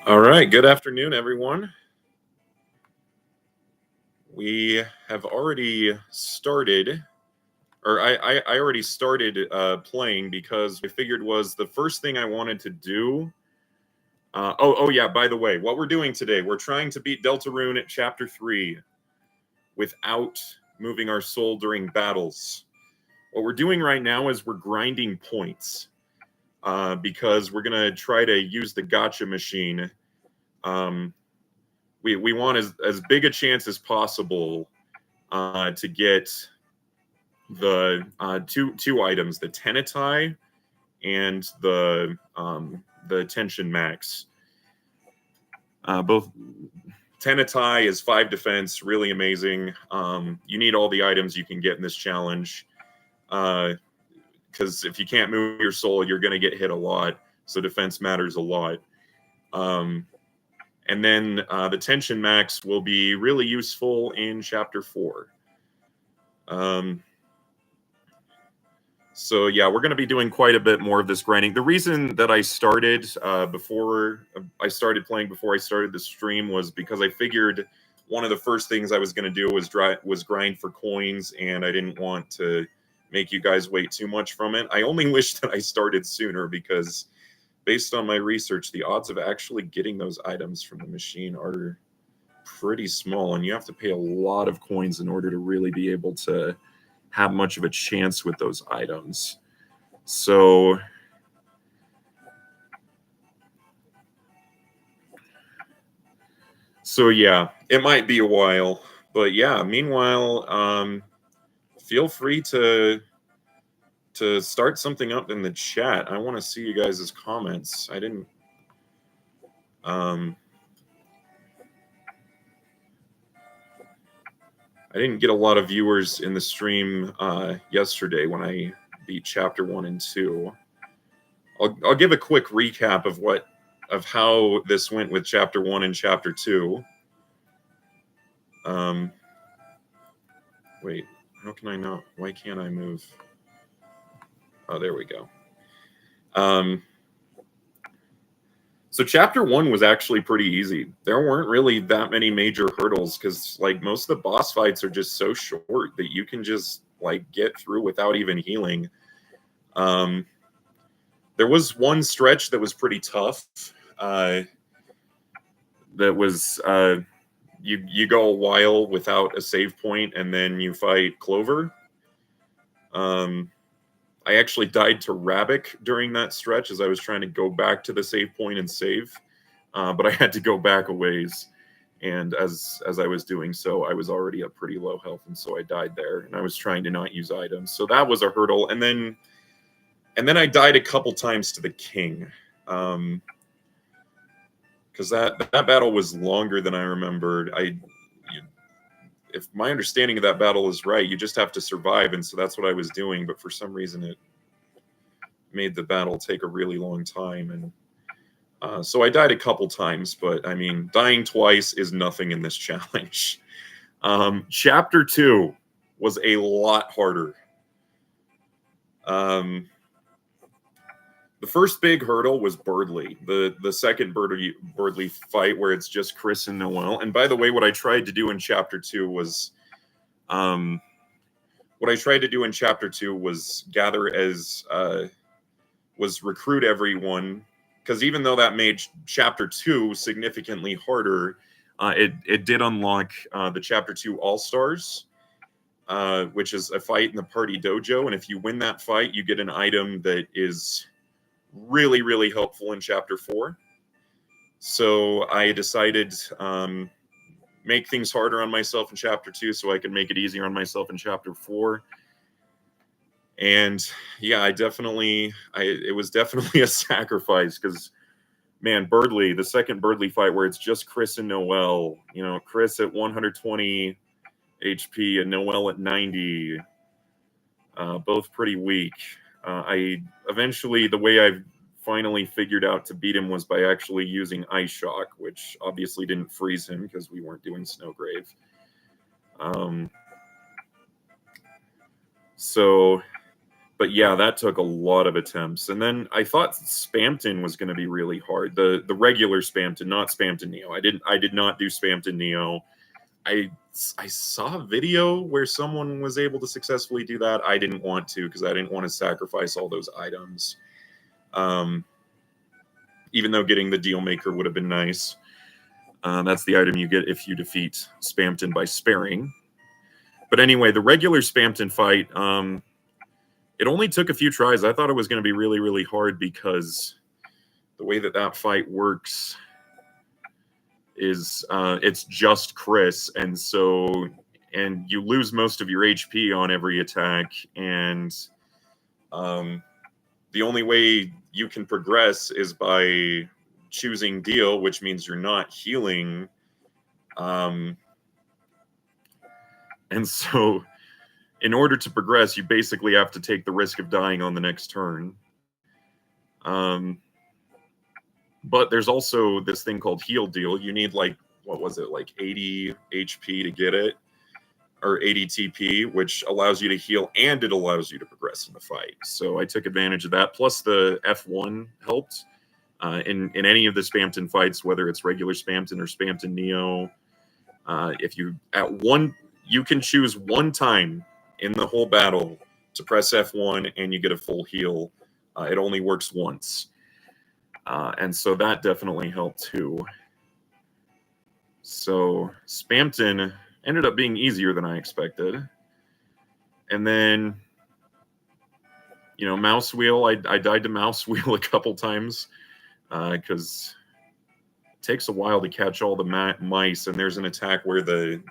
All right, good afternoon, everyone. We have already started, or I already started playing because I figured was the first thing I wanted to do. Oh yeah, by the way, what we're doing today, we're trying to beat Deltarune at Chapter 3 without moving our soul during battles. What we're doing right now is we're grinding points because we're going to try to use the gotcha machine. We want as big a chance as possible to get the two items, the Tenetai and the Tension Max. Both Tenetai is 5 defense, really amazing. You need all the items you can get in this challenge because if you can't move your soul, you're going to get hit a lot. So defense matters a lot. And then the Tension Max will be really useful in Chapter 4. So yeah, we're going to be doing quite a bit more of this grinding. The reason that I started before I started playing, before I started the stream, was because I figured one of the first things I was going to do was grind for coins, and I didn't want to make you guys wait too much from it. I only wish that I started sooner because based on my research, the odds of actually getting those items from the machine are pretty small, and you have to pay a lot of coins in order to really be able to have much of a chance with those items. So yeah, it might be a while, but yeah, meanwhile, feel free to start something up in the chat. I want to see you guys' comments. I didn't get a lot of viewers in the stream yesterday when I beat Chapter 1 and 2. I'll give a quick recap of how this went with Chapter 1 and Chapter 2. Wait, how can I not? Why can't I move? Oh, there we go. So Chapter 1 was actually pretty easy. There weren't really that many major hurdles because like most of the boss fights are just so short that you can just like get through without even healing. There was one stretch that was pretty tough. That was you go a while without a save point, and then you fight Clover. I actually died to Rabbik during that stretch as I was trying to go back to the save point and save, but I had to go back a ways. And as I was doing so, I was already at pretty low health, and so I died there. And I was trying to not use items, so that was a hurdle. And then I died a couple times to the King, because that battle was longer than I remembered. If my understanding of that battle is right, you just have to survive, and so that's what I was doing. But for some reason, it made the battle take a really long time, and so I died a couple times. But I mean, dying twice is nothing in this challenge. Chapter 2 was a lot harder. The first big hurdle was Birdly. The second Birdly fight where it's just Chris and Noelle. And by the way, what I tried to do in Chapter 2 was gather as was recruit everyone, because even though that made Chapter 2 significantly harder, it did unlock the Chapter 2 All-Stars, which is a fight in the party dojo. And if you win that fight, you get an item that is really, really helpful in Chapter 4. So I decided make things harder on myself in Chapter 2 so I could make it easier on myself in Chapter 4. And yeah, it was definitely a sacrifice because, man, Birdly, the second Birdly fight where it's just Chris and Noelle, Chris at 120 HP and Noelle at 90, both pretty weak. The way I finally figured out to beat him was by actually using Ice Shock, which obviously didn't freeze him because we weren't doing Snowgrave. So But yeah, that took a lot of attempts. And then I thought Spamton was going to be really hard. The regular Spamton, not Spamton Neo. I did not do Spamton Neo. I saw a video where someone was able to successfully do that. I didn't want to because I didn't want to sacrifice all those items. Even though getting the Deal Maker would have been nice. That's the item you get if you defeat Spamton by sparing. But anyway, the regular Spamton fight, it only took a few tries. I thought it was going to be really, really hard because the way that fight works is it's just Chris, and you lose most of your HP on every attack, and the only way you can progress is by choosing Deal, which means you're not healing. And so in order to progress, you basically have to take the risk of dying on the next turn. But there's also this thing called Heal Deal. You need like 80 HP to get it, or 80 TP, which allows you to heal and it allows you to progress in the fight. So I took advantage of that. Plus the F1 helped in any of the Spamton fights, whether it's regular Spamton or Spamton Neo. You can choose one time in the whole battle to press F1 and you get a full heal. It only works once. And so that definitely helped too. So Spamton ended up being easier than I expected. And then, Mouse Wheel, I died to Mouse Wheel a couple times because it takes a while to catch all the mice. And there's an attack where the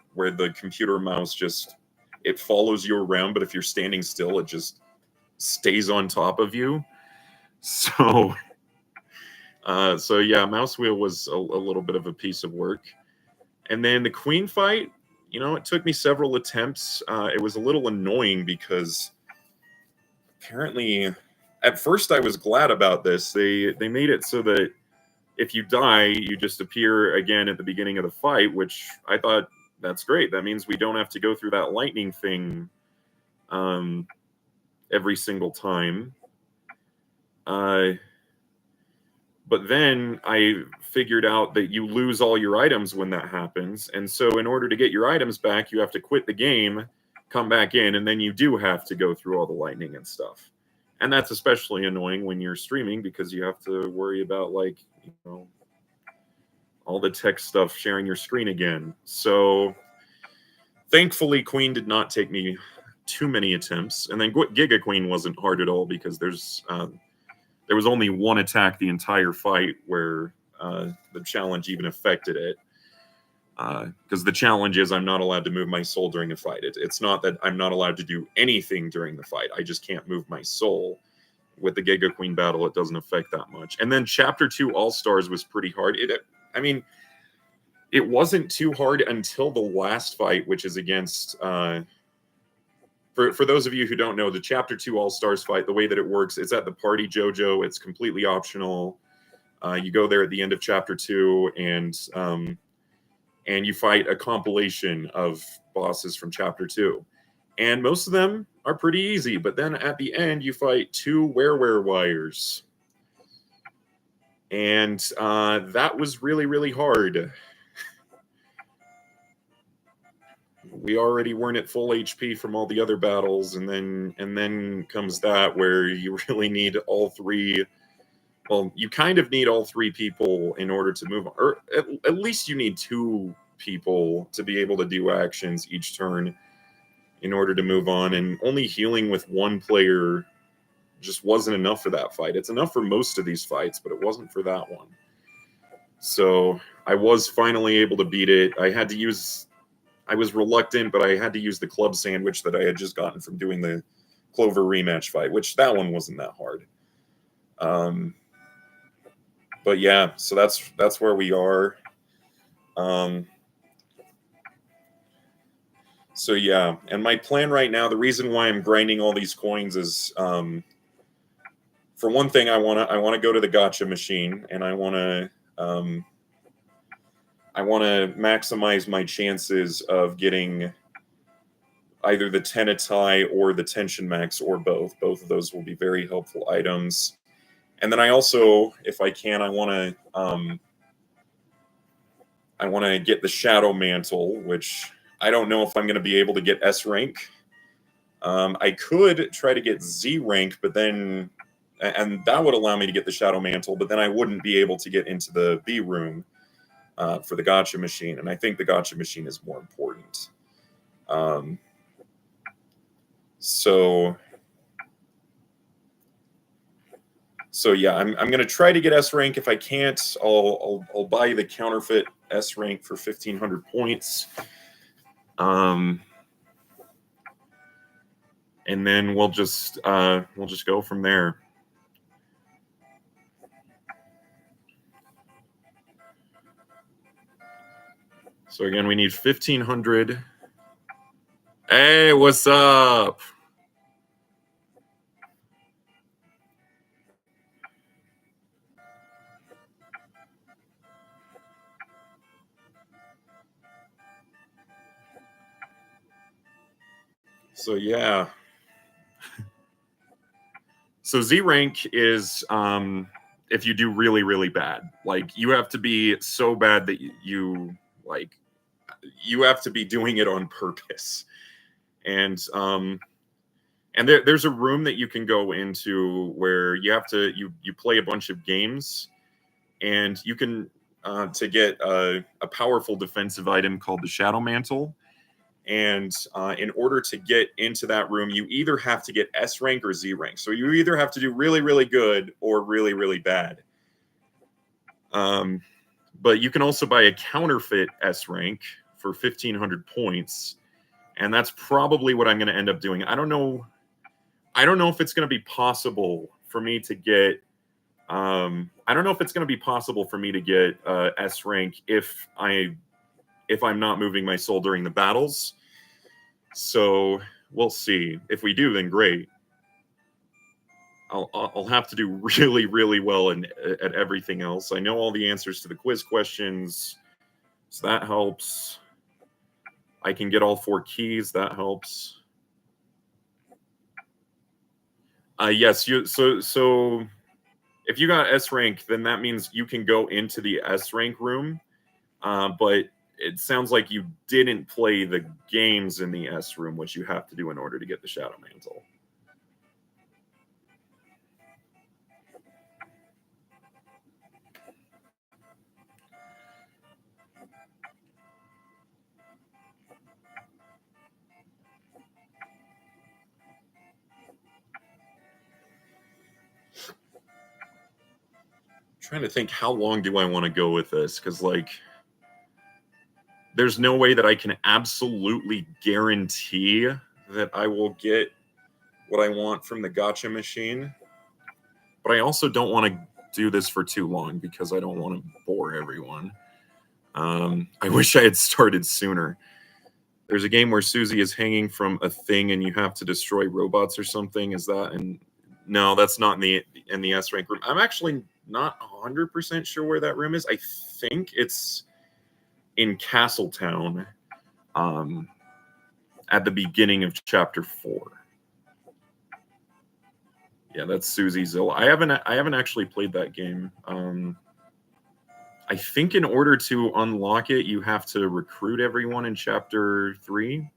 computer mouse it follows you around, but if you're standing still, it just stays on top of you. So yeah, Mouse Wheel was a little bit of a piece of work. And then the Queen fight, it took me several attempts. It was a little annoying because apparently, at first I was glad about this. They made it so that if you die, you just appear again at the beginning of the fight, which I thought, that's great. That means we don't have to go through that lightning thing every single time. But then I figured out that you lose all your items when that happens. And so in order to get your items back, you have to quit the game, come back in, and then you do have to go through all the lightning and stuff. And that's especially annoying when you're streaming because you have to worry about all the tech stuff sharing your screen again. So thankfully, Queen did not take me too many attempts. And then Giga Queen wasn't hard at all because there was only one attack the entire fight where the challenge even affected it. Because the challenge is I'm not allowed to move my soul during a fight. It's not that I'm not allowed to do anything during the fight. I just can't move my soul. With the Giga Queen battle, it doesn't affect that much. And then Chapter 2 All-Stars was pretty hard. It wasn't too hard until the last fight, which is against... For those of you who don't know, the Chapter 2 All-Stars fight, the way that it works, it's at the Party Jojo. It's completely optional. You go there at the end of Chapter 2, and you fight a compilation of bosses from Chapter 2. And most of them are pretty easy, but then at the end, you fight 2 wire-wires. And that was really, really hard. We already weren't at full HP from all the other battles, and then comes that where you really need all 3. Well, you kind of need all 3 people in order to move on, or at least you need 2 people to be able to do actions each turn in order to move on. And only healing with 1 player just wasn't enough for that fight. It's enough for most of these fights, but it wasn't for that one. So I was finally able to beat it. I was reluctant, but I had to use the club sandwich that I had just gotten from doing the Clover rematch fight, which that one wasn't that hard. But yeah, so that's where we are. So yeah, and my plan right now, the reason why I'm grinding all these coins is, for one thing, I wanna go to the gacha machine, and I wanna maximize my chances of getting either the Tenetai or the Tension Max or both. Both of those will be very helpful items. And then I also, if I can, I want to get the Shadow Mantle, which I don't know if I'm going to be able to get S rank. I could try to get Z rank, but then, and that would allow me to get the Shadow Mantle, but then I wouldn't be able to get into the B room for the Gotcha Machine, and I think the Gotcha Machine is more important. So yeah, I'm going to try to get S rank. If I can't, I'll buy the counterfeit S rank for 1,500 points. And then we'll just go from there. So again, we need 1,500. Hey, what's up? So yeah. So Z rank is if you do really, really bad. Like you have to be so bad that you have to be doing it on purpose. And there's a room that you can go into where you have to you play a bunch of games, and you can to get a powerful defensive item called the Shadow Mantle. And in order to get into that room, you either have to get S rank or Z rank. So you either have to do really, really good or really, really bad. But you can also buy a counterfeit S rank for 1,500 points, and that's probably what I'm going to end up doing. I don't know if it's going to be possible for me to get. I don't know if it's going to be possible for me to get S rank if I'm not moving my soul during the battles. So we'll see. If we do, then great. I'll have to do really, really well at everything else. I know all the answers to the quiz questions, so that helps. I can get all 4 keys. That helps. Yes. So if you got S rank, then that means you can go into the S rank room. But it sounds like you didn't play the games in the S room, which you have to do in order to get the Shadow Mantle. Trying to think, how long do I want to go with this? Because there's no way that I can absolutely guarantee that I will get what I want from the Gotcha Machine. But I also don't want to do this for too long because I don't want to bore everyone. I wish I had started sooner. There's a game where Susie is hanging from a thing and you have to destroy robots or something. Is that? And no, that's not in the S rank room. I'm actually not 100% sure where that room is. I think it's in Castletown, at the beginning of chapter 4. Yeah, that's Susie Zilla. I haven't actually played that game. I think in order to unlock it, you have to recruit everyone in chapter 3.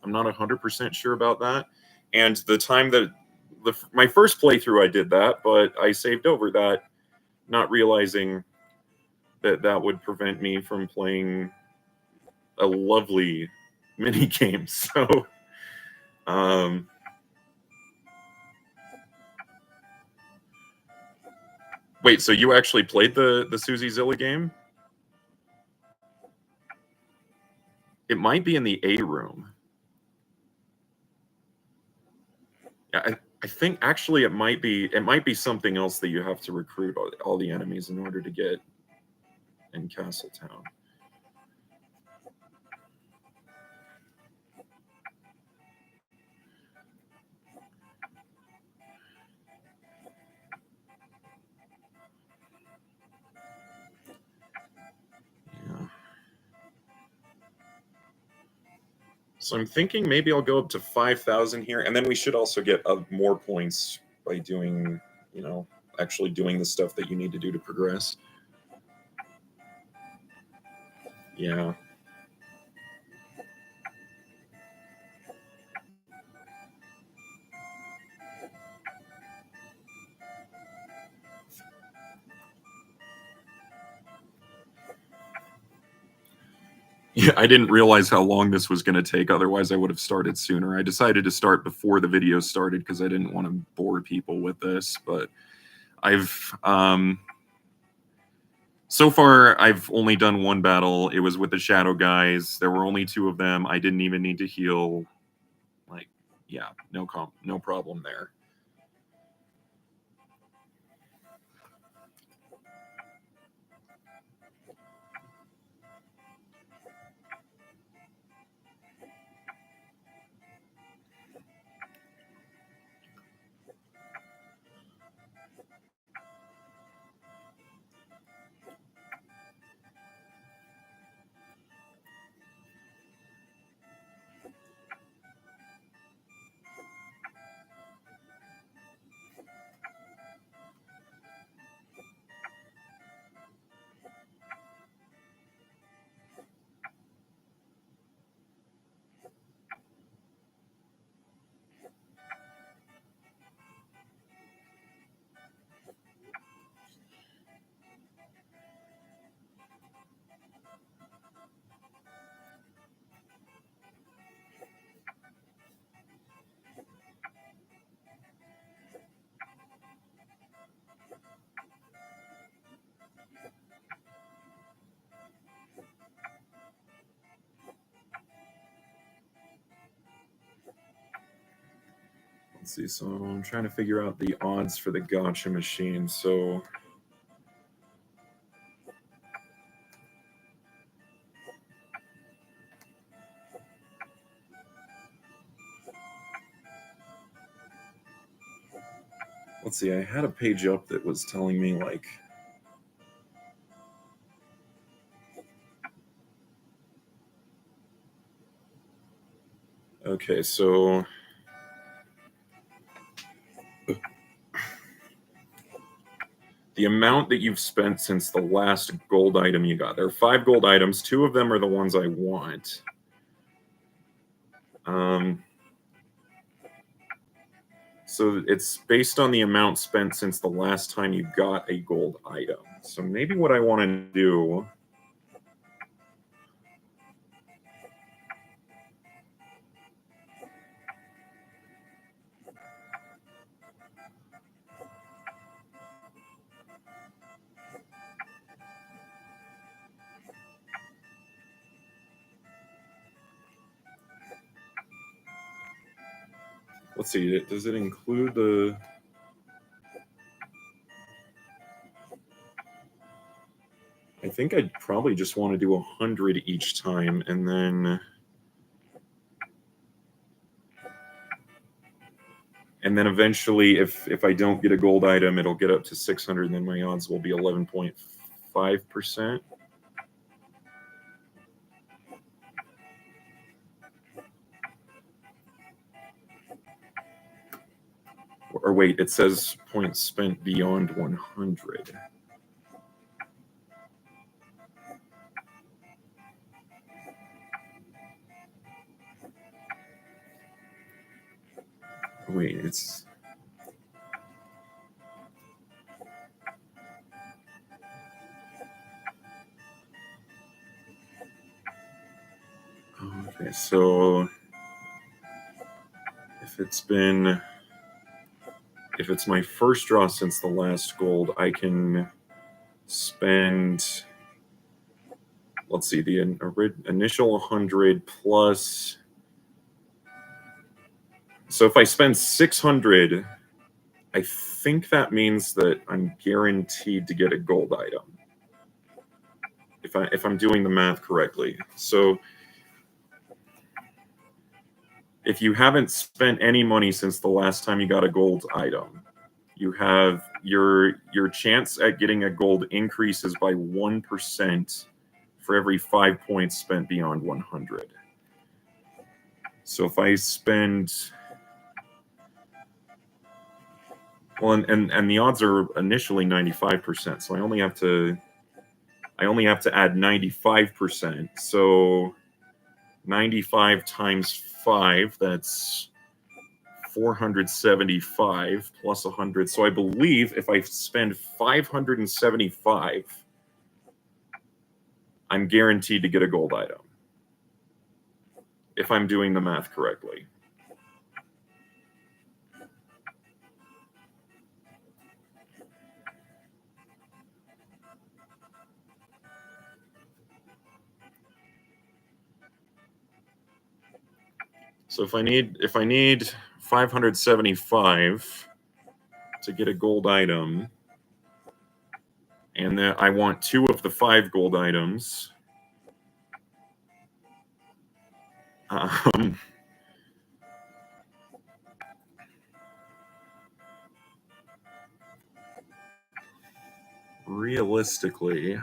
I'm not 100% sure about that. And the time that my first playthrough, I did that, but I saved over that, not realizing that would prevent me from playing a lovely mini game. So, wait, so you actually played the Susie Zilla game? It might be in the A room. Yeah, I think actually it might be something else that you have to recruit all the enemies in order to get in Castletown. Yeah. So I'm thinking maybe I'll go up to 5,000 here, and then we should also get more points by doing, you know, actually doing the stuff that you need to do to progress. Yeah. Yeah, I didn't realize how long this was going to take. Otherwise, I would have started sooner. I decided to start before the video started because I didn't want to bore people with this. But so far, I've only done one battle. It was with the Shadow guys. There were only 2 of them. I didn't even need to heal. Like, yeah, no problem there. Let's see. So I'm trying to figure out the odds for the gotcha machine. So let's see. I had a page up that was telling me like. Okay, so the amount that you've spent since the last gold item you got. There are 5 gold items. 2 of them are the ones I want. So it's based on the amount spent since the last time you got a gold item. So maybe what I want to do. Let's see. Does it include the? I think I'd probably just want to do 100 each time, and then eventually, if I don't get a gold item, it'll get up to 600, and then my odds will be 11.5%. Or wait, it says points spent beyond 100. Wait, it's. Okay, so if it's my first draw since the last gold, I can spend, let's see, the initial 100 plus. So if I spend 600, I think that means that I'm guaranteed to get a gold item. If I'm doing the math correctly. So if you haven't spent any money since the last time you got a gold item, you have your chance at getting a gold increases by 1% for every 5 points spent beyond 100. So if I spend, well, and the odds are initially 95%, so I only have to add 95%. So 95 times 5, that's 475 plus 100. So I believe if I spend 575, I'm guaranteed to get a gold item. If I'm doing the math correctly. So if I need 575 to get a gold item, and then I want 2 of the 5 gold items, realistically,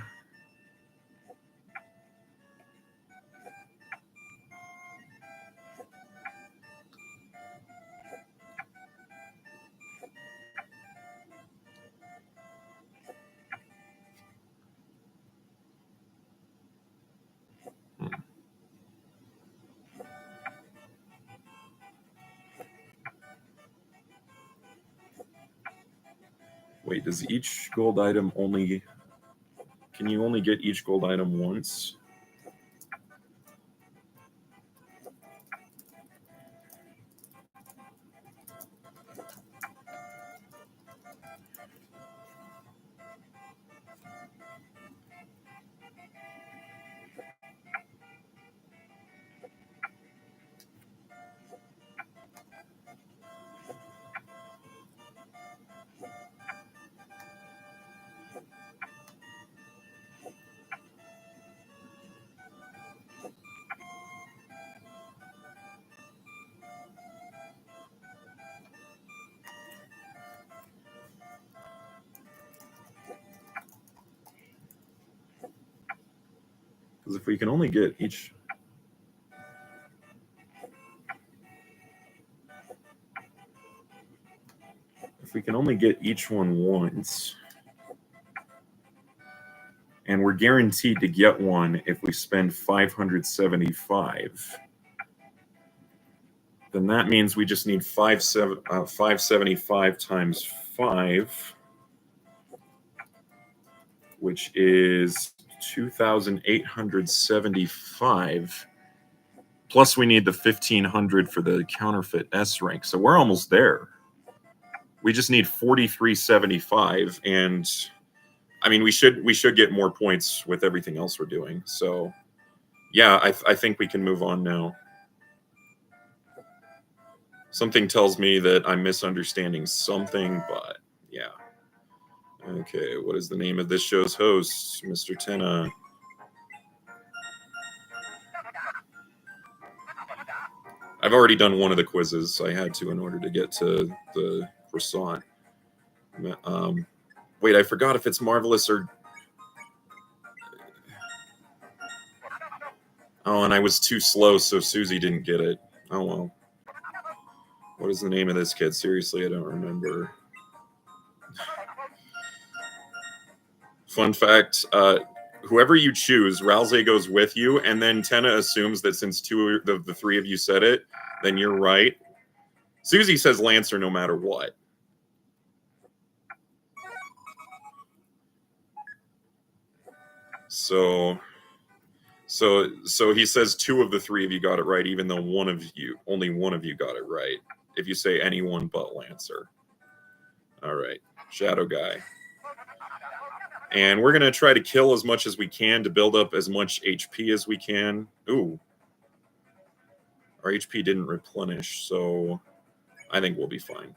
wait, does each gold item only, can you only get each gold item once? Because if we can only get each, one once, and we're guaranteed to get one if we spend 575, then that means we just need 575 times 5, which is 2,875. Plus we need the 1,500 for the counterfeit S rank. So we're almost there. We just need 4,375, and I mean we should get more points with everything else we're doing. So yeah, I think we can move on now. Something tells me that I'm misunderstanding something, but yeah. Okay, what is the name of this show's host, Mr. Tenna? I've already done one of the quizzes. I had to in order to get to the croissant. Wait, I forgot if it's marvelous or... Oh, and I was too slow, so Susie didn't get it. Oh, well. What is the name of this kid? Seriously, I don't remember. Fun fact, whoever you choose, Ralze goes with you, and then Tenna assumes that since 2 of the 3 of you said it, then you're right. Susie says Lancer no matter what. So he says 2 of the 3 of you got it right, even though only one of you got it right. If you say anyone but Lancer. All right, Shadow Guy. And we're going to try to kill as much as we can to build up as much HP as we can. Ooh. Our HP didn't replenish, so I think we'll be fine.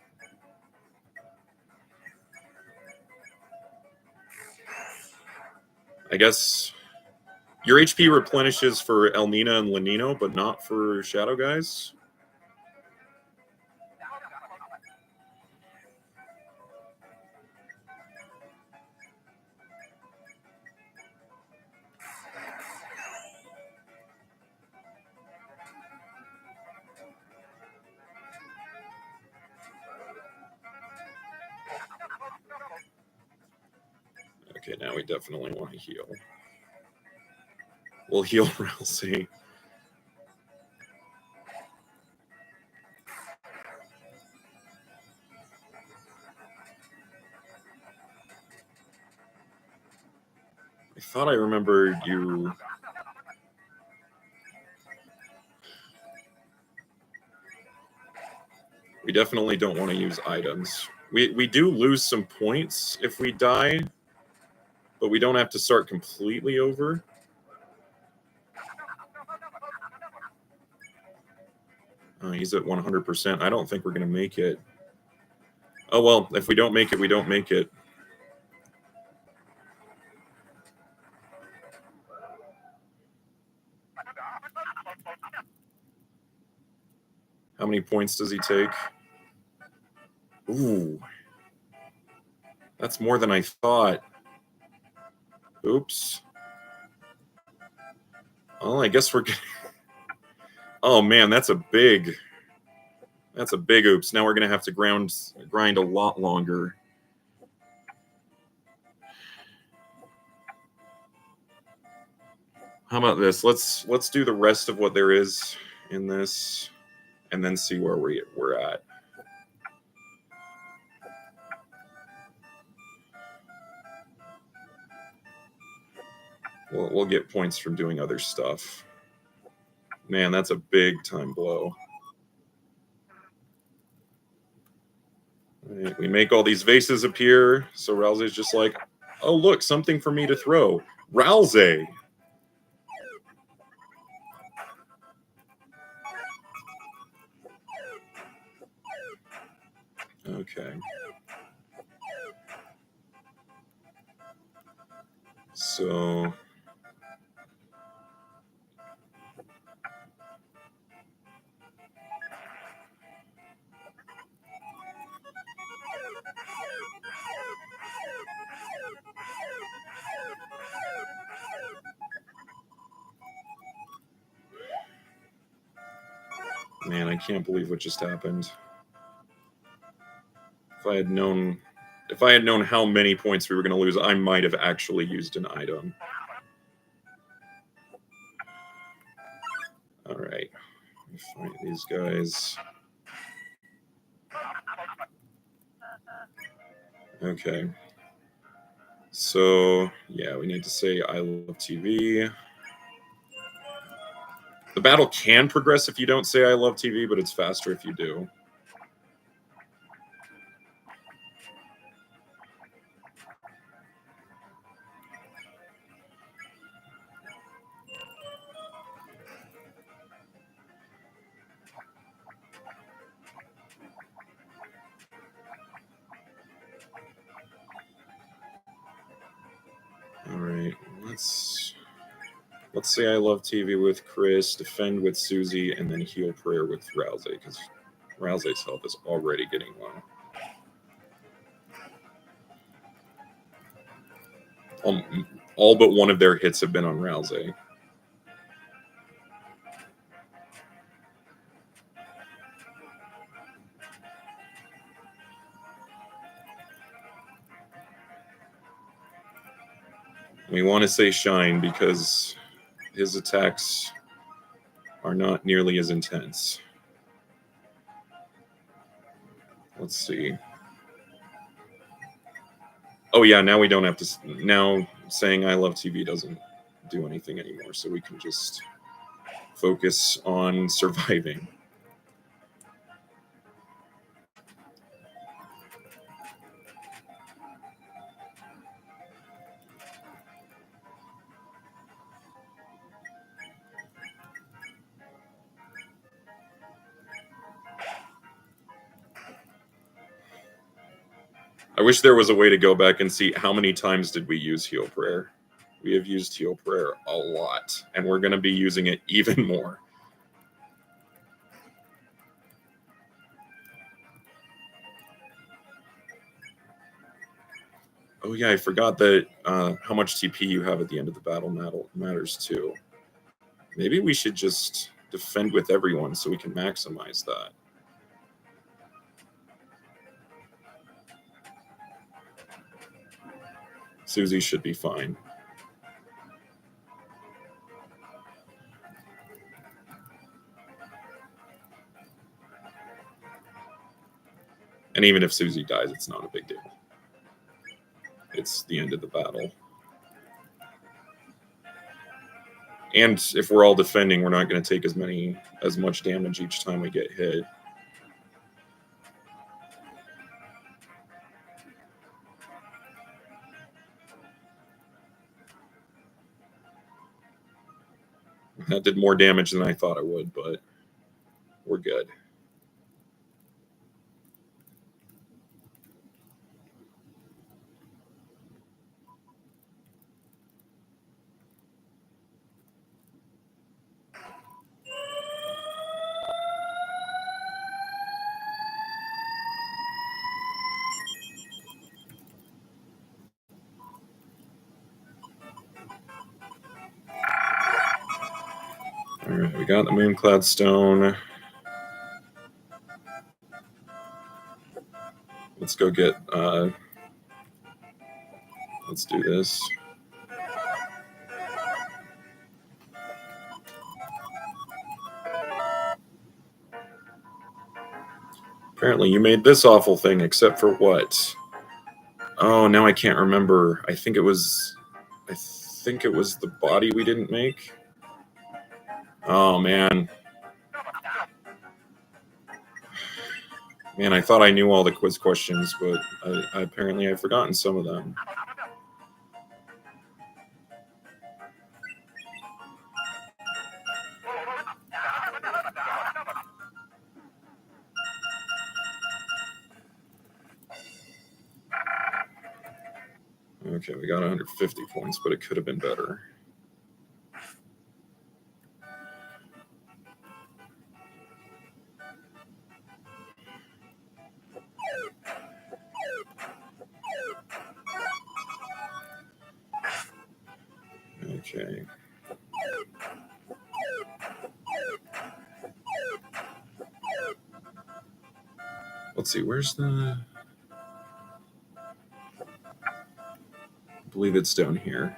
I guess your HP replenishes for Elnina and Lenino, but not for Shadow Guys? Okay, now we definitely want to heal. We'll heal Rousey. I thought I remembered you. We definitely don't want to use items. We do lose some points if we die, but we don't have to start completely over. He's at 100%. I don't think we're going to make it. Oh, well, if we don't make it, we don't make it. How many points does he take? Ooh. That's more than I thought. Oops. Oh, I guess we're getting... Oh, man, that's a big oops. Now we're going to have to grind a lot longer. How about this? Let's do the rest of what there is in this and then see where we're at. We'll get points from doing other stuff. Man, that's a big time blow. Right, we make all these vases appear, so Rousey's just like, oh, look, something for me to throw. Rousey! Okay. So... Man, I can't believe what just happened. If I had known how many points we were going to lose, I might have actually used an item. All right. Let me find these guys. Okay. So, yeah, we need to say I love TV. The battle can progress if you don't say I love TV, but it's faster if you do. All right, let's say I love TV with Chris, defend with Susie, and then heal prayer with Rousey, because Rousey's health is already getting low. All but one of their hits have been on Rousey. We want to say Shine because his attacks are not nearly as intense. Let's see. Oh yeah, now we don't have to. Now saying I love TV doesn't do anything anymore, so we can just focus on surviving. I wish there was a way to go back and see how many times did we use Heal Prayer. We have used Heal Prayer a lot, and we're going to be using it even more. Oh yeah, I forgot that how much TP you have at the end of the battle matters too. Maybe we should just defend with everyone so we can maximize that. Susie should be fine. And even if Susie dies, it's not a big deal. It's the end of the battle. And if we're all defending, we're not going to take as much damage each time we get hit. That did more damage than I thought it would, but we're good. All right, we got the Mooncloud Stone. Let's go get, let's do this. Apparently you made this awful thing, except for what? Oh, now I can't remember. I think it was the body we didn't make. Oh, man. Man, I thought I knew all the quiz questions, but apparently I've forgotten some of them. Okay, we got 150 points, but it could have been better. Okay. Let's see, where's the... I believe it's down here.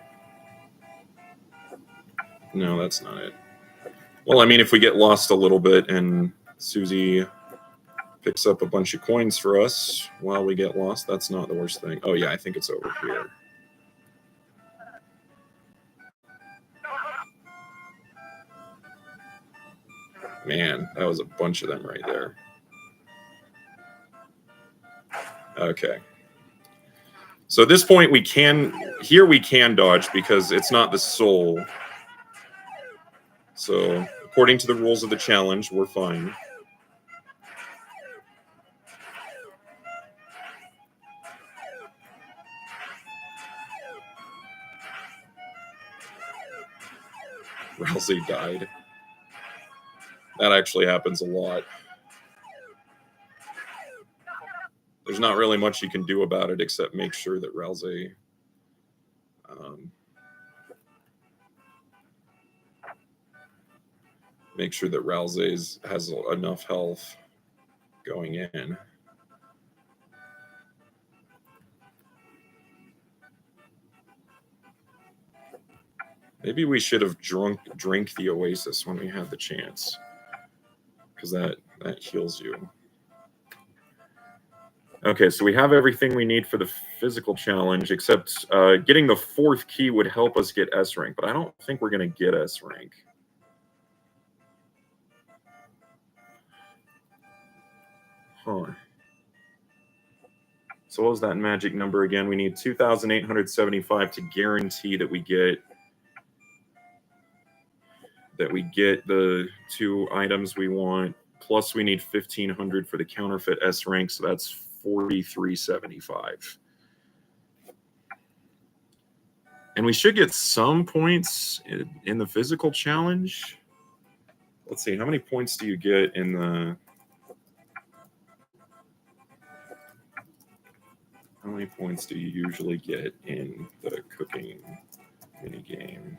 No, that's not it. Well, I mean, if we get lost a little bit and Susie picks up a bunch of coins for us while we get lost, that's not the worst thing. Oh, yeah, I think it's over here. Man, that was a bunch of them right there. Okay. So at this point, we can dodge because it's not the soul. So according to the rules of the challenge, we're fine. Rousey died. That actually happens a lot. There's not really much you can do about it except make sure that Rousey has enough health going in. Maybe we should have drink the Oasis when we had the chance, because that heals you. Okay, so we have everything we need for the physical challenge, except getting the 4th key would help us get S rank, but I don't think we're going to get S rank. Huh. So what was that magic number again? We need 2,875 to guarantee that we get the 2 items we want. Plus we need 1,500 for the counterfeit S rank, so that's 4,375. And we should get some points in the physical challenge. Let's see, how many points do you get in the... How many points do you usually get in the cooking minigame?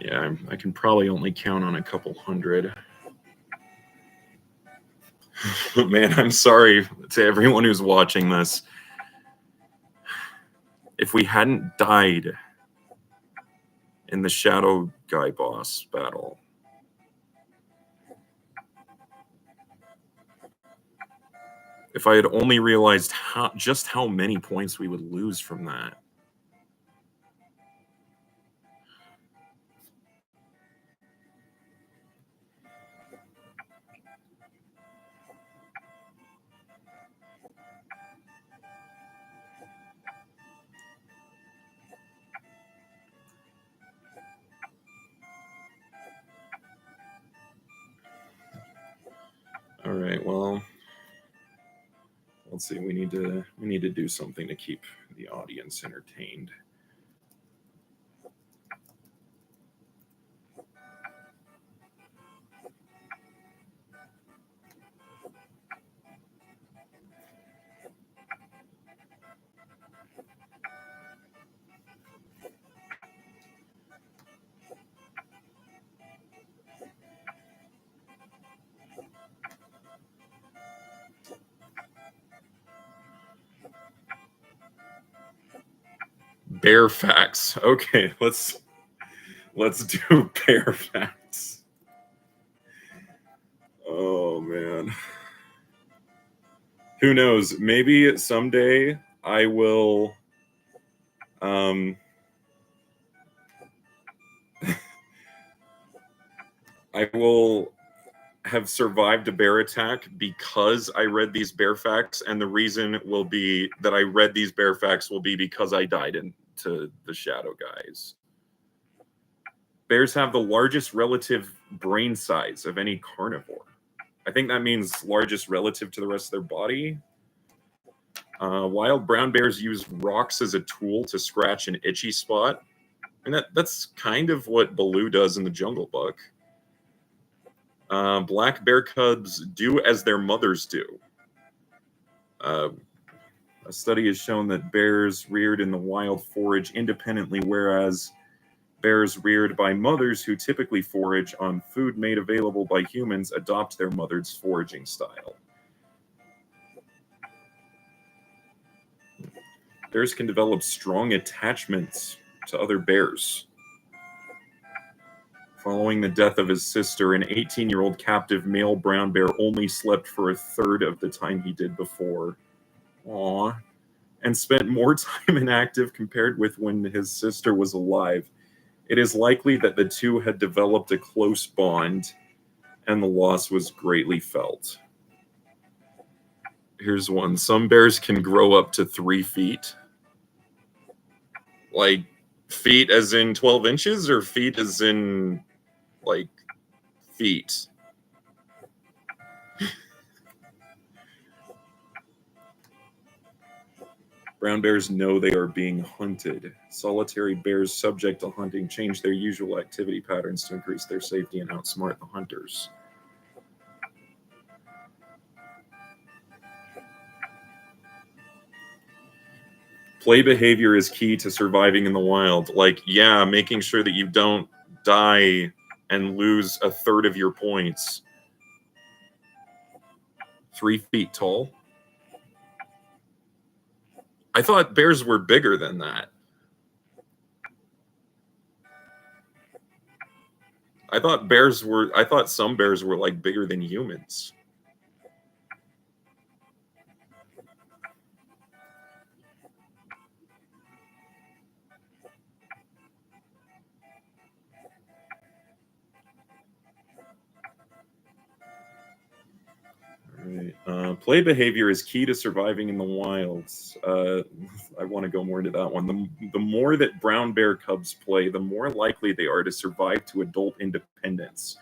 Yeah, I can probably only count on a couple hundred. Man, I'm sorry to everyone who's watching this. If we hadn't died in the Shadow Guy boss battle, if I had only realized just how many points we would lose from that. All right, well, let's see. We need to do something to keep the audience entertained. Bear facts. Okay, let's do bear facts. Oh man. Who knows? Maybe someday I will I will have survived a bear attack because I read these bear facts, and the reason will be that I read these bear facts will be because I died into the Shadow Guys. Bears have the largest relative brain size of any carnivore. I think that means largest relative to the rest of their body. Wild brown bears use rocks as a tool to scratch an itchy spot. And that's kind of what Baloo does in the Jungle Book. Black bear cubs do as their mothers do. A study has shown that bears reared in the wild forage independently, whereas bears reared by mothers who typically forage on food made available by humans adopt their mother's foraging style. Bears can develop strong attachments to other bears. Following the death of his sister, an 18-year-old captive male brown bear only slept for a third of the time he did before. Aww. And spent more time inactive compared with when his sister was alive. It is likely that the two had developed a close bond, and the loss was greatly felt. Here's one. Some bears can grow up to 3 feet. Like, feet as in 12 inches, or feet as in, like, feet? Brown bears know they are being hunted. Solitary bears subject to hunting change their usual activity patterns to increase their safety and outsmart the hunters. Play behavior is key to surviving in the wild. Like, yeah, making sure that you don't die and lose a third of your points. 3 feet tall? I thought bears were bigger than that. I thought some bears were like bigger than humans. Right. Play behavior is key to surviving in the wilds. I want to go more into that one. The more that brown bear cubs play, the more likely they are to survive to adult independence.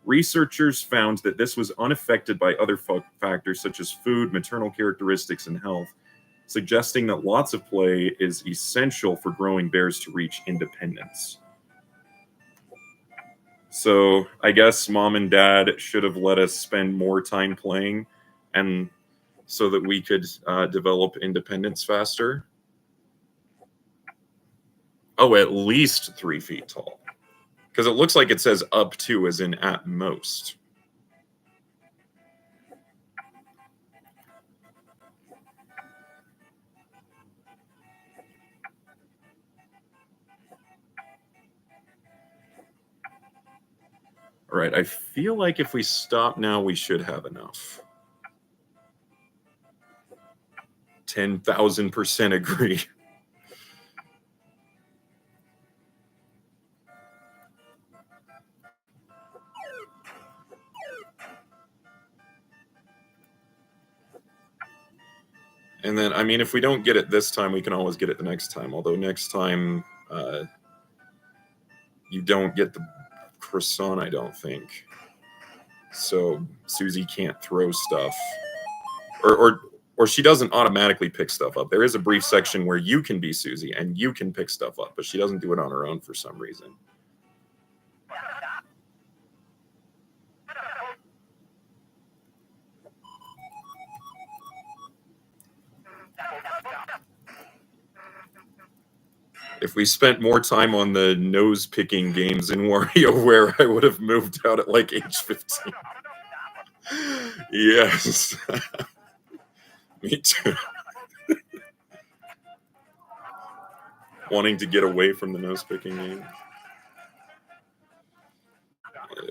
Researchers found that this was unaffected by other factors such as food, maternal characteristics, and health, suggesting that lots of play is essential for growing bears to reach independence. So I guess mom and dad should have let us spend more time playing, and so that we could develop independence faster. Oh, at least 3 feet tall. Because it looks like it says up to as in at most. All right, I feel like if we stop now, we should have enough. 10,000% agree. And then, I mean, if we don't get it this time, we can always get it the next time. Although next time, you don't get the croissant, I don't think. So Susie can't throw stuff. Or she doesn't automatically pick stuff up. There is a brief section where you can be Susie and you can pick stuff up, but she doesn't do it on her own for some reason. If we spent more time on the nose-picking games in WarioWare, I would have moved out at like age 15. Yes. Me too. Wanting to get away from the nose-picking game.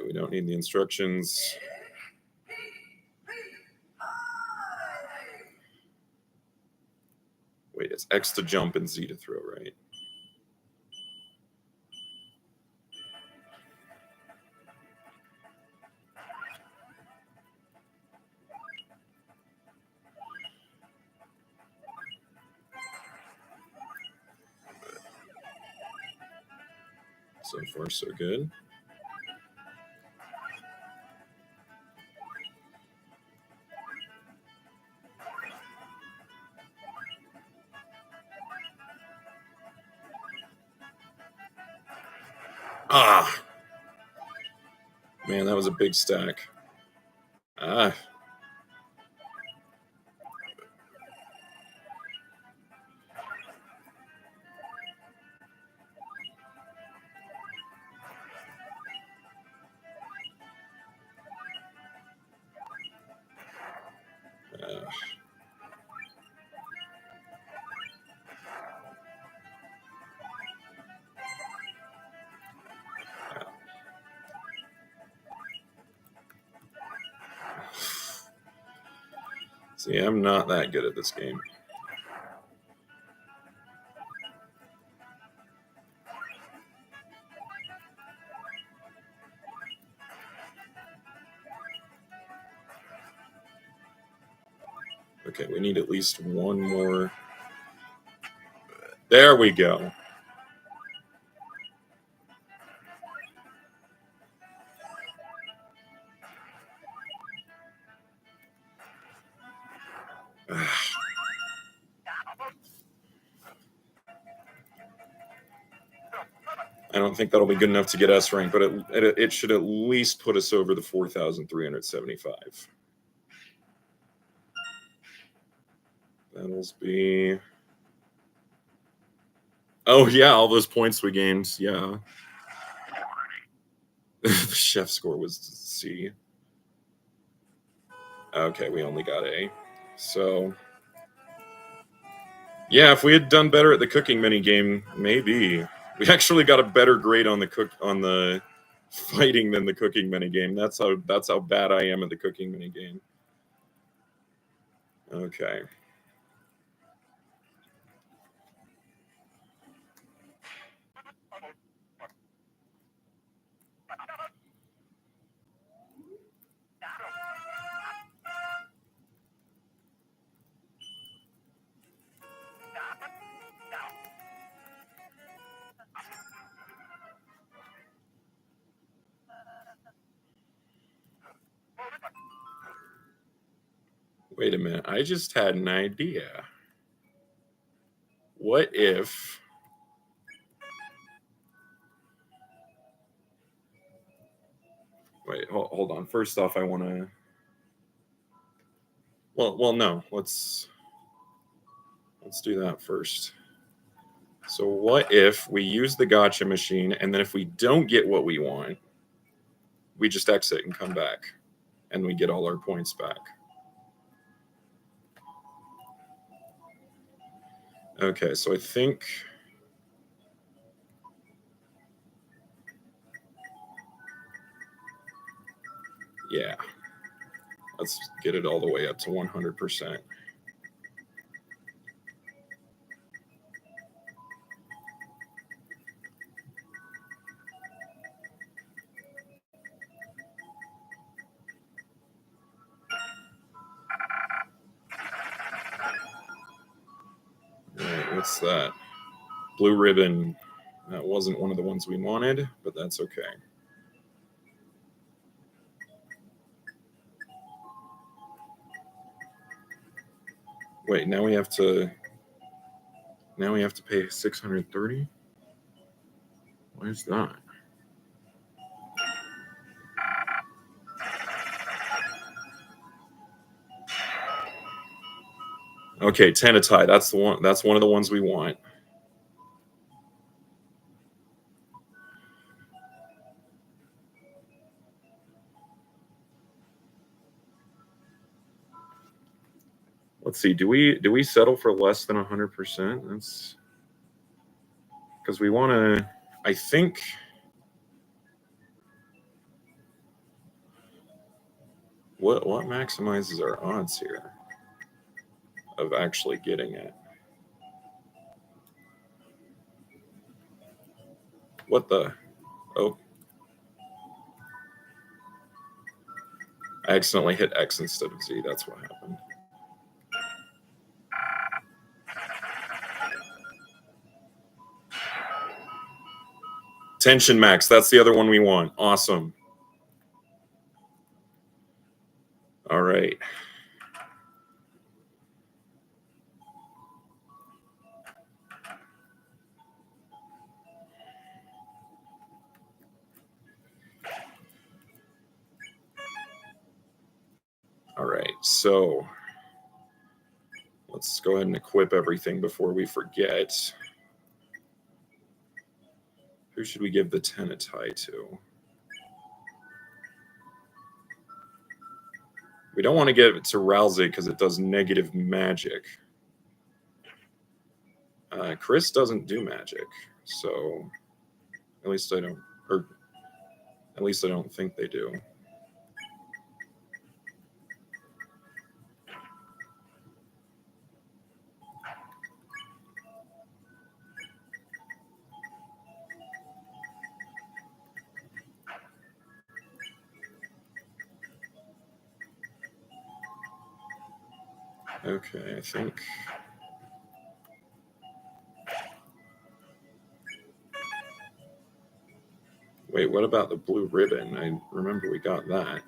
We don't need the instructions. Wait, it's X to jump and Z to throw, right? So far, so good. Ah! Man, that was a big stack. Ah. See, I'm not that good at this game. Okay, we need at least one more. There we go. I don't think that'll be good enough to get S rank, but it should at least put us over the 4,375. That'll be. Oh yeah, all those points we gained. Yeah. The chef score was C. Okay, we only got A. So yeah, if we had done better at the cooking mini game, maybe. We actually got a better grade on the fighting than the cooking mini game. That's how bad I am at the cooking mini game. Okay. Wait a minute. I just had an idea. What if Wait, hold on. First off, I want to Well, no. Let's do that first. So what if we use the gotcha machine, and then if we don't get what we want, we just exit and come back, and we get all our points back. Okay, so I think... yeah. Let's get it all the way up to 100%. All right, what's that? Blue ribbon. That wasn't one of the ones we wanted, but that's okay. Wait, now we have to pay 630? Why is that? Okay, Tenetai, that's the one. That's one of the ones we want. Let's see. Do we settle for less than 100%? That's because we want to. I think. What maximizes our odds here of actually getting it? What the? Oh. I accidentally hit X instead of Z. That's what happened. Tension max. That's the other one we want. Awesome. All right. All right. So let's go ahead and equip everything before we forget. Who should we give the Tenetai to? We don't want to give it to Rousey because it does negative magic. Chris doesn't do magic, so at least I don't, or at least I don't think they do. Okay, I think. Wait, what about the blue ribbon? I remember we got that.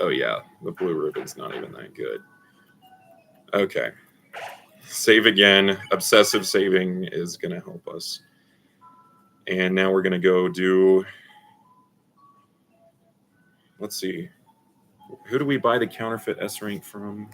Oh yeah, the blue ribbon's not even that good. Okay. Save again. Obsessive saving is going to help us. And now we're going to go do... Let's see. Who do we buy the counterfeit S rank from?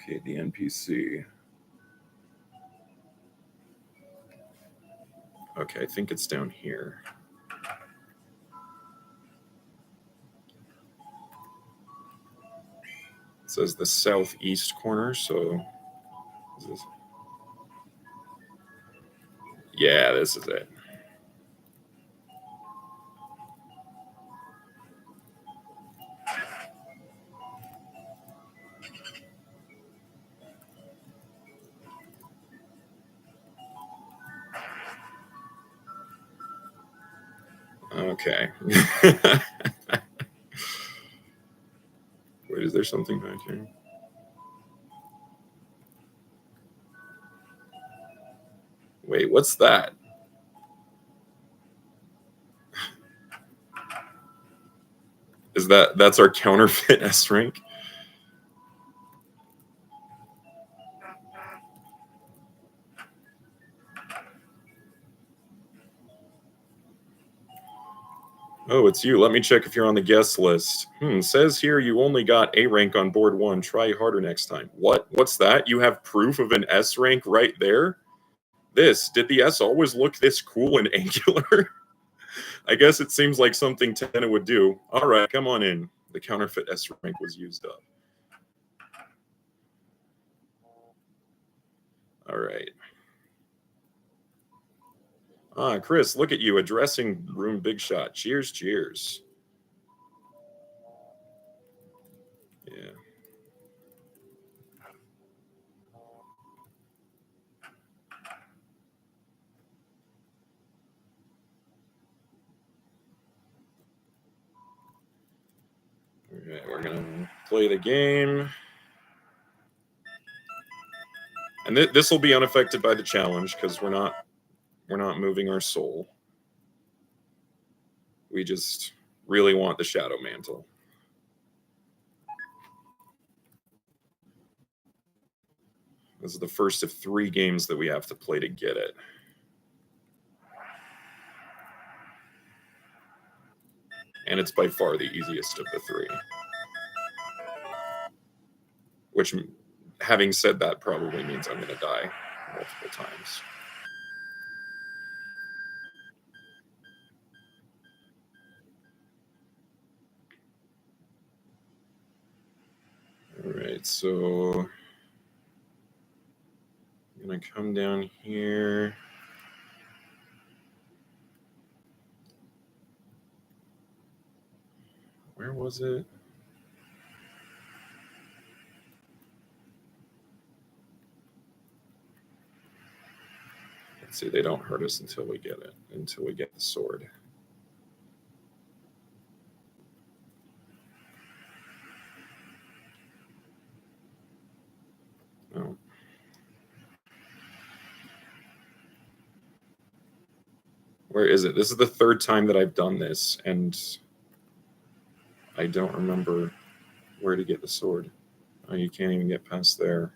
Okay, the NPC. Okay, I think it's down here. It says the southeast corner, so... Is this... Yeah, this is it. Okay. Wait, Is there something back here? Wait, what's that? That's our counterfeit S rank? Oh, it's you. Let me check if you're on the guest list. Says here you only got A rank on board 1. Try harder next time. What? What's that? You have proof of an S rank right there? Did the S always look this cool and angular? I guess it seems like something Tenna would do. All right, come on in. The counterfeit S rank was used up. All right. Chris, look at you, a dressing room big shot. Cheers, cheers. Yeah. All right, we're gonna play the game. And this will be unaffected by the challenge because we're not moving our soul. We just really want the Shadow Mantle. This is the first of 3 games that we have to play to get it. And it's by far the easiest of the 3. Which, having said that, probably means I'm going to die multiple times. All right, so I'm going to come down here. Where was it? Let's see, they don't hurt us until we get it, until we get the sword. Oh. Where is it? This is the 3rd time that I've done this, and I don't remember where to get the sword. Oh, you can't even get past there.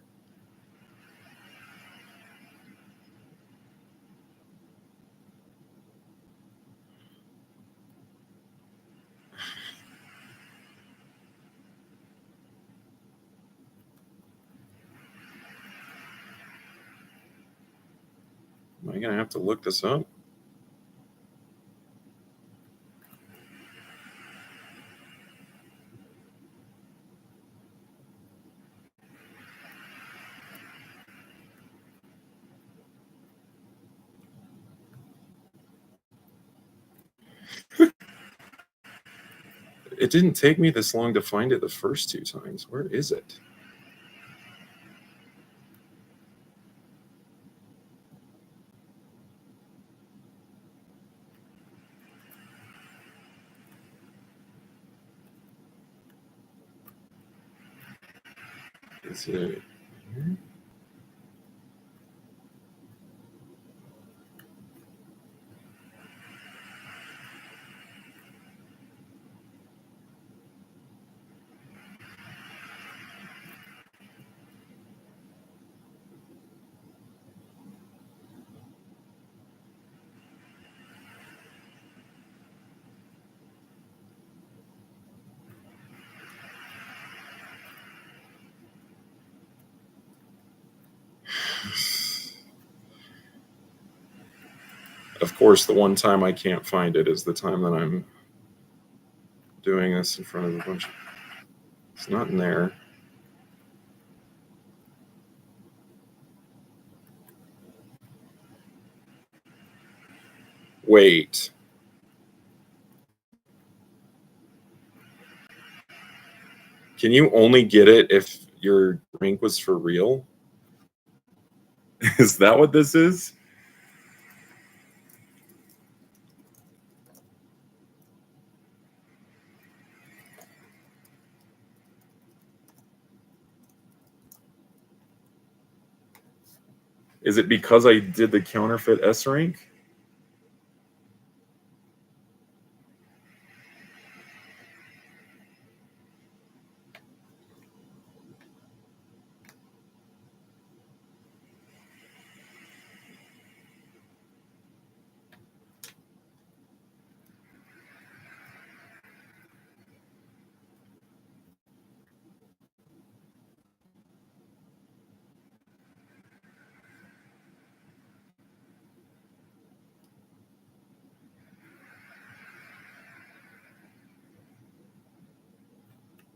Am I going to have to look this up? It didn't take me this long to find it the first 2 times. Where is it? Is it here? Of course, the one time I can't find it is the time that I'm doing this in front of a bunch of... It's not in there. Wait. Can you only get it if your drink was for real? Is that what this is? Is it because I did the counterfeit S rank?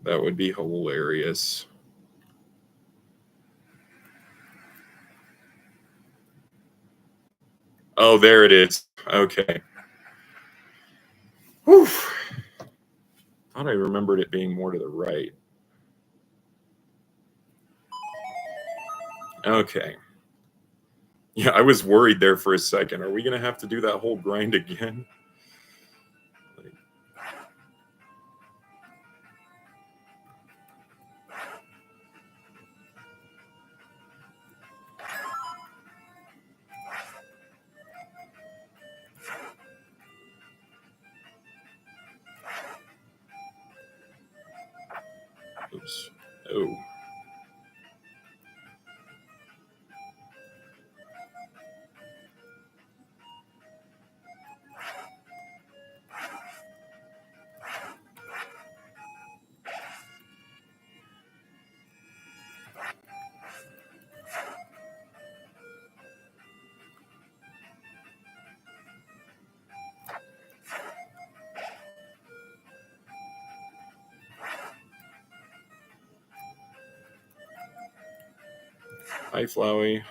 That would be hilarious. Oh, there it is. Okay. Whew. Thought I remembered it being more to the right. Okay. Yeah, I was worried there for a second. Are we going to have to do that whole grind again? Oops. Oh. Hi, Flowey.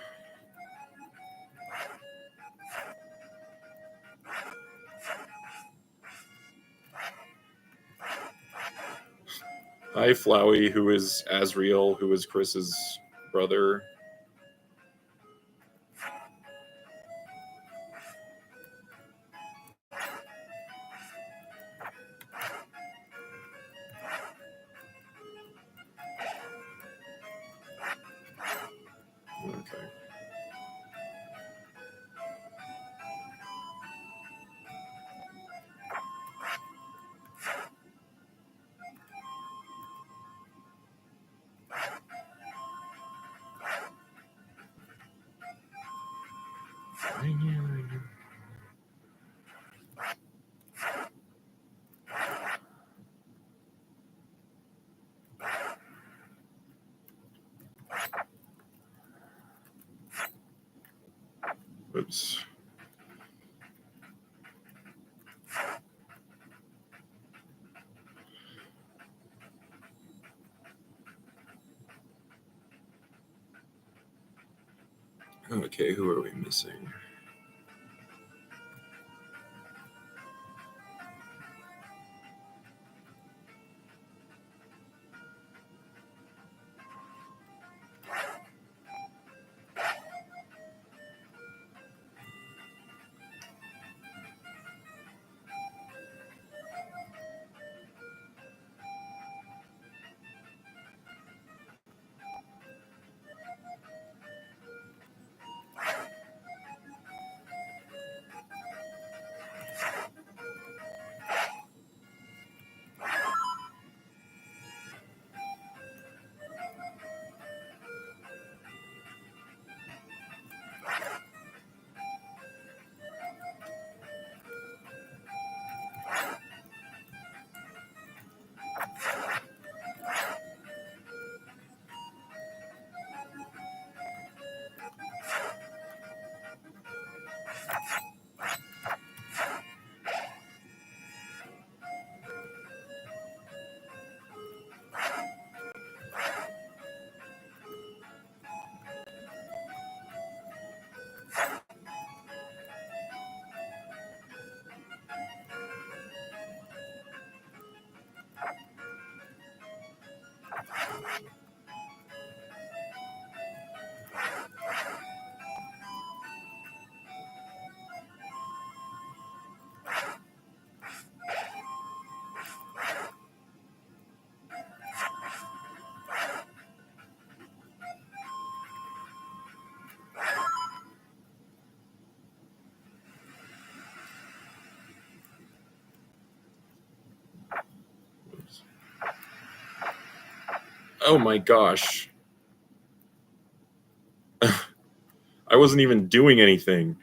Hi, Flowey, who is Asriel, who is Chris's brother. Okay. Oops. Okay, who are we missing? Oh my gosh. I wasn't even doing anything.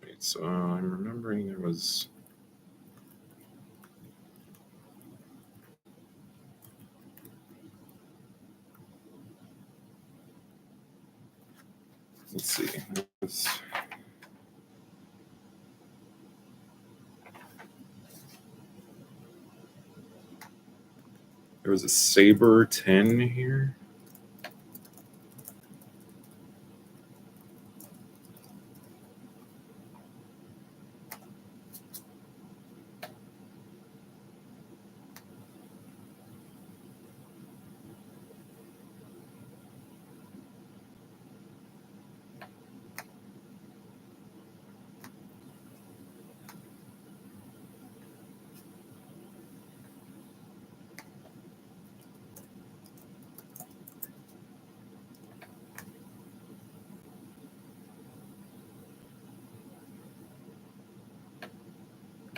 Wait, so I'm remembering there was. Let's see. There was a Saber 10 here.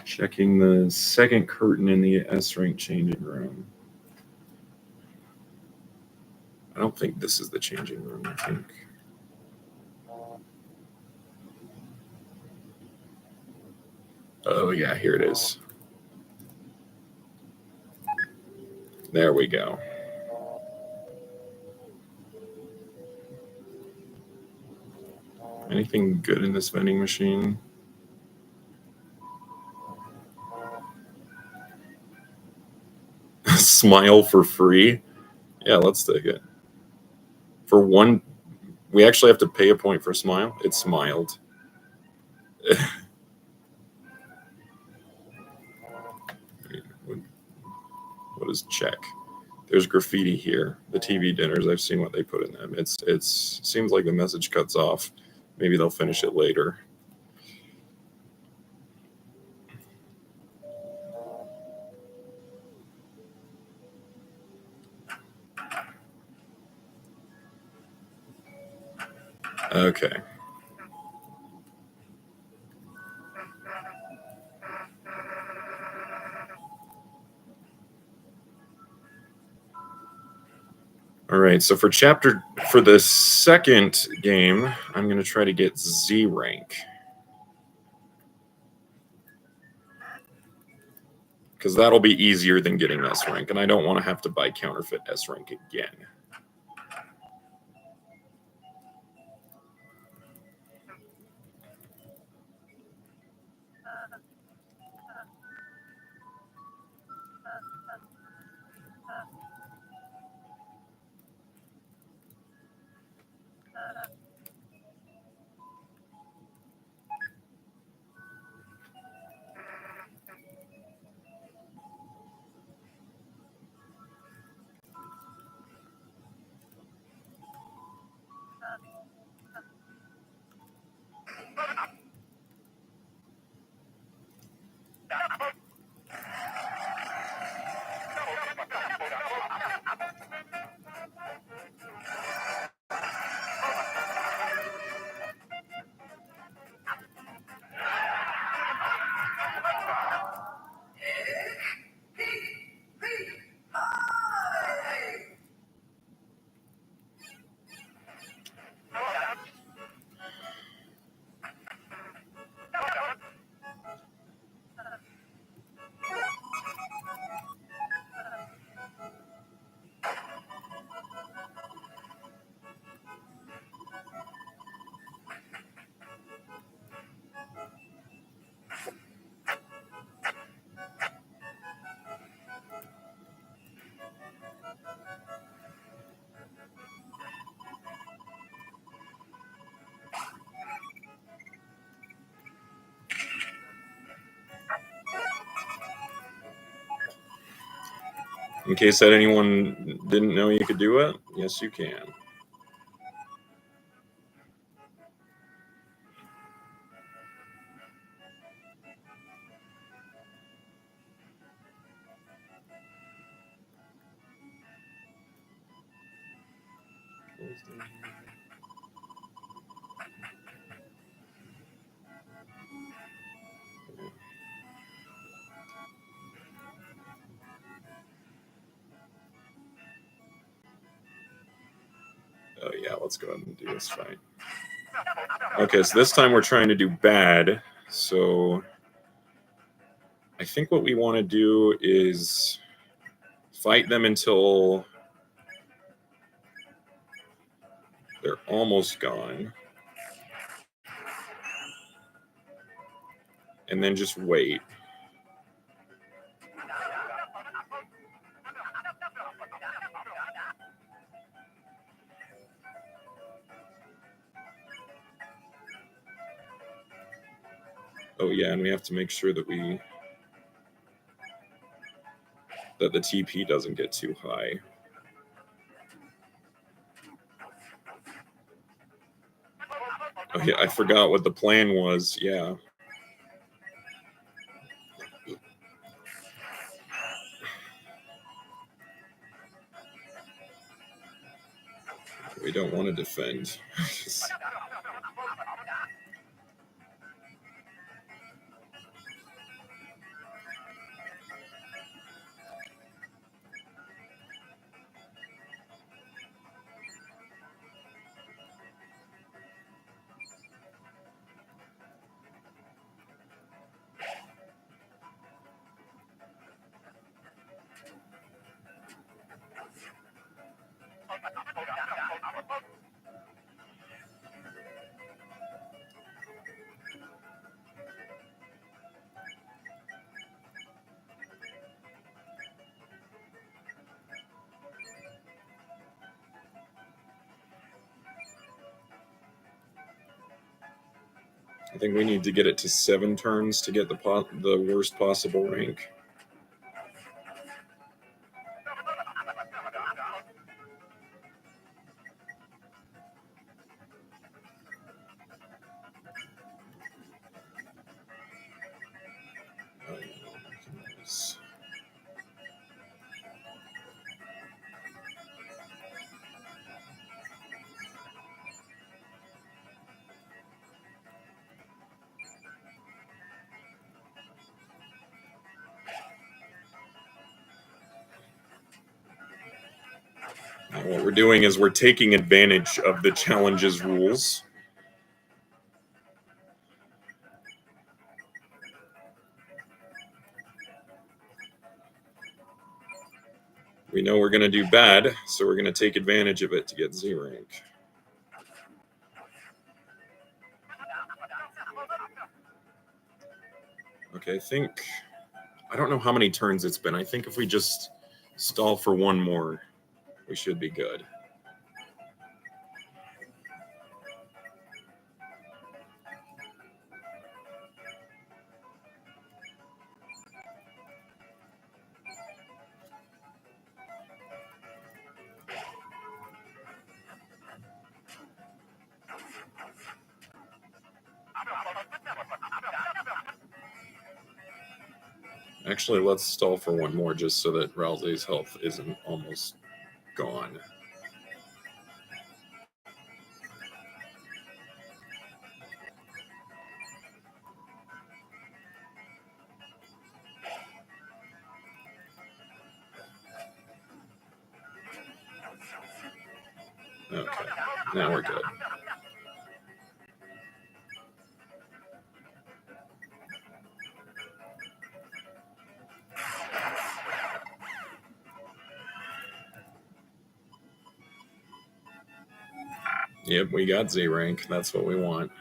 Checking the second curtain in the S rank changing room. I don't think this is the changing room, I think. Oh, yeah, here it is. There we go. Anything good in this vending machine? Smile for free? Yeah, let's take it. For one, we actually have to pay a point for smile. It smiled. What is check? There's graffiti here. The TV dinners, I've seen what they put in them. It's seems like the message cuts off. Maybe they'll finish it later. Okay. All right, so for the second game, I'm going to try to get Z rank. Because that'll be easier than getting S rank, and I don't want to have to buy counterfeit S rank again. In case that anyone didn't know you could do it, yes, you can. Oh yeah, let's go ahead and do this fight. Okay, so this time we're trying to do bad. So I think what we want to do is fight them until they're almost gone. And then just wait. Oh yeah, and we have to make sure that the TP doesn't get too high. Oh yeah, I forgot what the plan was. Yeah. We don't want to defend. I think we need to get it to 7 turns to get the worst possible rank. Oh, nice. Now what we're doing is we're taking advantage of the challenges rules. We know we're going to do bad, so we're going to take advantage of it to get Z rank. Okay, I don't know how many turns it's been. I think if we just stall for one more, we should be good. Actually, let's stall for one more just so that Rousey's health isn't almost gone. Okay, now we're good. Yep, we got Z rank. That's what we want.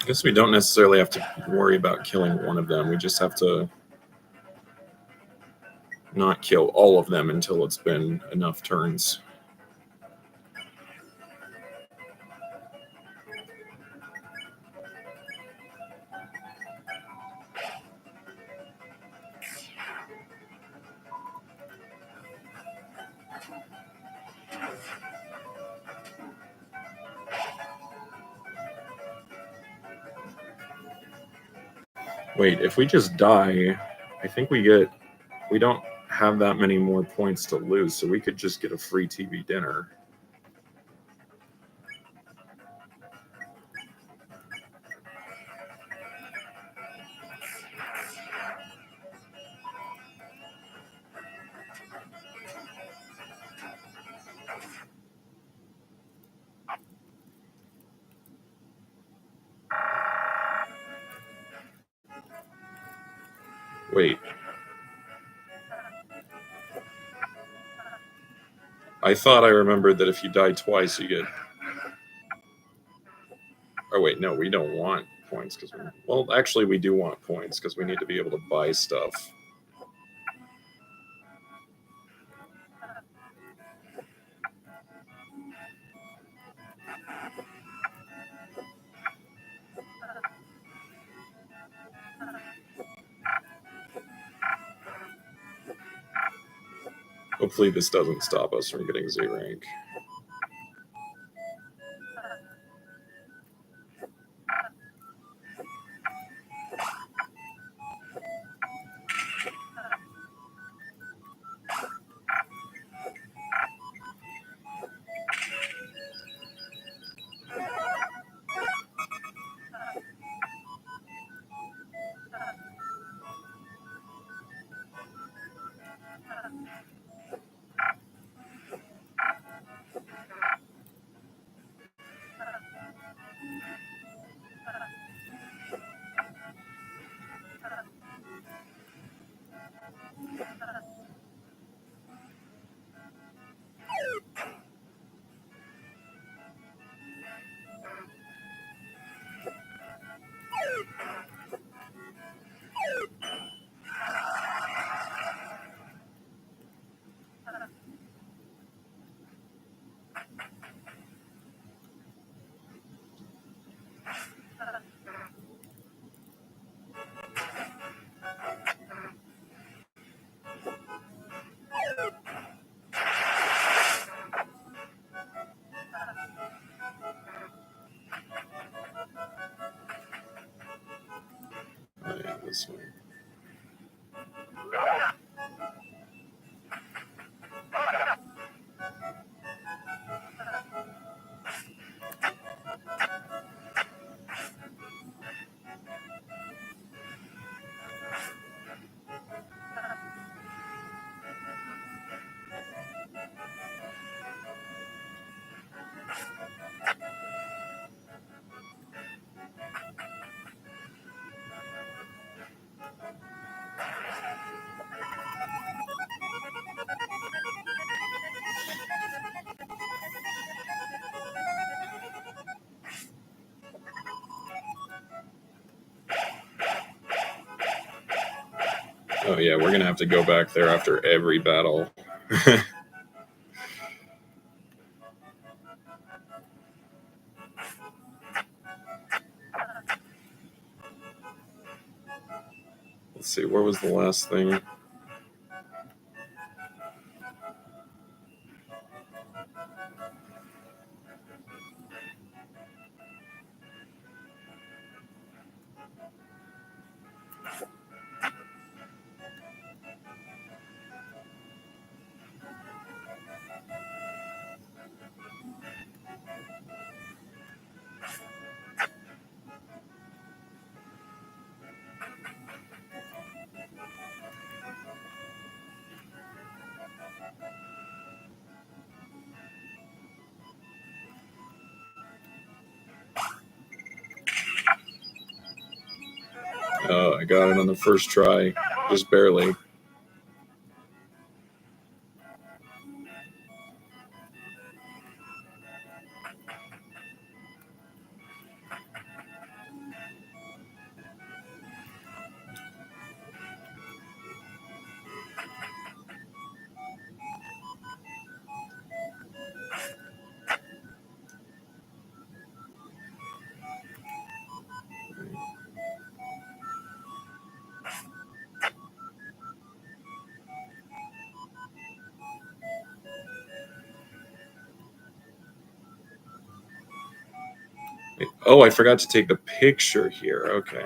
I guess we don't necessarily have to worry about killing one of them. We just have to not kill all of them until it's been enough turns. Wait, if we just die, I think we don't have that many more points to lose, so we could just get a free TV dinner. Wait. I thought I remembered that if you die twice, you get. Oh wait, no, we don't want points because we. Well, actually, we do want points because we need to be able to buy stuff. Hopefully, this doesn't stop us from getting Z rank. This way. Oh yeah, we're gonna have to go back there after every battle. Let's see, where was the last thing? Oh, I got it on the first try, just barely. Oh, I forgot to take the picture here. Okay.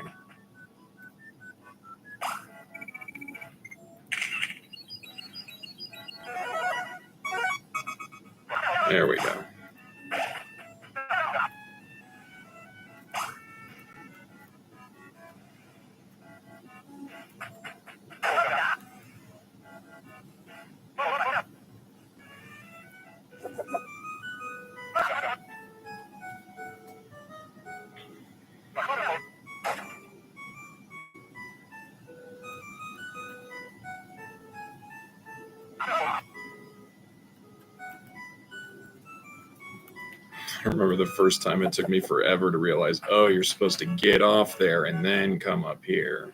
There we go. I remember the first time it took me forever to realize, oh, you're supposed to get off there and then come up here.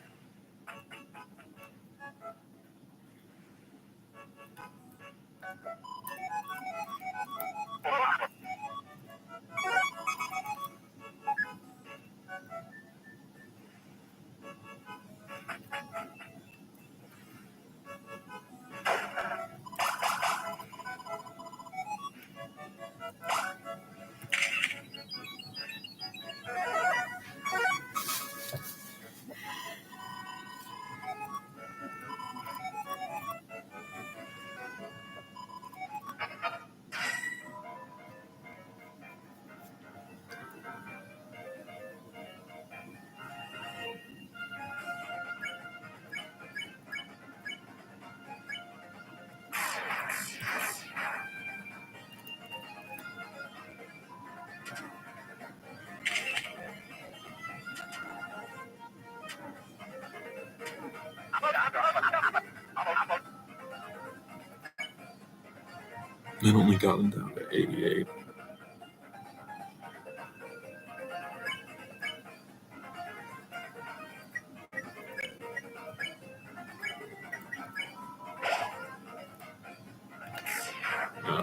It only got him down to 88.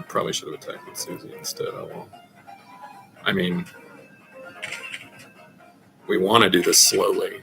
Probably should have attacked with Susie instead. Oh well. I mean, we want to do this slowly.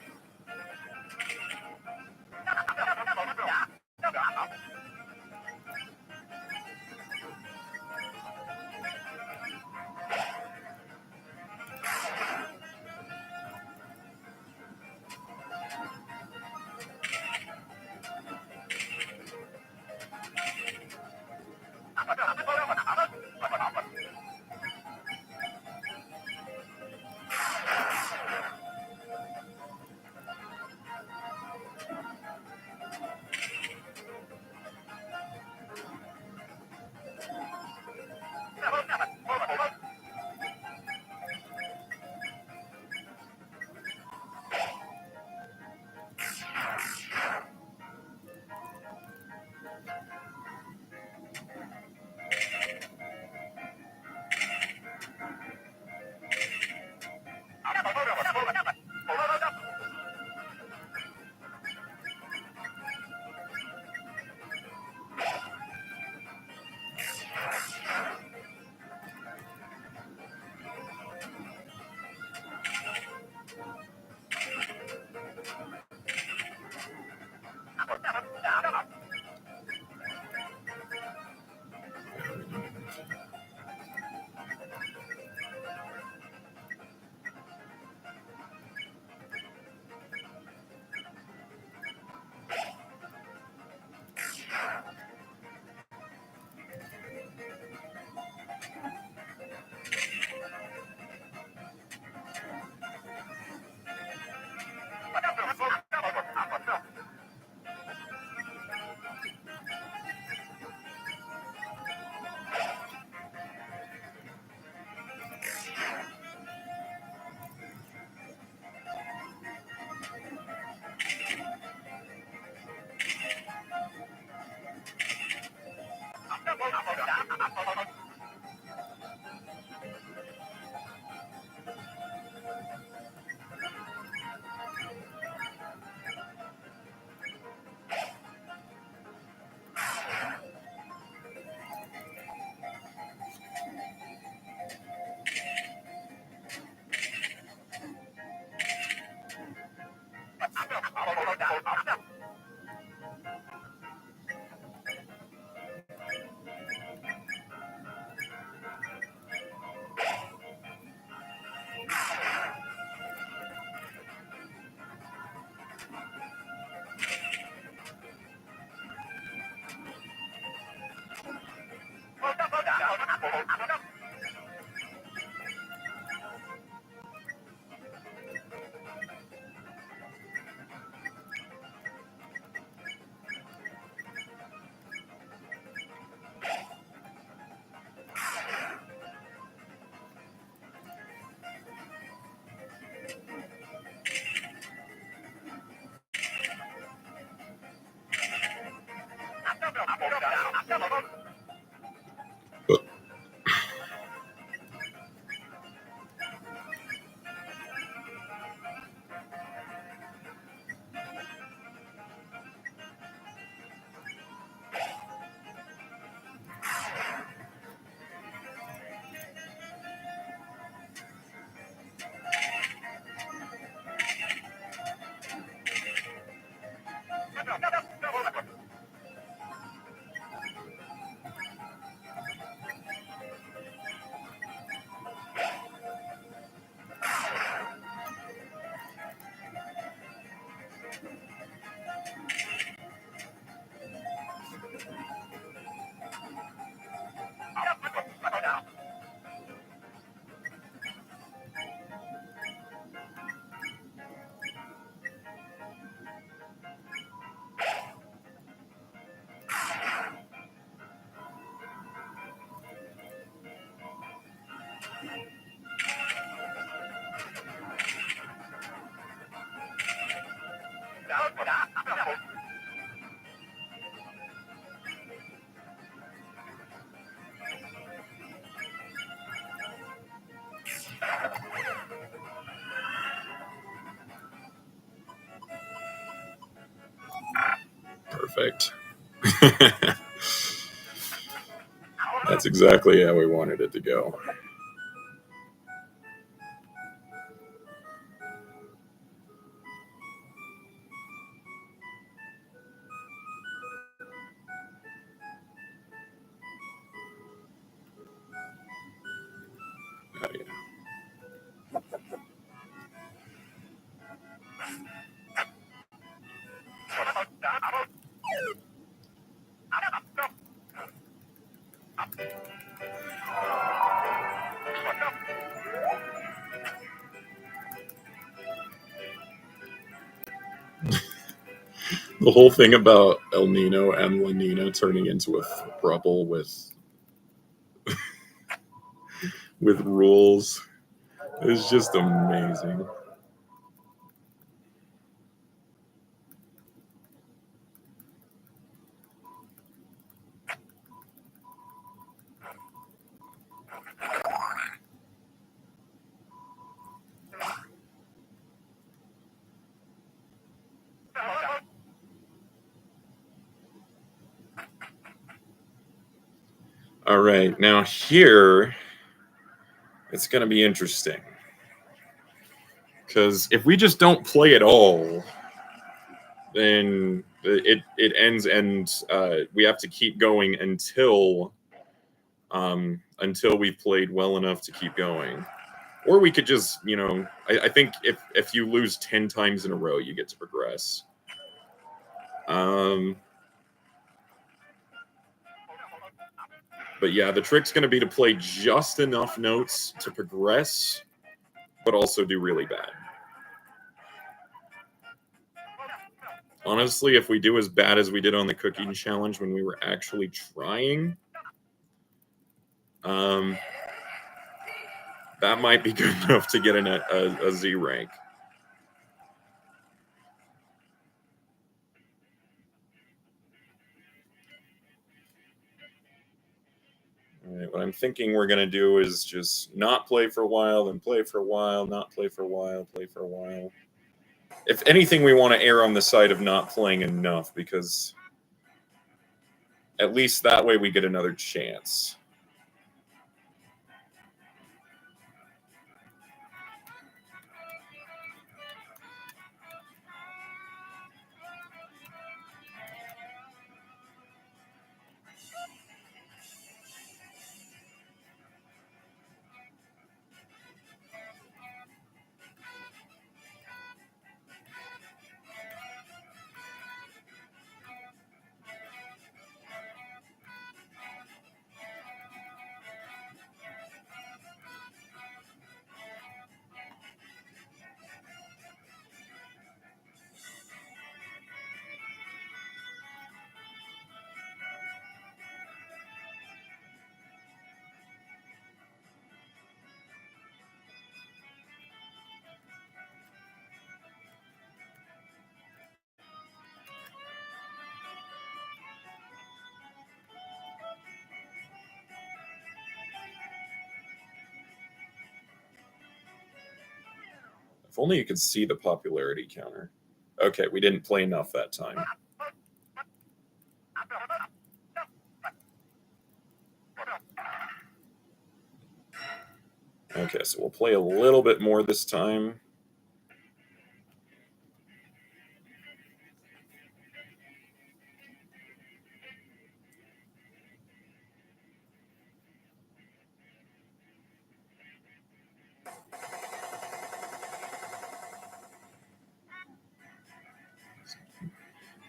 Perfect. That's exactly how we wanted it to go. Oh, yeah. The whole thing about El Nino and La Nina turning into a throuple with rules is just amazing. All right, now here it's going to be interesting because if we just don't play at all, then it ends, and we have to keep going until we've played well enough to keep going. Or we could just, I think if you lose 10 times in a row, you get to progress. But yeah, the trick's going to be to play just enough notes to progress, but also do really bad. Honestly, if we do as bad as we did on the cooking challenge when we were actually trying, that might be good enough to get a Z rank. What I'm thinking we're going to do is just not play for a while, then play for a while, not play for a while, play for a while. If anything, we want to err on the side of not playing enough, because at least that way we get another chance. If only you could see the popularity counter. Okay, we didn't play enough that time. Okay, so we'll play a little bit more this time.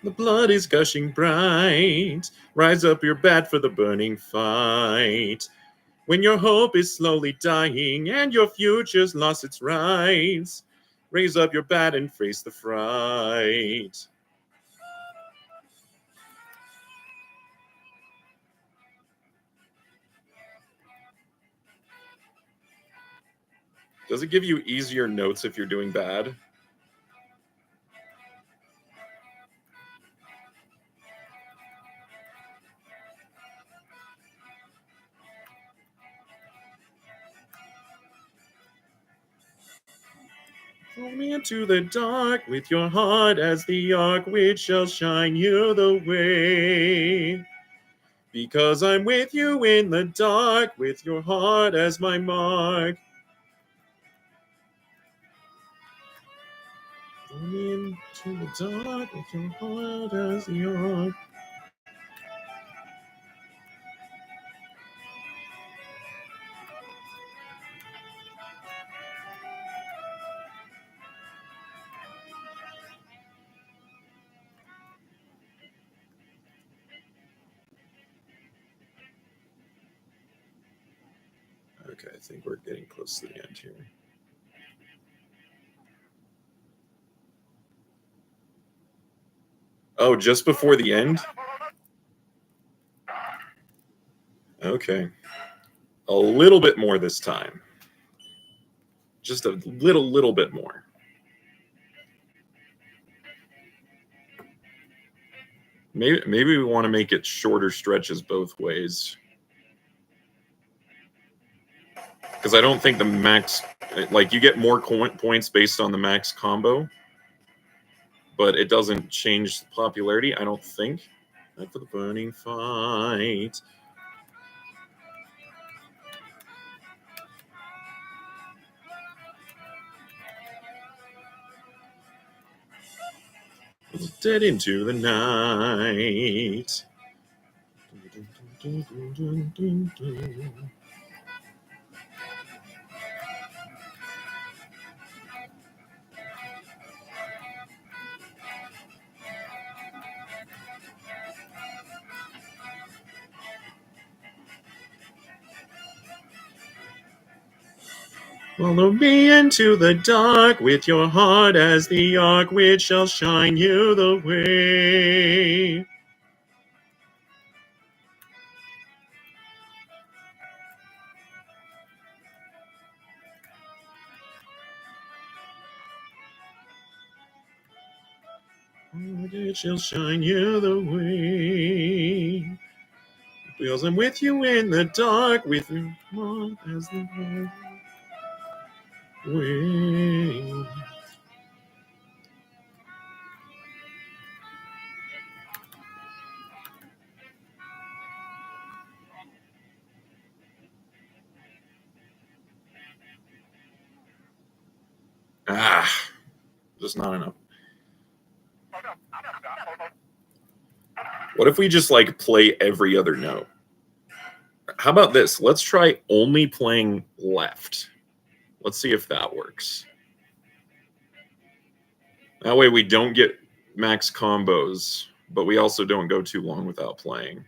The blood is gushing bright. Rise up your bat for the burning fight. When your hope is slowly dying and your future's lost its rights, raise up your bat and face the fright. Does it give you easier notes if you're doing bad? Throw me into the dark with your heart as the arc which shall shine you the way. Because I'm with you in the dark with your heart as my mark. Throw me into the dark with your heart as the arc. Okay, I think we're getting close to the end here. Oh, just before the end? Okay. A little bit more this time. Just a little bit more. Maybe we want to make it shorter stretches both ways. Because I don't think the max, like, you get more points based on the max combo, but it doesn't change the popularity, I don't think. Not for the burning fight. Dead into the night. Follow me into the dark with your heart as the arc which shall shine you the way. It shall shine you the way. Because I'm with you in the dark, with you as the way. Ah, just not enough. What if we just like play every other note? How about this? Let's try only playing left. Let's see if that works. That way we don't get max combos, but we also don't go too long without playing.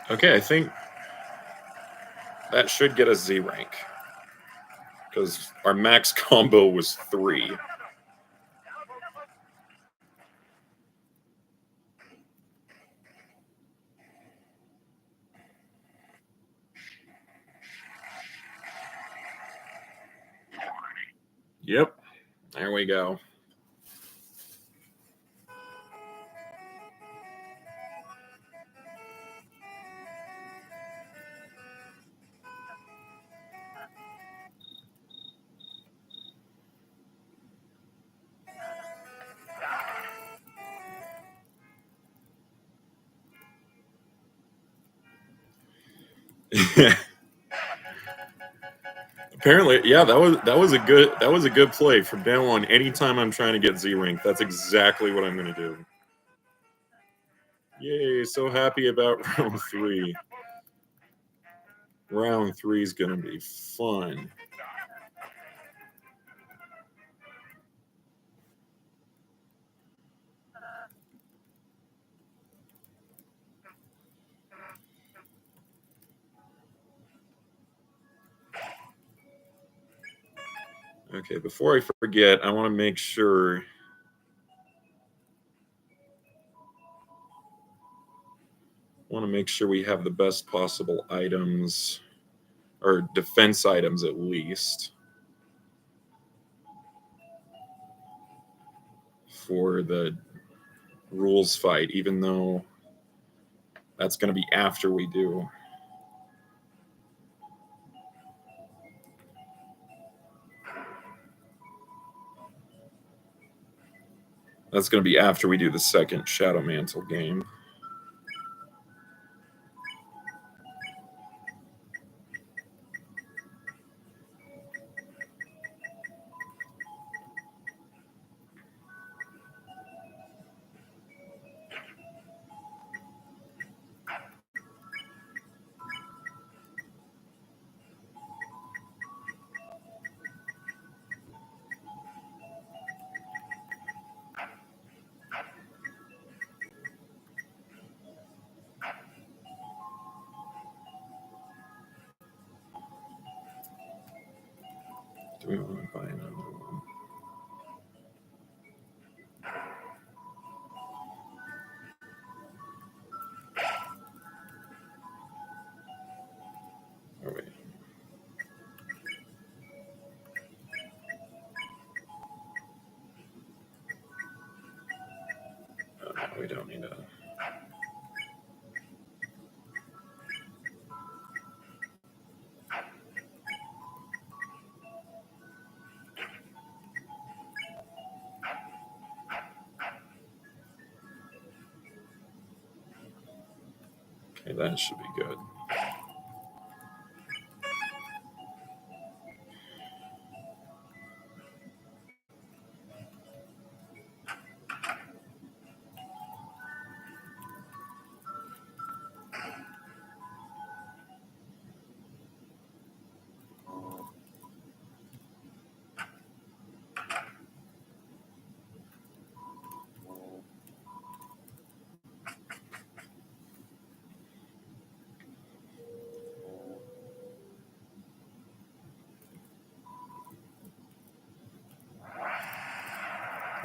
Okay, I think that should get us Z rank. Because our max combo was 3. Yep, there we go. Apparently, yeah, that was a good play from now on. Anytime I'm trying to get Z rank, that's exactly what I'm going to do. Yay! So happy about round 3. Round 3 is going to be fun. Okay, before I forget, I want to make sure. We have the best possible items, or defense items at least, for the rules fight, even though that's going to be after we do. That's going to be after we do the second Shadow Mantle game. Do we want to buy another one? Oh, wait. Oh, no, we don't need to. Okay, that should be good.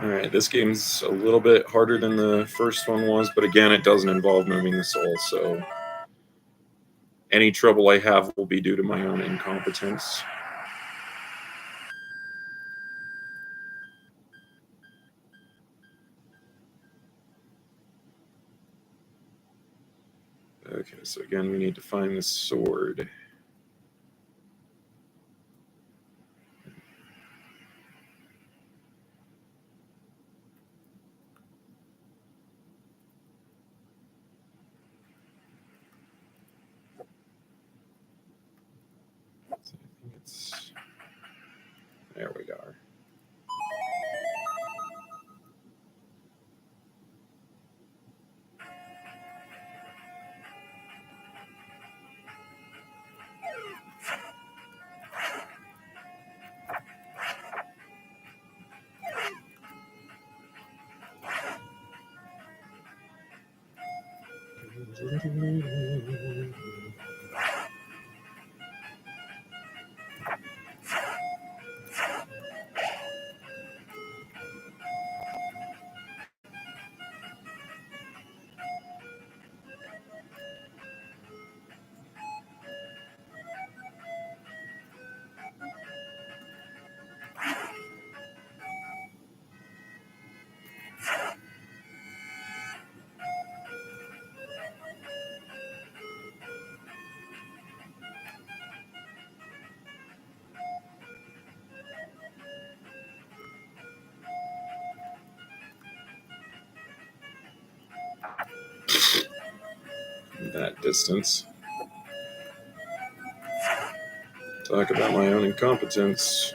Alright, this game's a little bit harder than the first one was, but again, it doesn't involve moving the soul, so any trouble I have will be due to my own incompetence. Okay, so again, we need to find the sword. So I think it's... There we go. That distance. Talk about my own incompetence.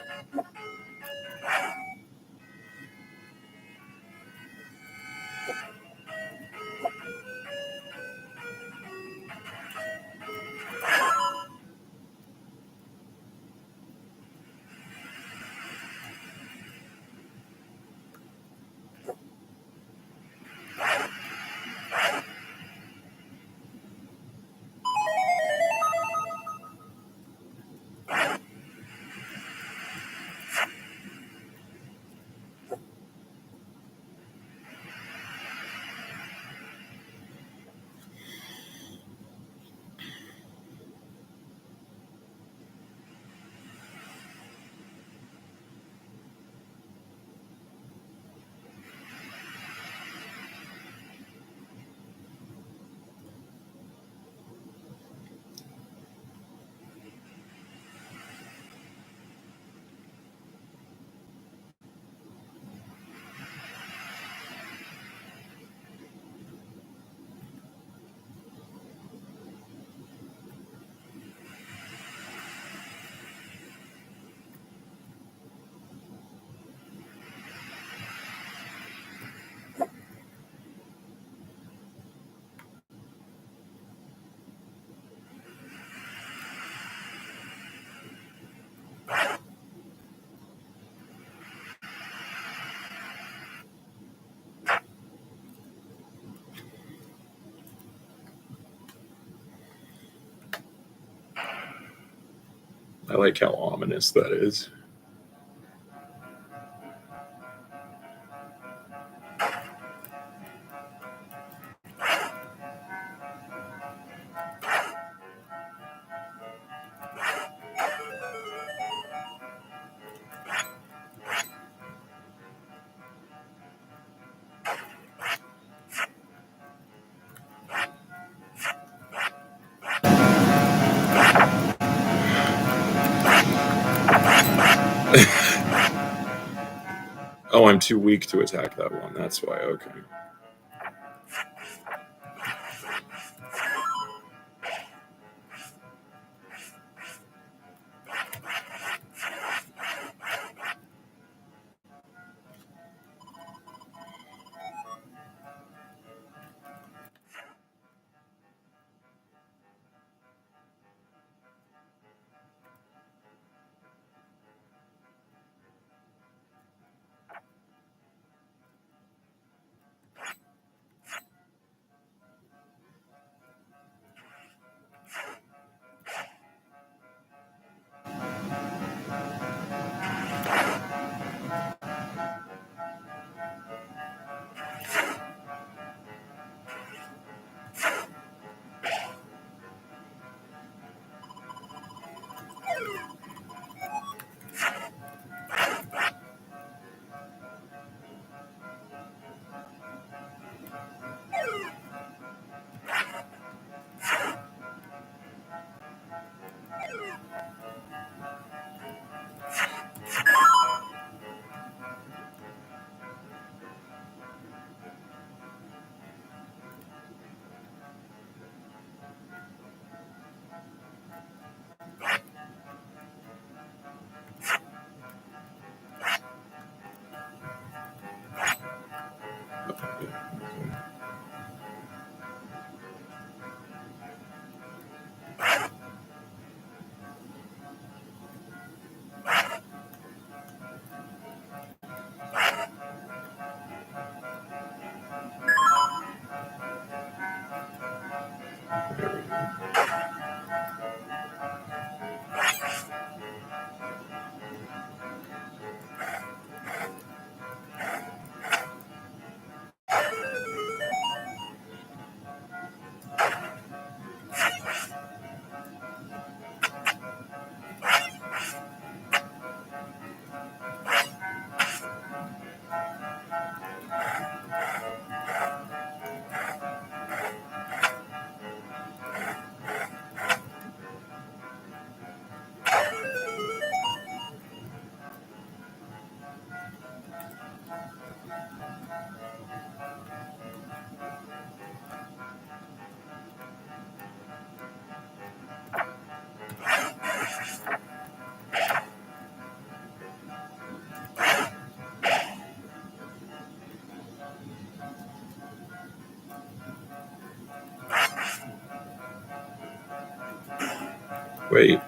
I like how ominous that is. I'm too weak to attack that one. That's why. Okay. Wait.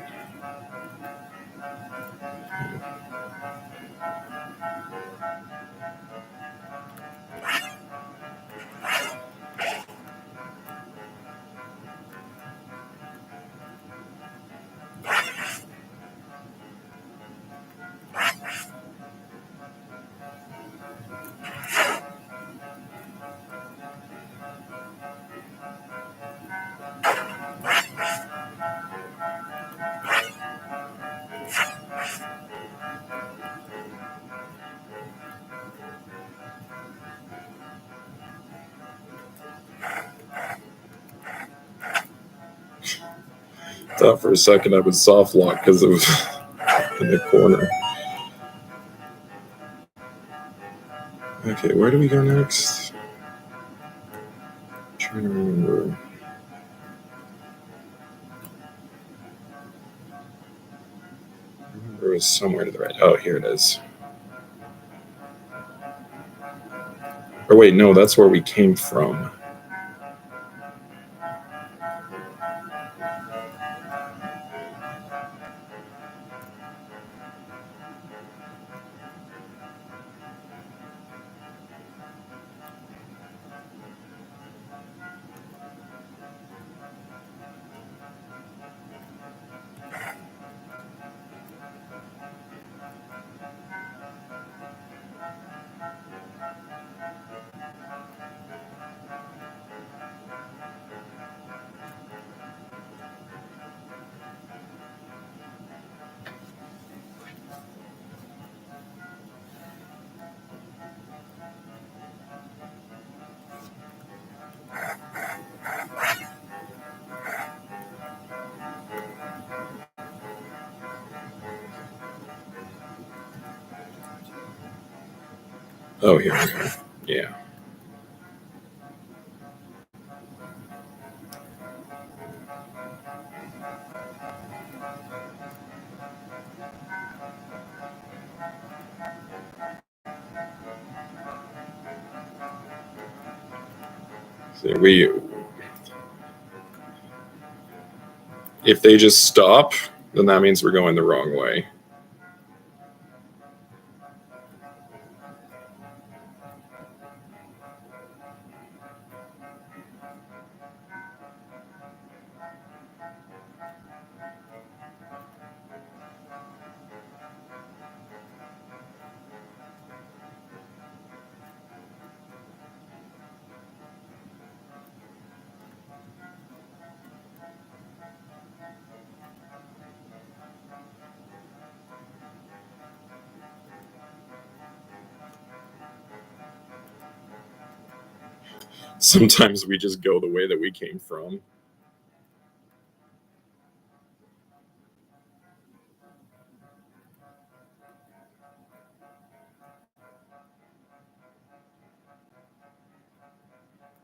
Thought for a second I was soft lock because it was in the corner. Okay, where do we go next? I'm trying to remember. It was somewhere to the right. Oh, here it is. Or wait, no, that's where we came from. Oh, here we go. Yeah. So if they just stop, then that means we're going the wrong way. Sometimes we just go the way that we came from.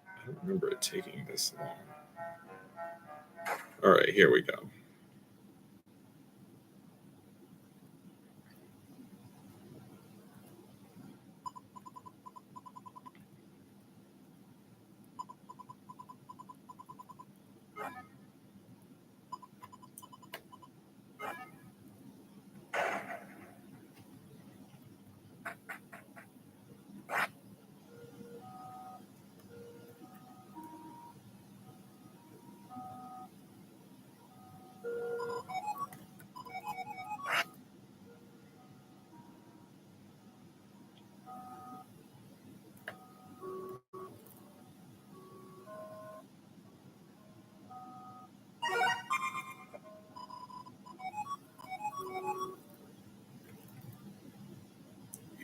I don't remember it taking this long. All right, here we go.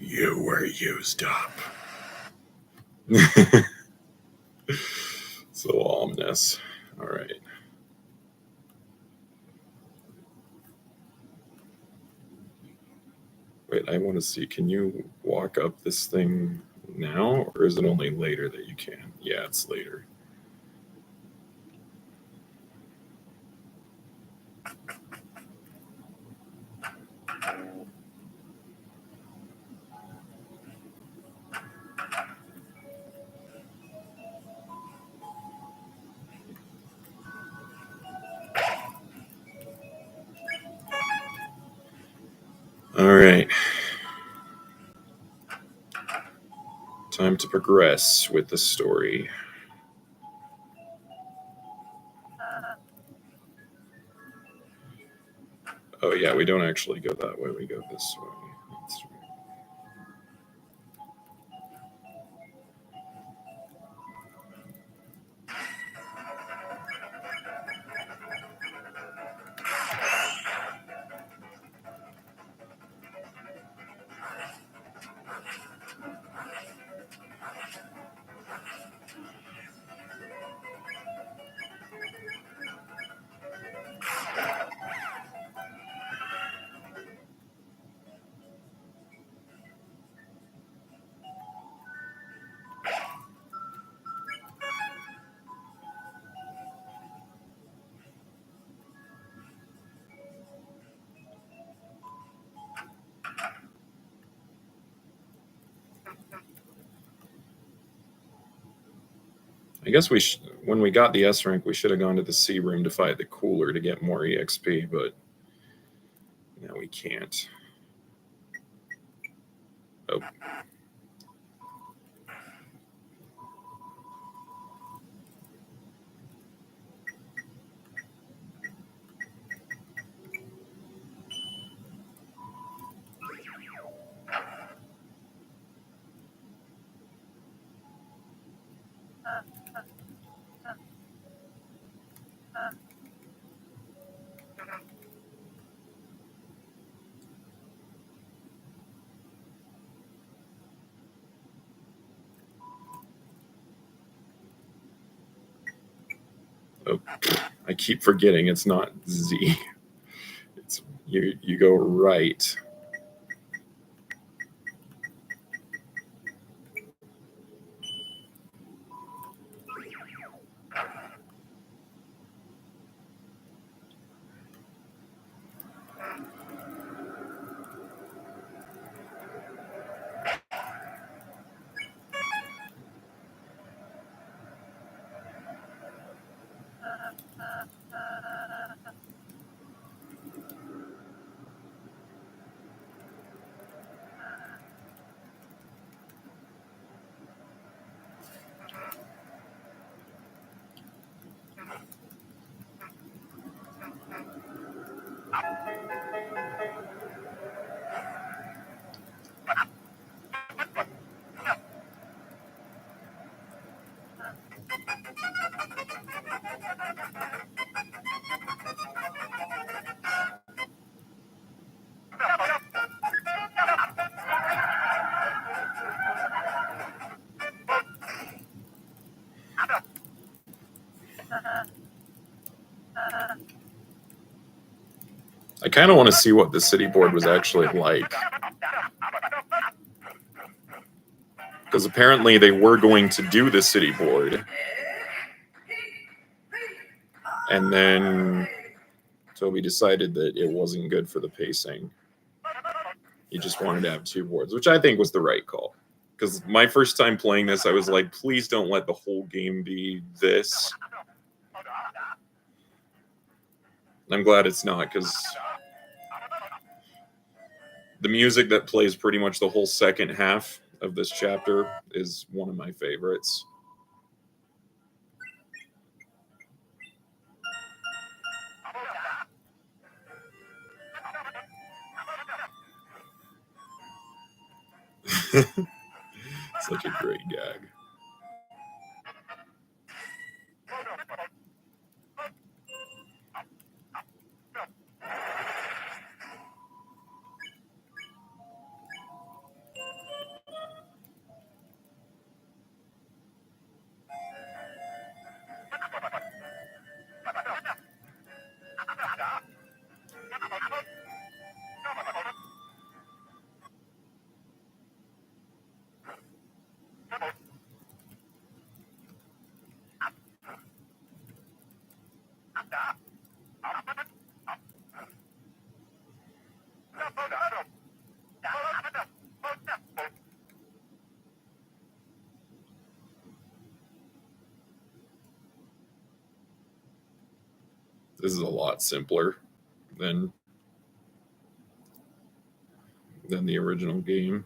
You were used up. So ominous. All right. Wait, I want to see. Can you walk up this thing now, or is it only later that you can? Yeah, it's later. All right. Time to progress with the story. Oh, yeah, we don't actually go that way. We go this way. That's right. I guess when we got the S rank, we should have gone to the C room to fight the cooler to get more EXP, but now we can't. Oh. Oh, I keep forgetting it's not Z. It's you go right. I kind of want to see what the city board was actually like. Because apparently they were going to do the city board. And then Toby decided that it wasn't good for the pacing. He just wanted to have 2 boards, which I think was the right call. Because my first time playing this, I was like, please don't let the whole game be this. I'm glad it's not, because the music that plays pretty much the whole second half of this chapter is one of my favorites. Such a great gag. This is a lot simpler than the original game.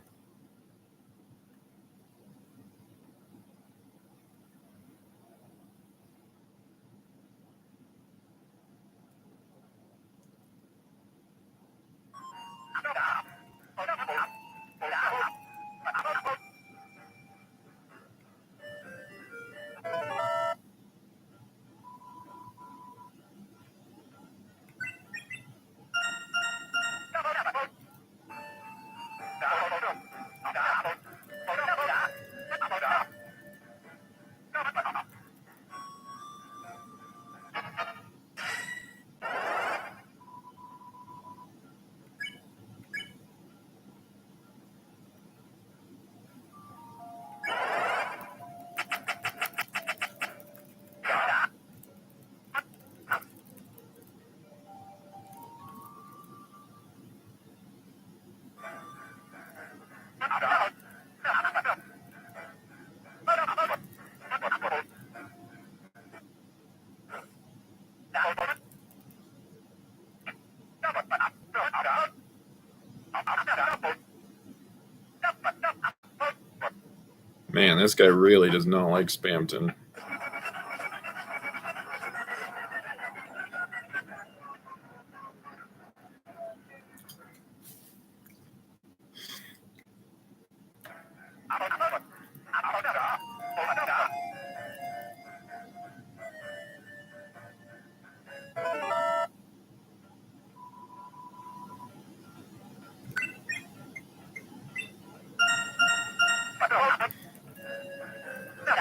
Man, this guy really does not like Spamton.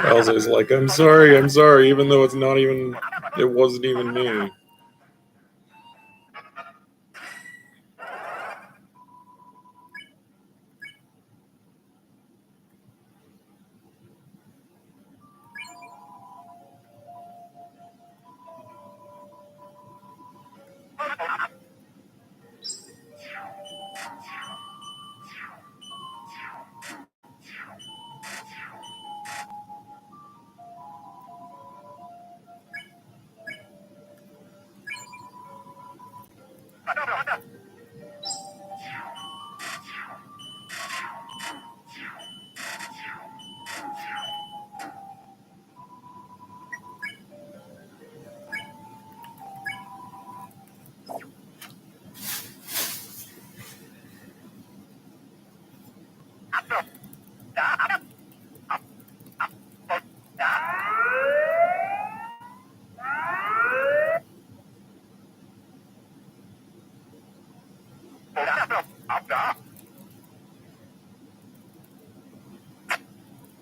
Elsa's like, I'm sorry, even though it wasn't even me.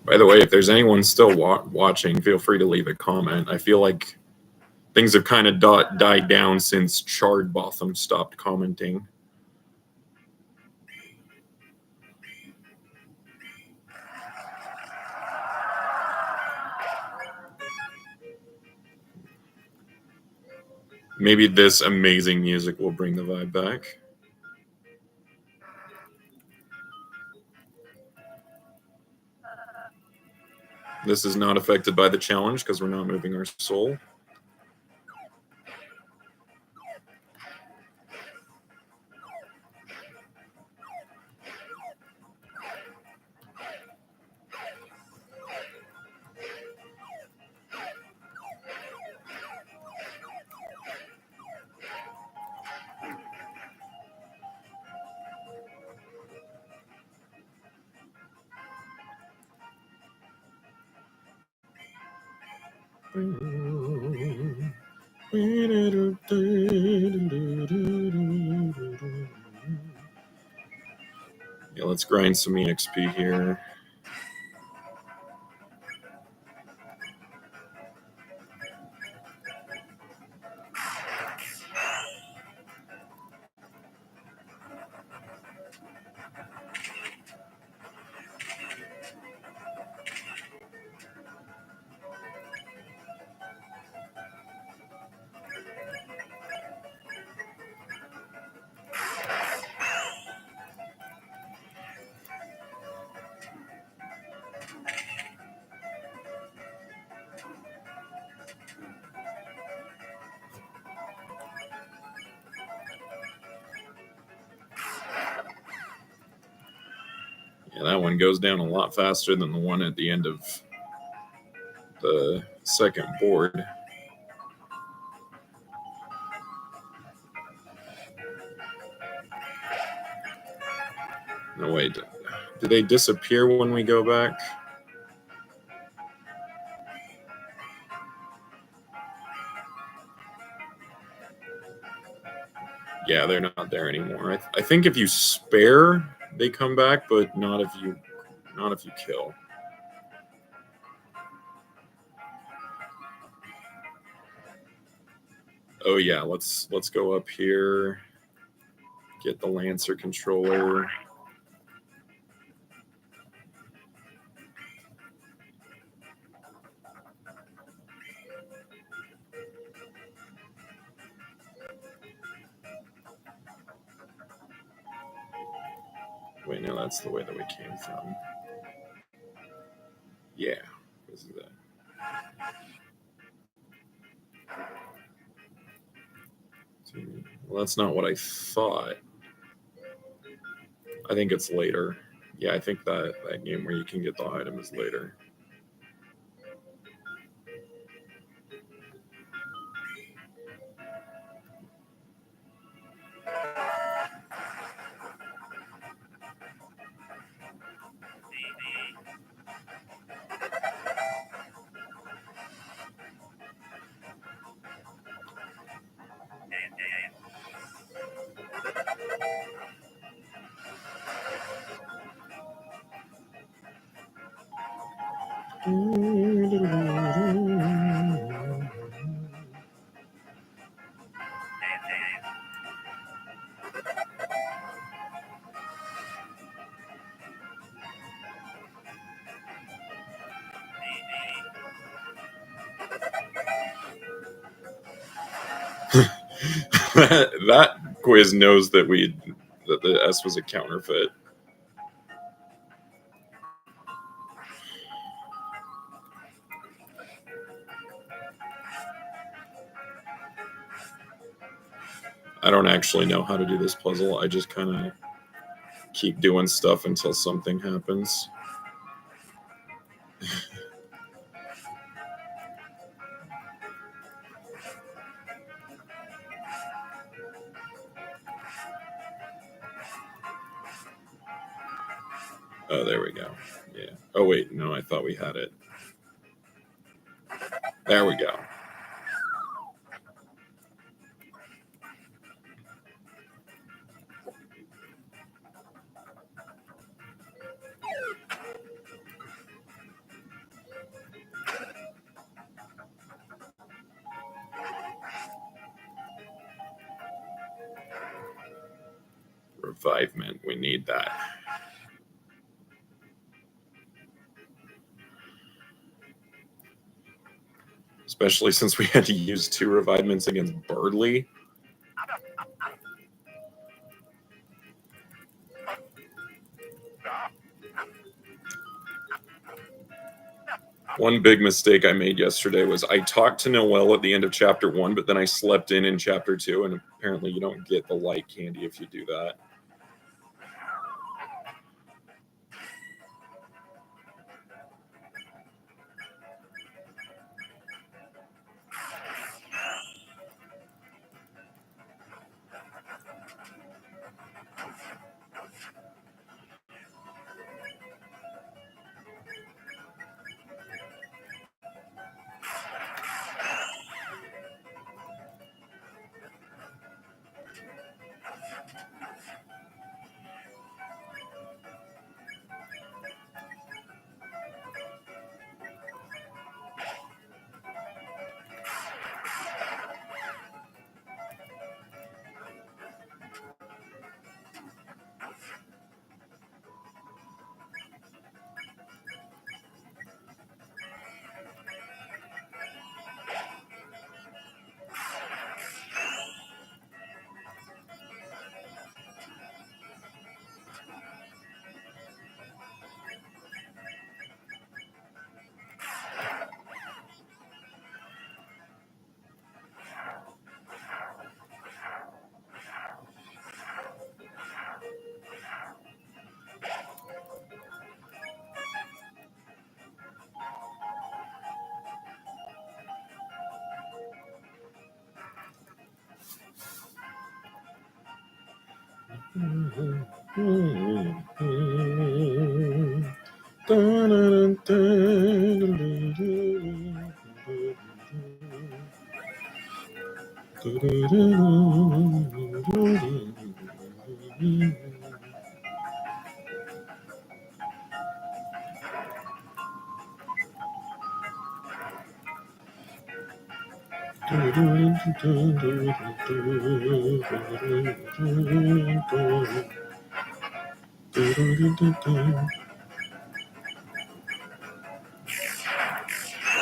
By the way, if there's anyone still watching, feel free to leave a comment. I feel like things have kind of died down since Chardbotham stopped commenting. Maybe this amazing music will bring the vibe back. This is not affected by the challenge because we're not moving our soul. Yeah, let's grind some EXP here. Yeah, that one goes down a lot faster than the one at the end of the second board. No, wait. Do they disappear when we go back? Yeah, they're not there anymore. I think if you spare, they come back, but not if you kill. Oh yeah, let's go up here. Get the Lancer controller. Wait, no, that's the way that we came from. Yeah, this is it. Well, that's not what I thought. I think it's later. Yeah, I think that game where you can get the item is later. That quiz knows that the S was a counterfeit. I don't actually know how to do this puzzle. I just kind of keep doing stuff until something happens. Oh, there we go. Yeah. Oh, wait. No, I thought we had it. There we go. revivement. We need that. Especially since we had to use 2 revivements against Bardley. One big mistake I made yesterday was I talked to Noelle at the end of chapter 1, but then I slept in chapter 2, and apparently you don't get the light candy if you do that.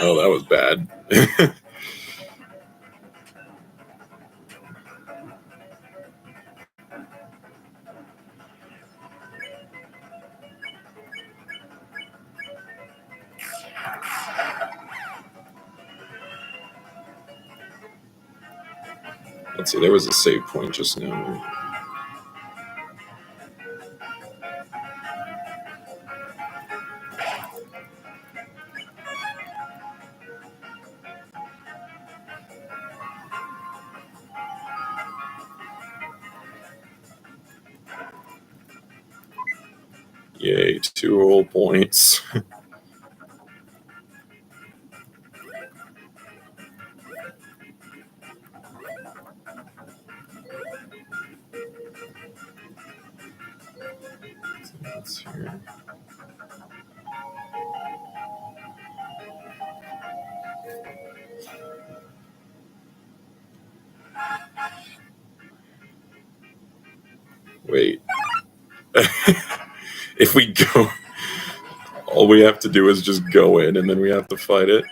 Oh, that was bad. Let's see, there was a save point just now. Yay, 2 whole points. Let's see here. Wait. If we go, all we have to do is just go in, and then we have to fight it.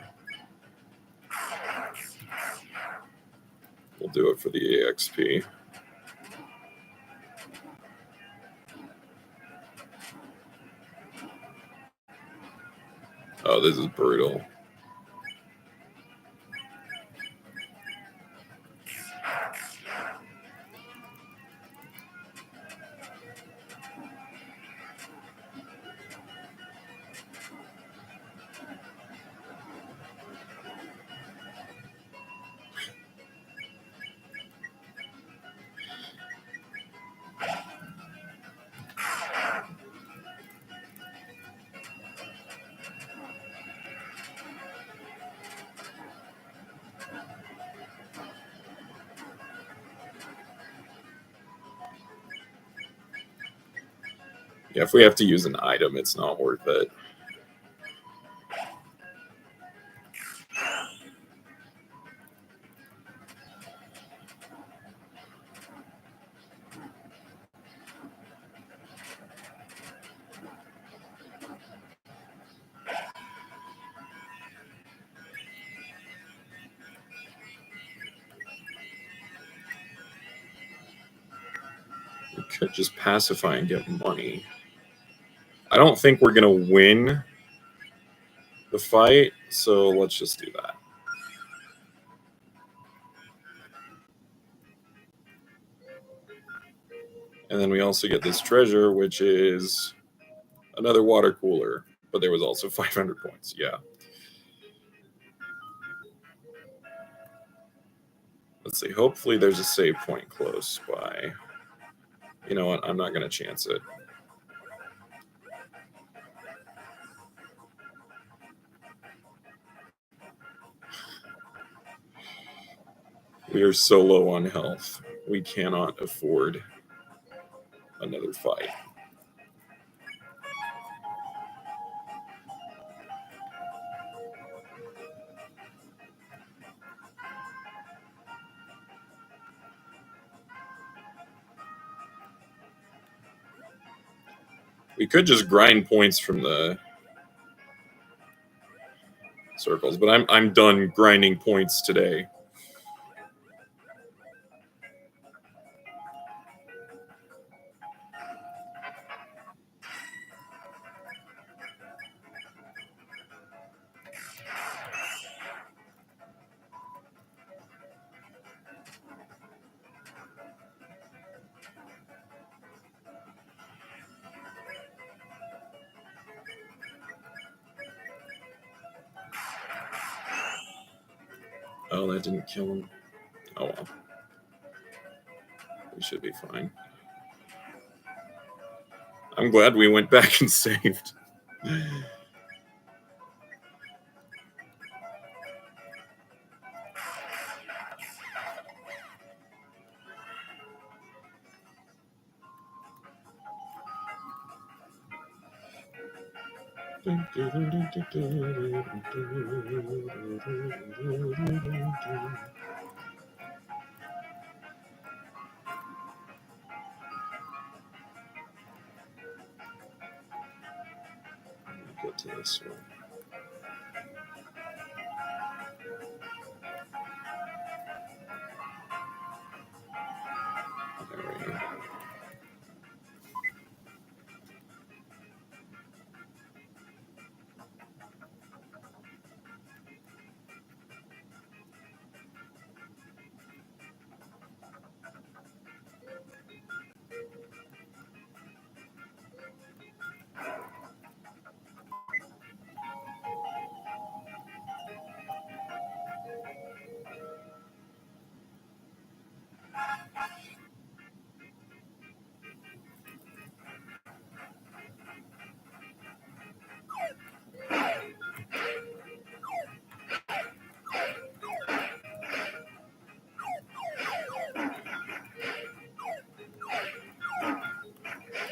We'll do it for the EXP. Oh, this is brutal. Yeah, if we have to use an item, it's not worth it. Could just pacify and get money. I don't think we're going to win the fight, so let's just do that. And then we also get this treasure, which is another water cooler, but there was also 500 points. Yeah. Let's see. Hopefully there's a save point close by. You know what? I'm not going to chance it. We are so low on health. We cannot afford another fight. We could just grind points from the circles, but I'm done grinding points today. Oh, that didn't kill him. Oh well. We should be fine. I'm glad we went back and saved. Get to this one. There we go.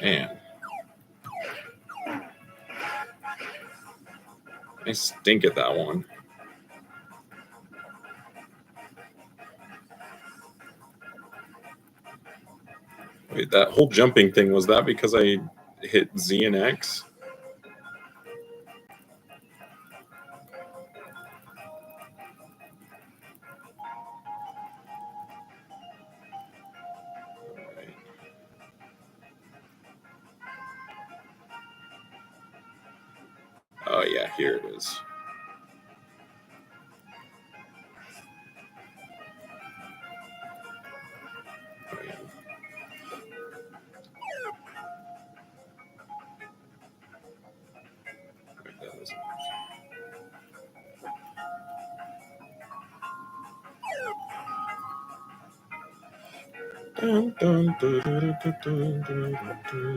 Man. I stink at that one. Wait, that whole jumping thing, was that because I hit Z and X? Oh yeah, here it is. Oh, yeah. Wait, that was... Dun, dun, dun, dun, dun, dun, dun, dun.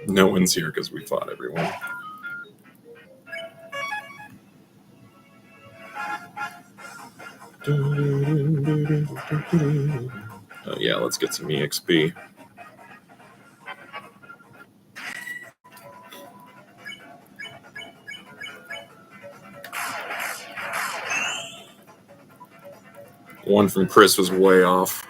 No one's here because we fought everyone. Yeah, let's get some EXP. One from Chris was way off.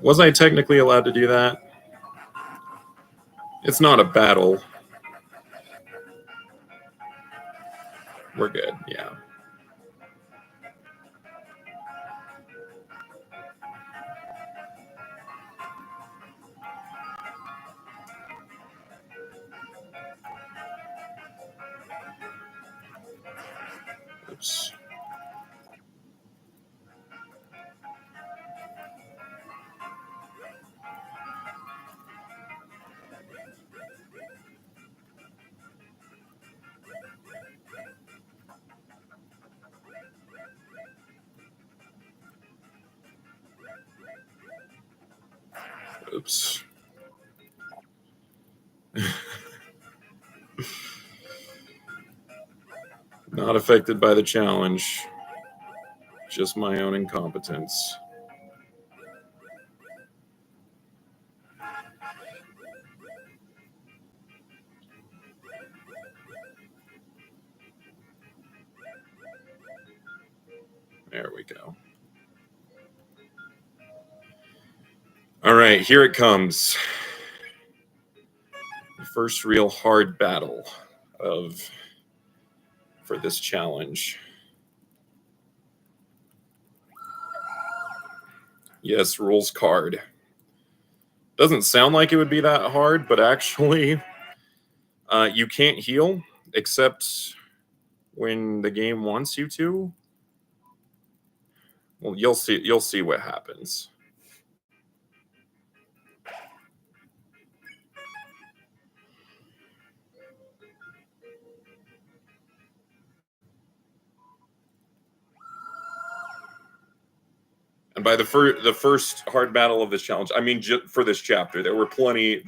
Was I technically allowed to do that? It's not a battle. We're good, yeah. Oops. Oops. Not affected by the challenge. Just my own incompetence. There we go. All right, here it comes. The first real hard battle for this challenge. Yes, rules card. Doesn't sound like it would be that hard, but actually, you can't heal except when the game wants you to. Well, you'll see what happens. And by the first hard battle of this challenge, I mean for this chapter, there were plenty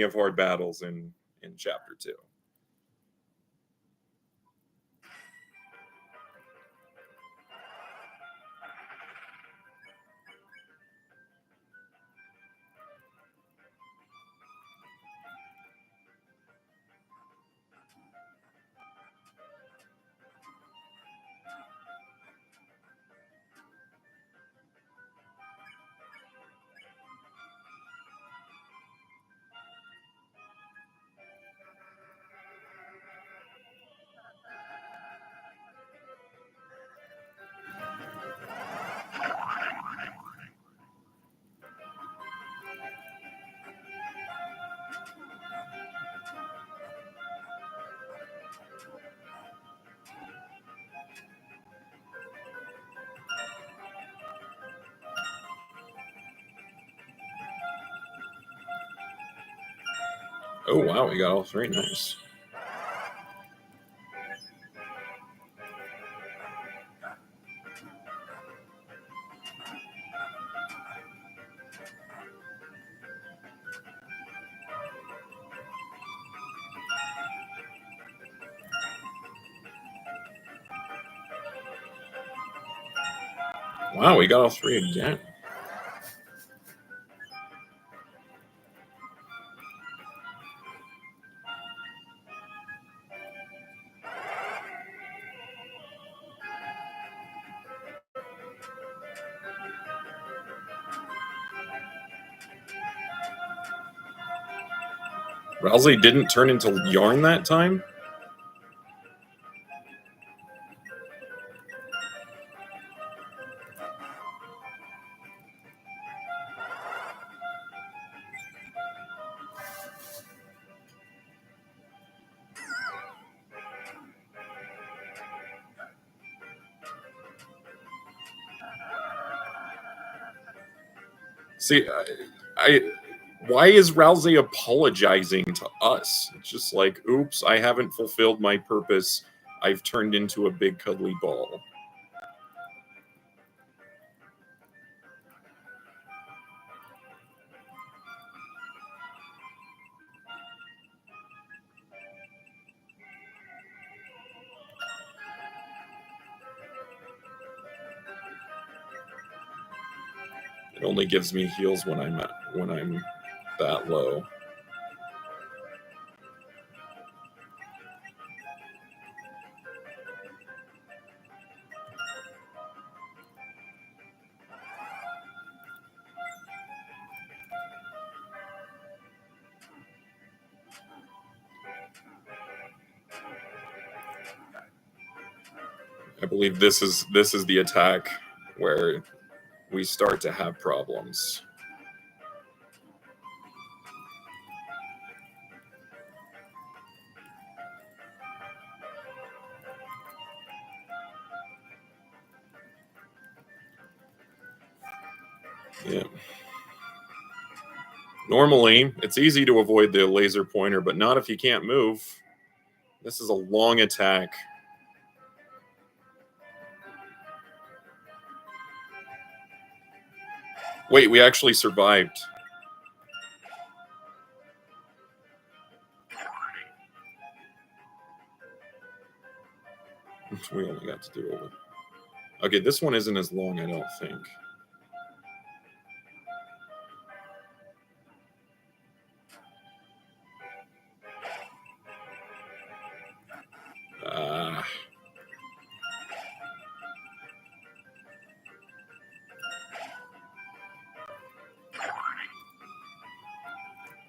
of hard battles in chapter 2. Oh wow, we got all 3. Nice. Wow, we got all three again. Rousey didn't turn into yarn that time? See, why is Rousey apologizing to us? It's just like, oops, I haven't fulfilled my purpose. I've turned into a big cuddly ball. It only gives me heals when I'm that low. I believe this is the attack where we start to have problems. Yeah. Normally, it's easy to avoid the laser pointer, but not if you can't move. This is a long attack. Wait, we actually survived. We only got to do it. Okay, this one isn't as long, I don't think.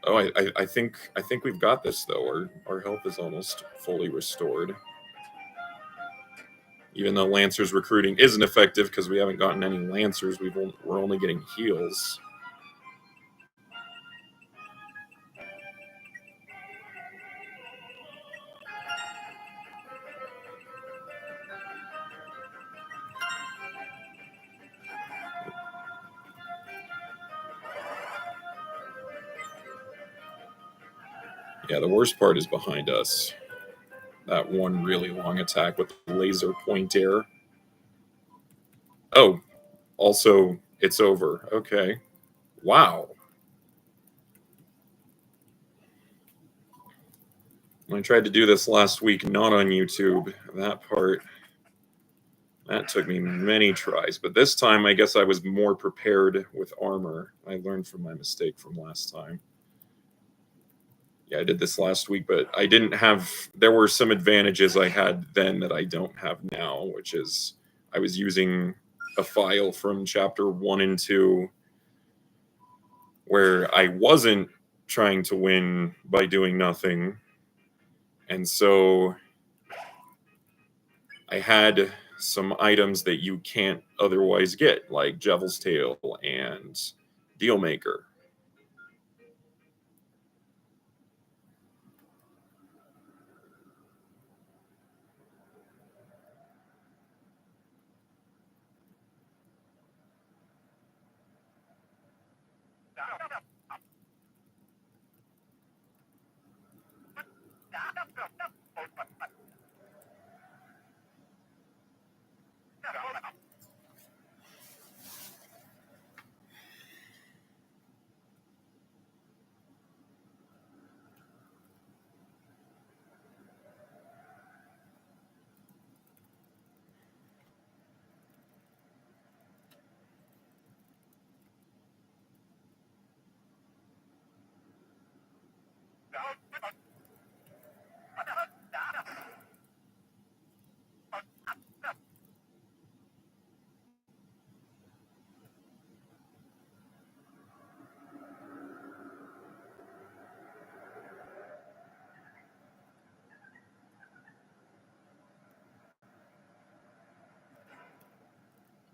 Oh, I think we've got this though. Our health is almost fully restored. Even though Lancers recruiting isn't effective because we haven't gotten any Lancers, we're only getting heals. Yeah, the worst part is behind us. That one really long attack with the laser pointer. Oh, also, it's over. Okay. Wow. I tried to do this last week, not on YouTube. That took me many tries. But this time, I guess I was more prepared with armor. I learned from my mistake from last time. Yeah, I did this last week, but I didn't have. There were some advantages I had then that I don't have now, which is I was using a file from chapter 1 and 2 where I wasn't trying to win by doing nothing. And so I had some items that you can't otherwise get, like Devil's Tail and Dealmaker.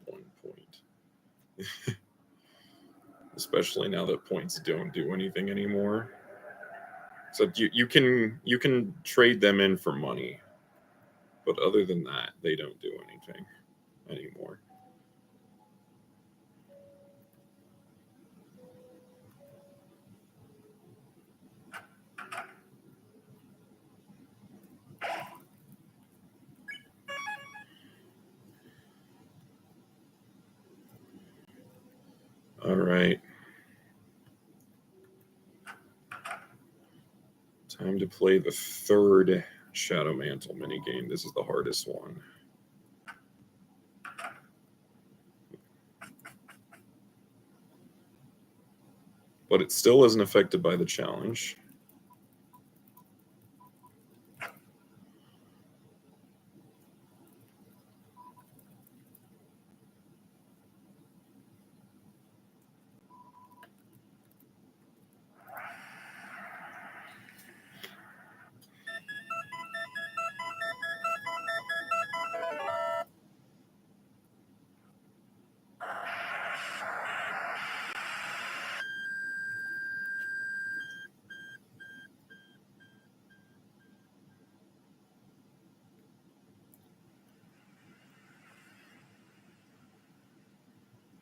1 point. Especially now that points don't do anything anymore. So you can trade them in for money, but other than that, they don't do anything anymore. All right. Time to play the third Shadow Mantle minigame. This is the hardest one. But it still isn't affected by the challenge.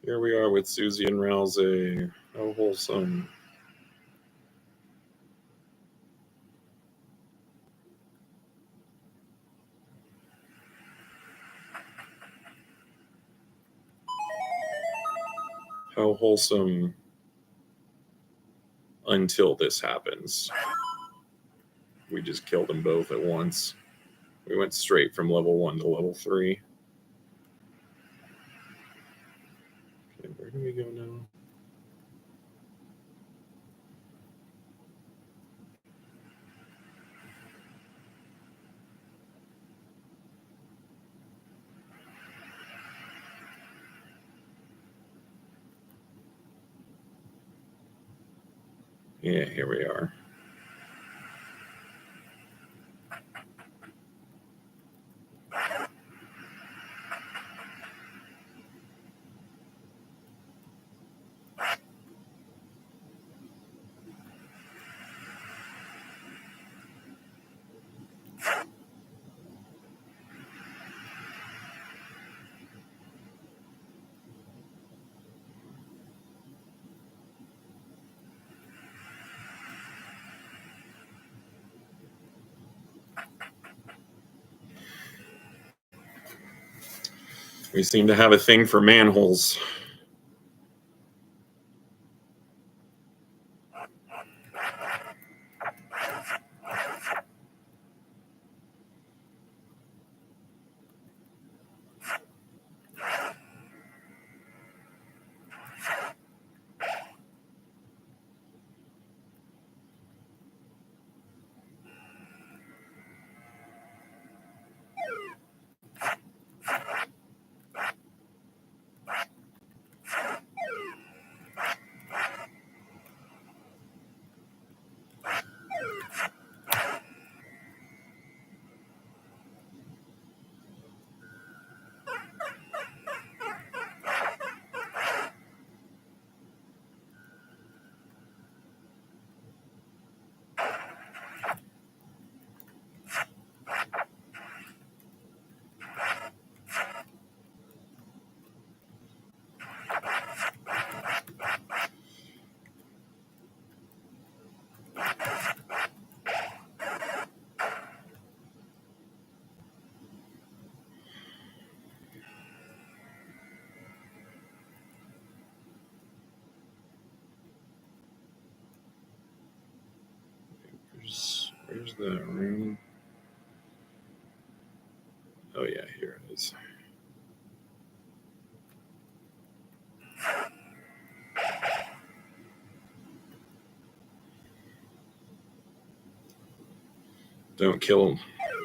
Here we are with Susie and Rousey. How wholesome. How wholesome until this happens. We just killed them both at once. We went straight from level 1 to level 3. Okay, where do we go now? Yeah, here we are. We seem to have a thing for manholes. Where's the room? Oh yeah, here it is. Don't kill.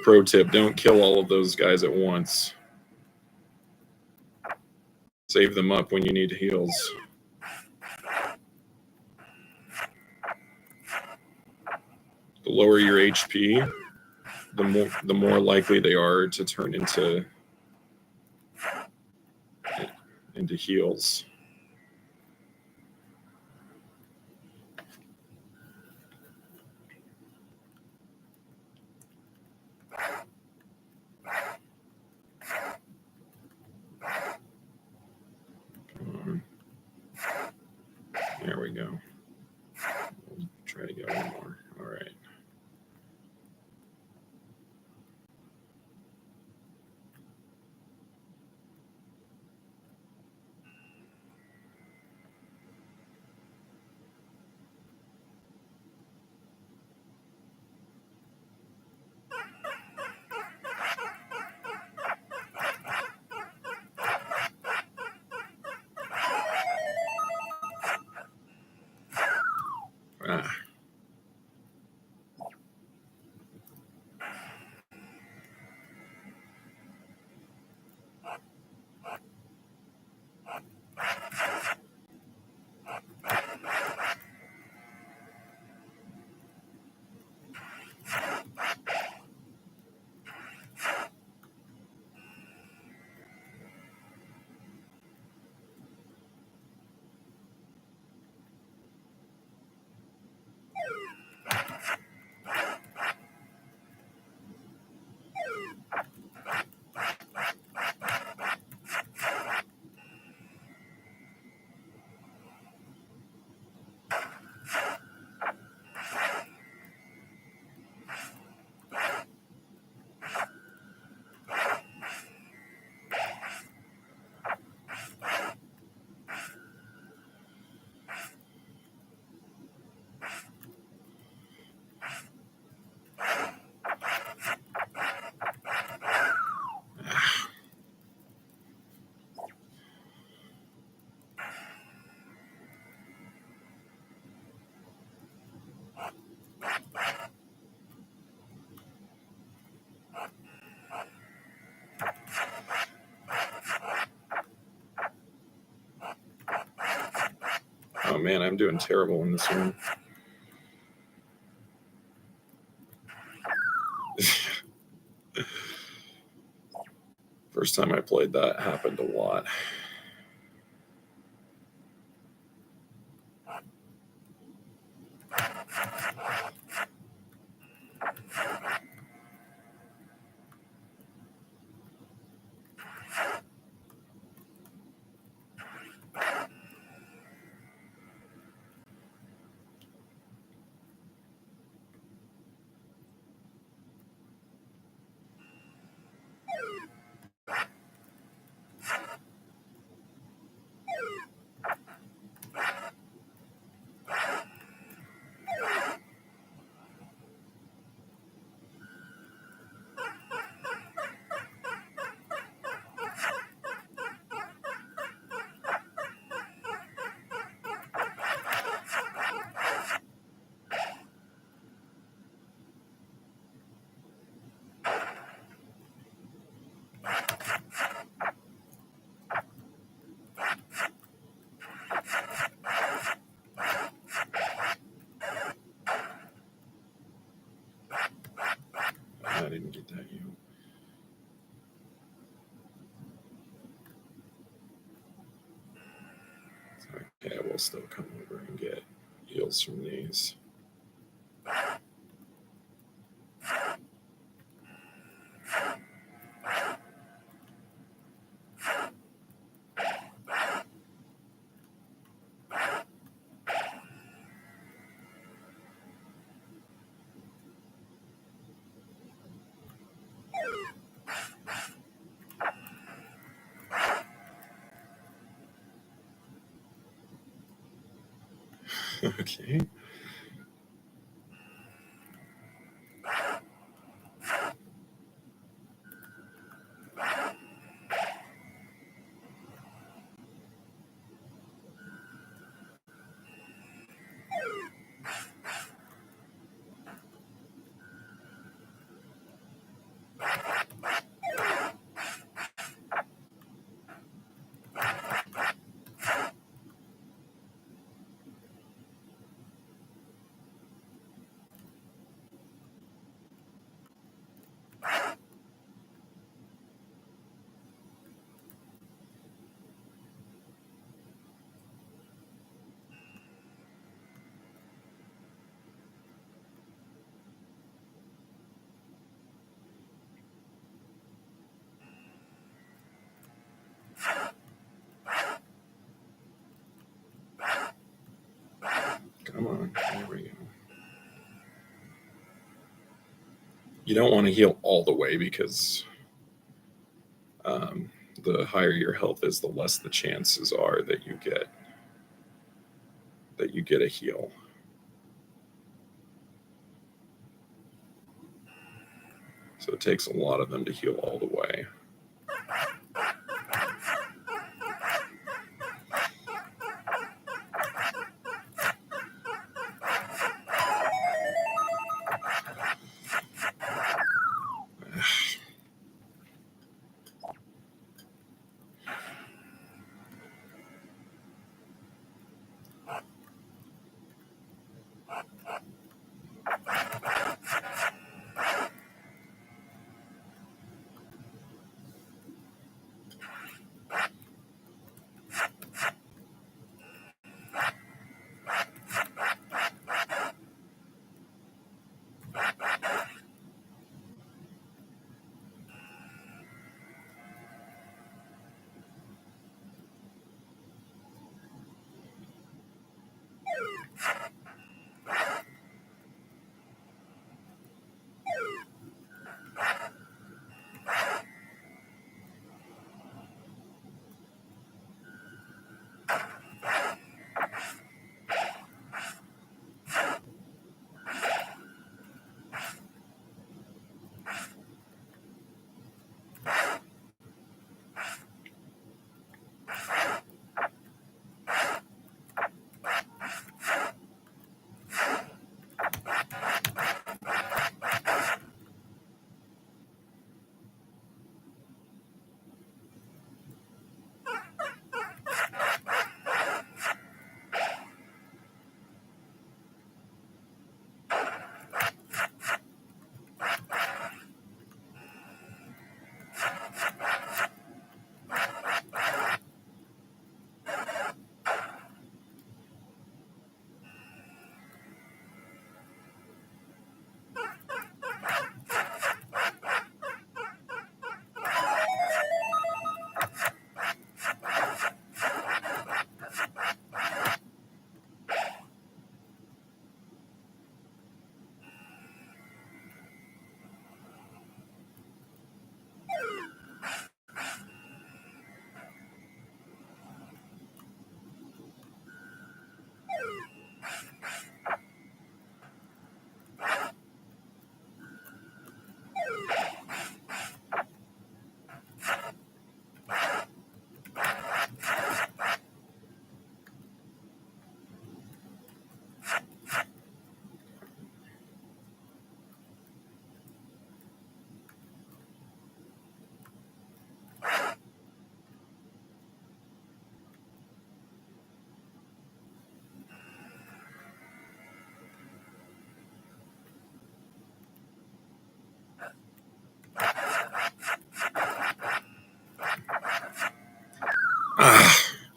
Pro tip: don't kill all of those guys at once. Save them up when you need heals. The lower your HP, the more likely they are to turn into heals. There we go. We'll try to get one more. All right. Ah. Oh man, I'm doing terrible in this one. First time I played that happened a lot. I didn't get that you. Okay, we'll still come over and get heals from these. Okay. Come on. There we go. You don't want to heal all the way because the higher your health is, the less the chances are that you get a heal. So it takes a lot of them to heal all the way.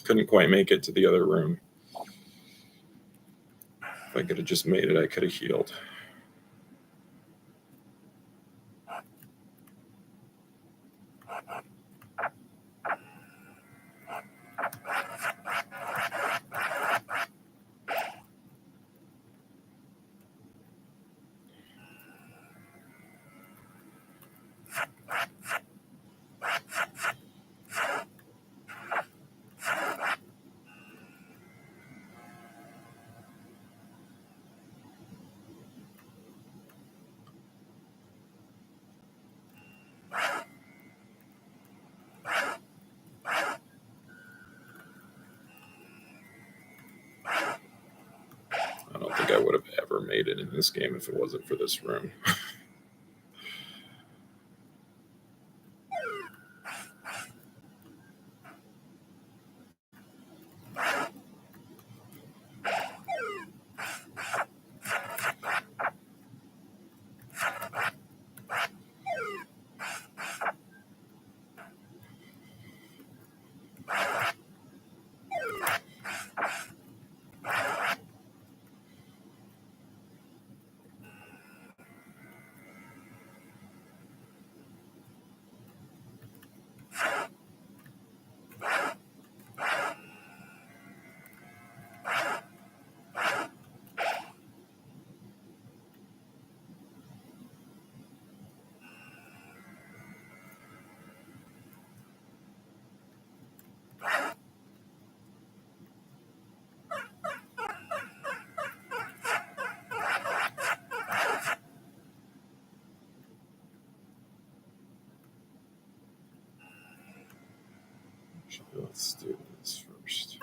Couldn't quite make it to the other room. If I could have just made it, I could have healed. I don't think I would have ever made it in this game if it wasn't for this room. Let's do this first.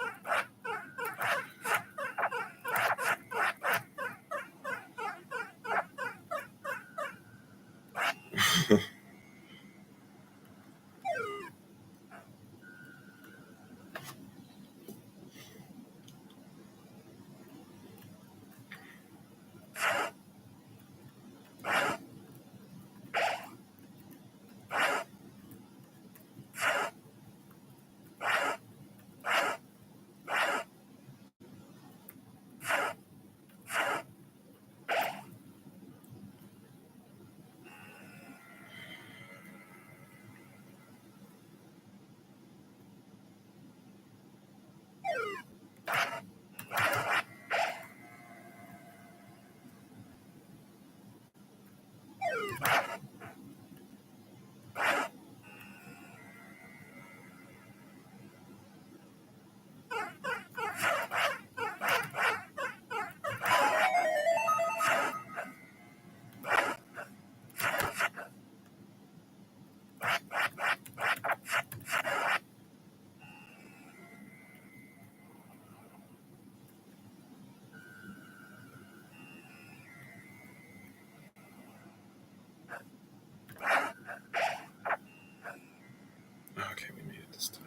Okay, we made it this time.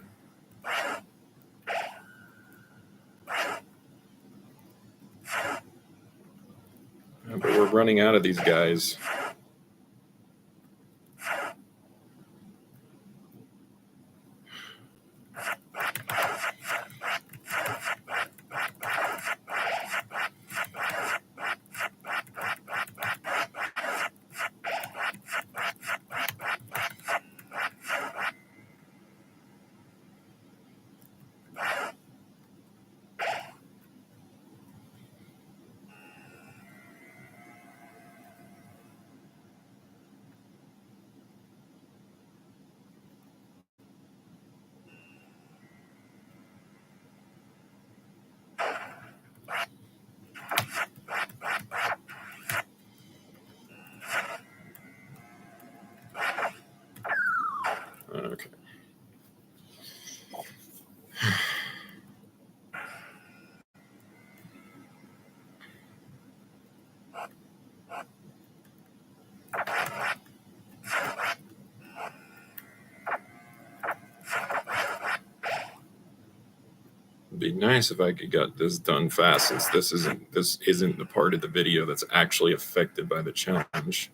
But we're running out of these guys. Okay. It'd be nice if I could get this done fast, since this isn't the part of the video that's actually affected by the challenge.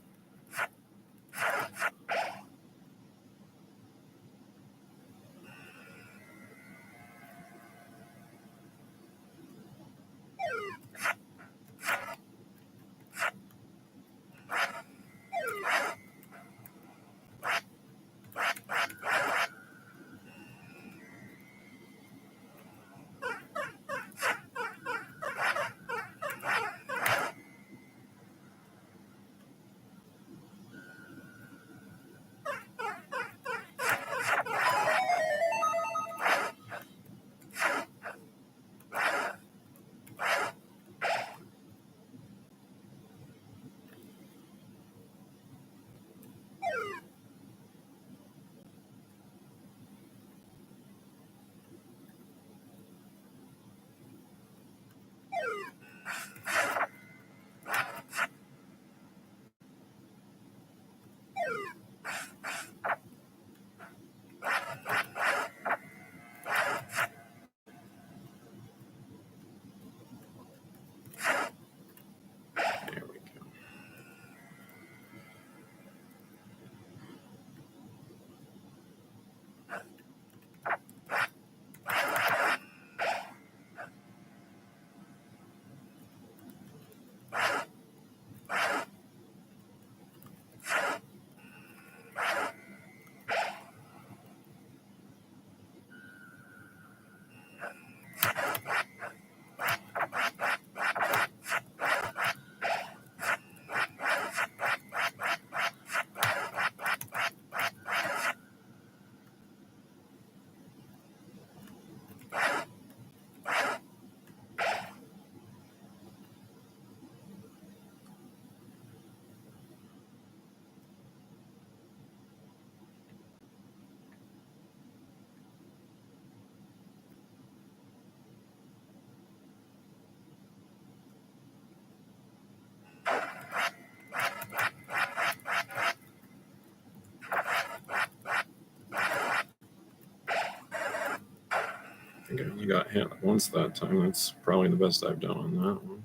think I only got hit once that time. That's probably the best I've done on that one.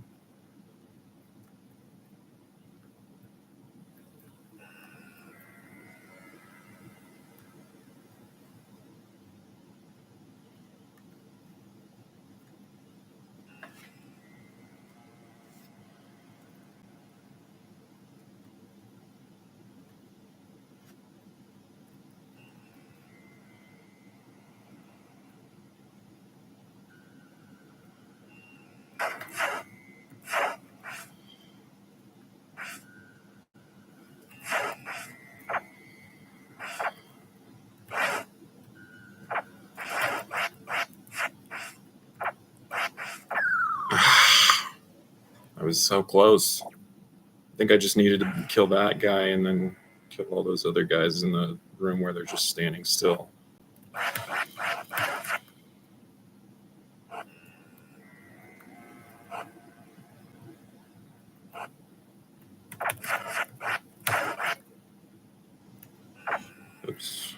I was so close. I think I just needed to kill that guy and then kill all those other guys in the room where they're just standing still. Oops.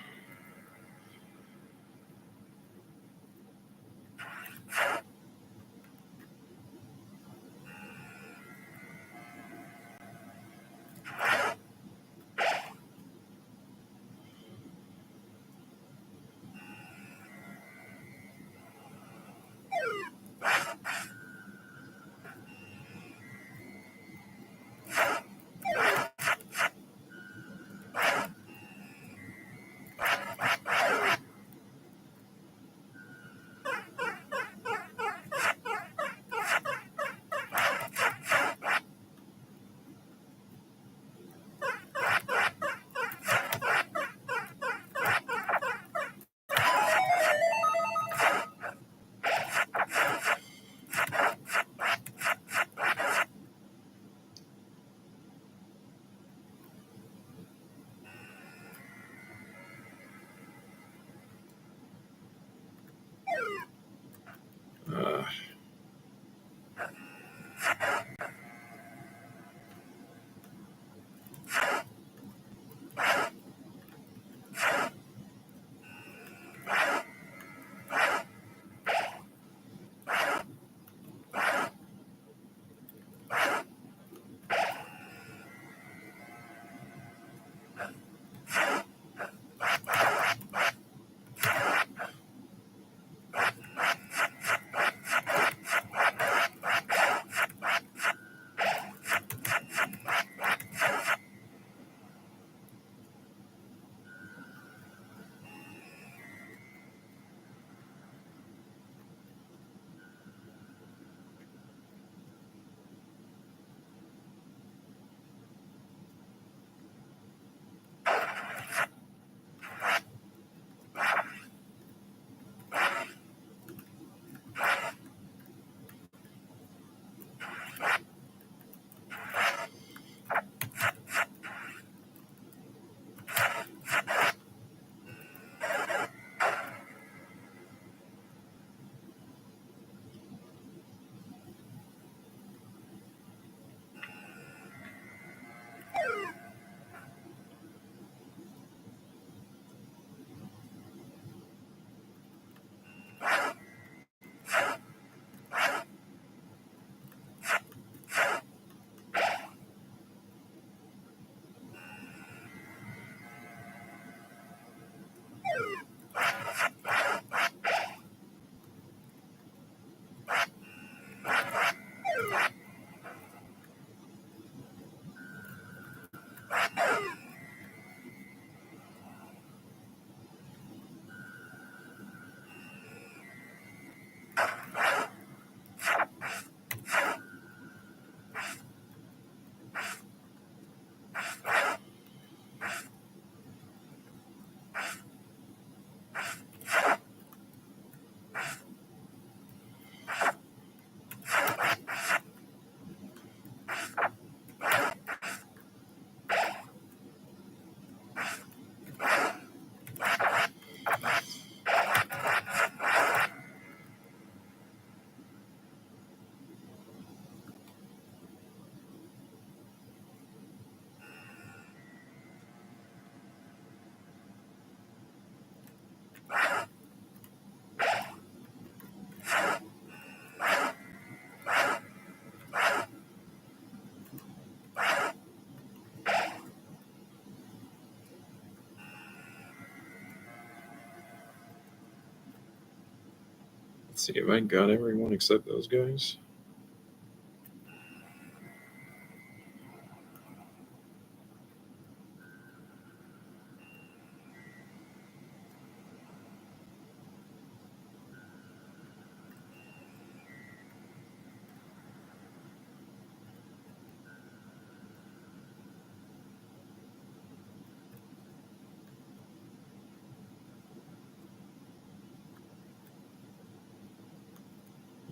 Let's see if I got everyone except those guys.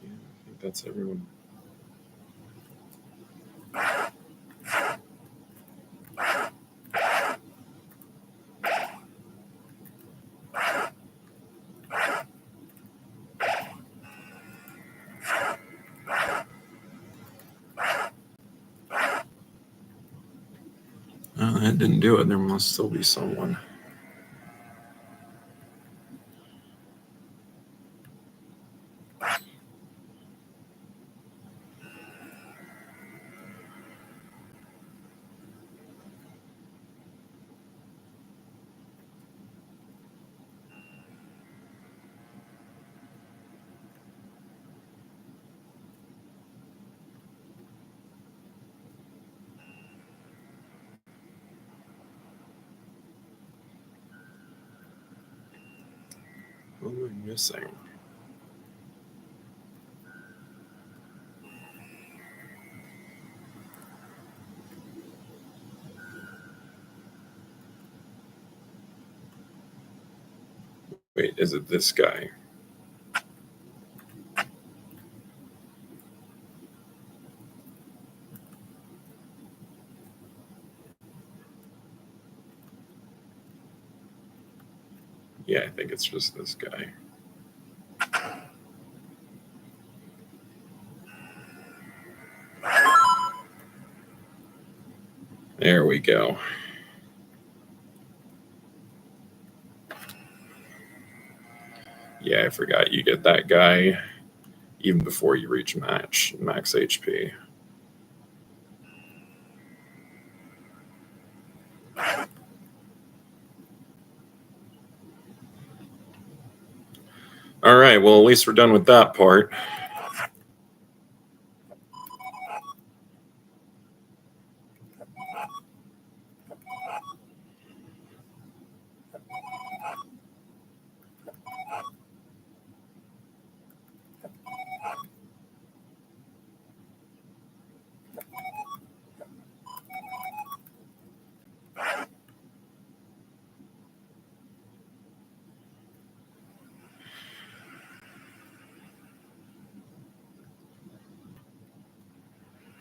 Yeah, I think that's everyone. Oh, that didn't do it. There must still be someone. What am I missing? Wait, is it this guy? Yeah, I think it's just this guy. There we go. Yeah, I forgot you get that guy even before you reach max HP. All right, well, at least we're done with that part.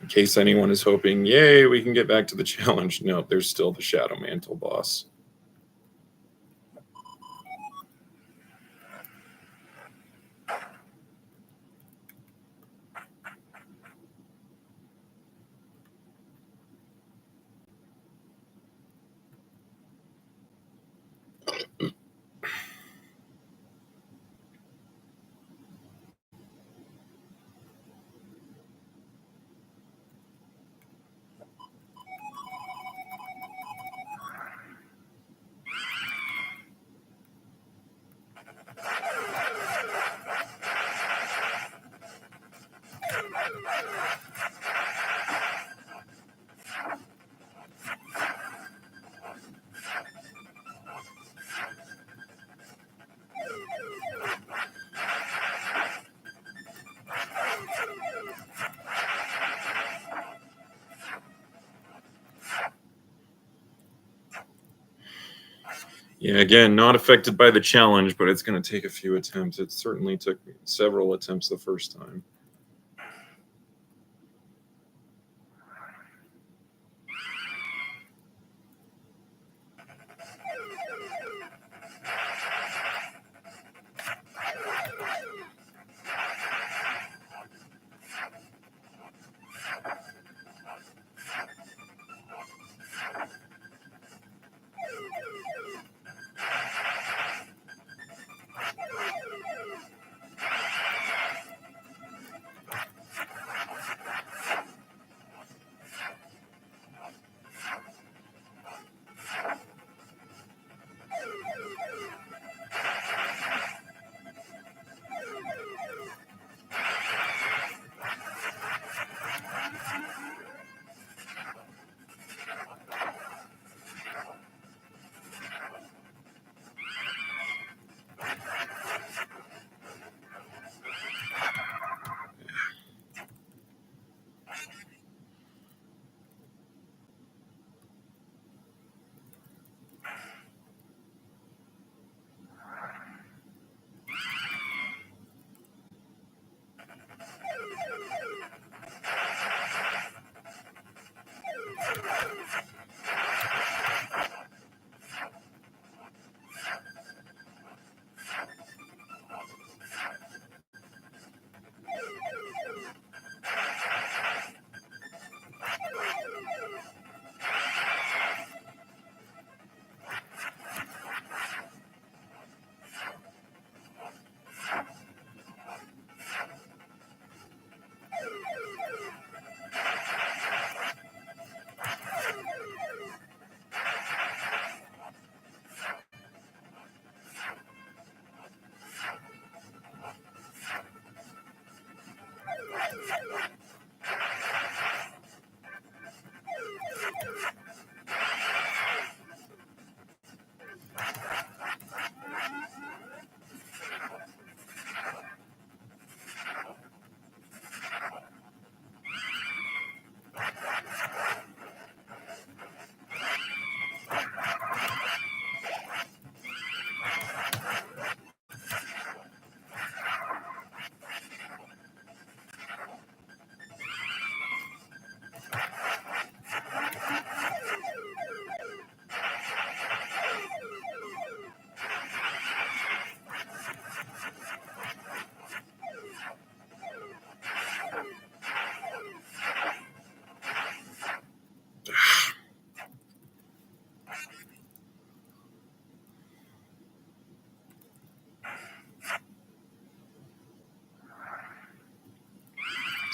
In case anyone is hoping, yay, we can get back to the challenge. No, there's still the Shadow Mantle boss. Yeah, again, not affected by the challenge, but it's going to take a few attempts. It certainly took several attempts the first time.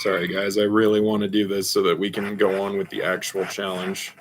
Sorry, guys. I really want to do this so that we can go on with the actual challenge.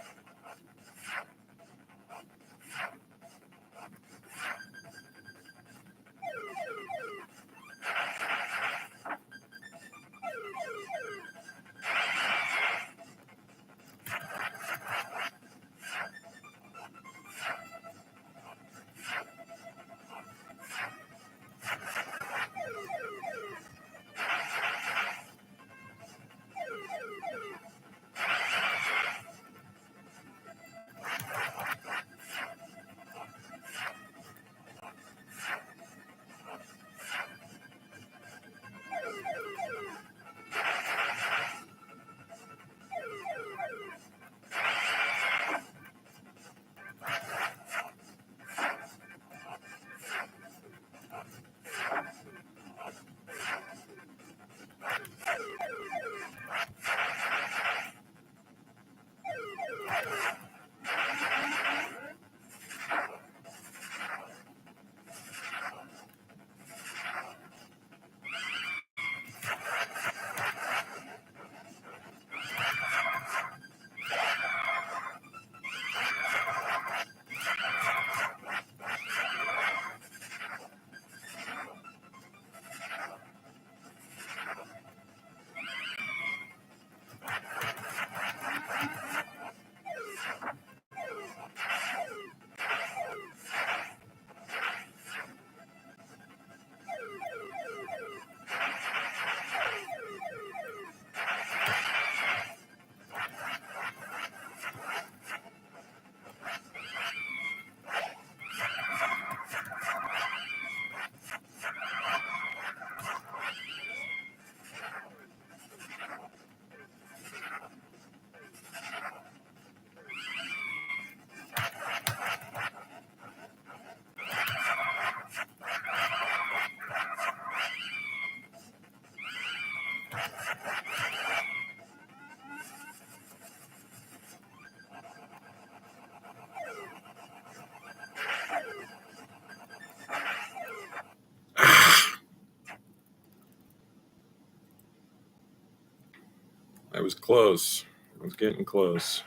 I was close. I was getting close.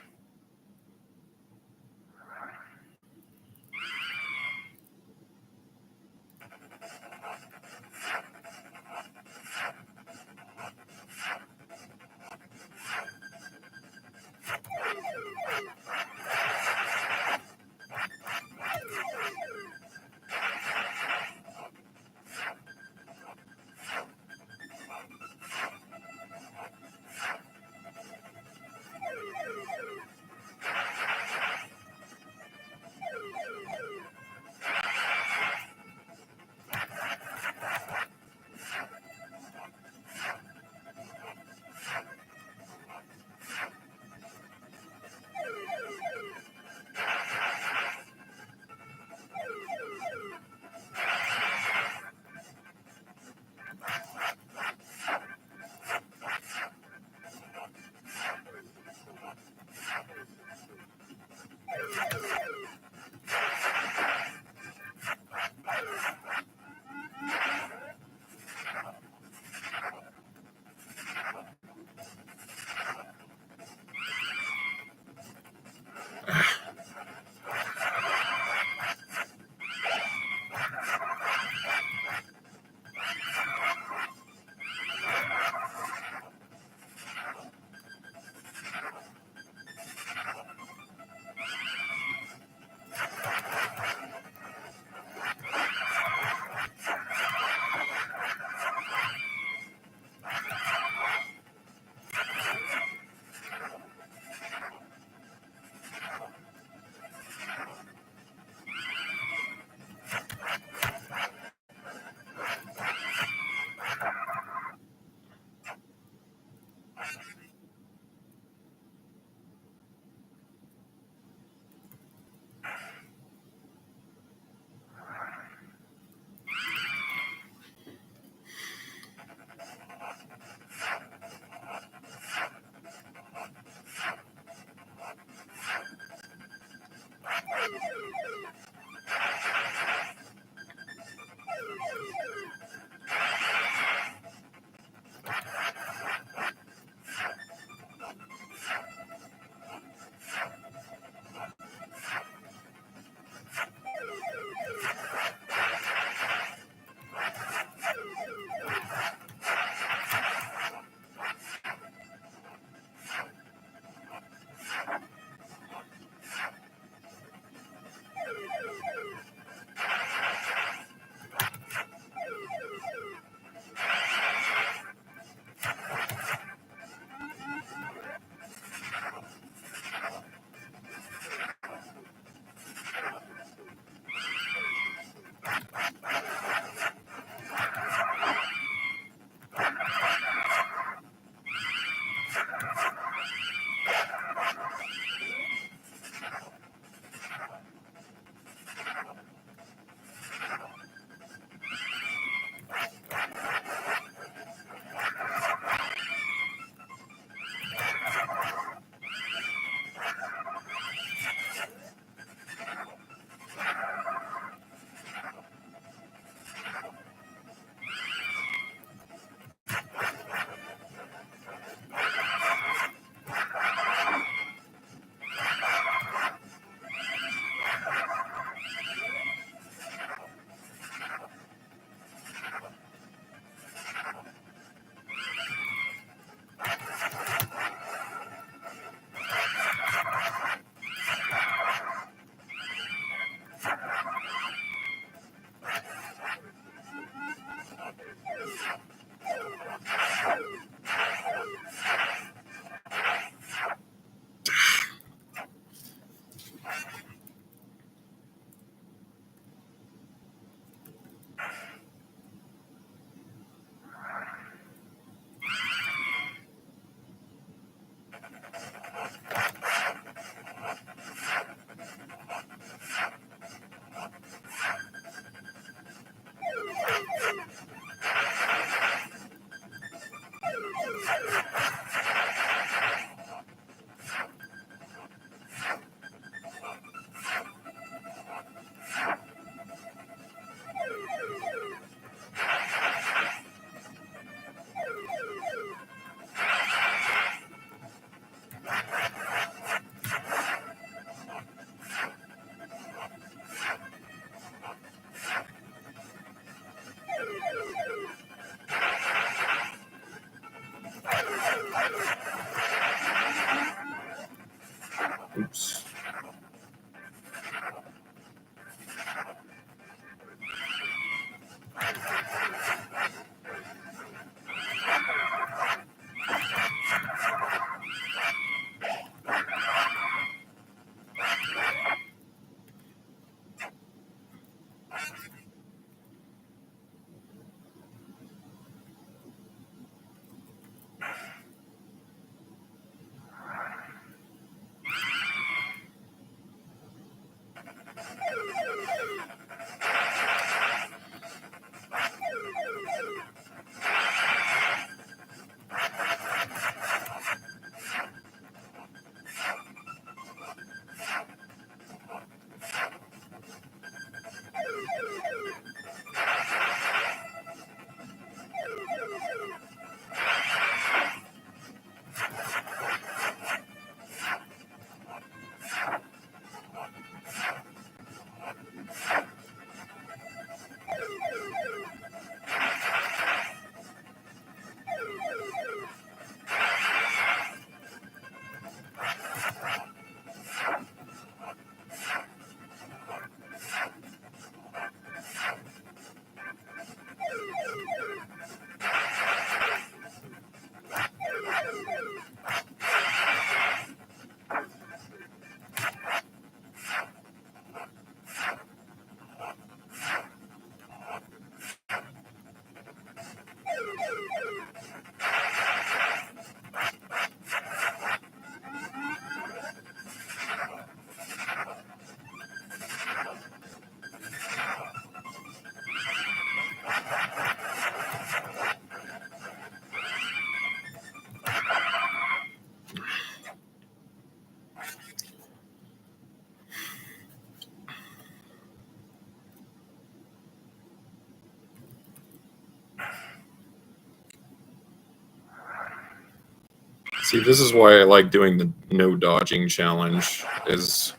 See, this is why I like doing the no dodging challenge, is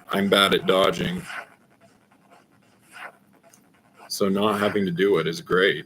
I'm bad at dodging. So not having to do it is great.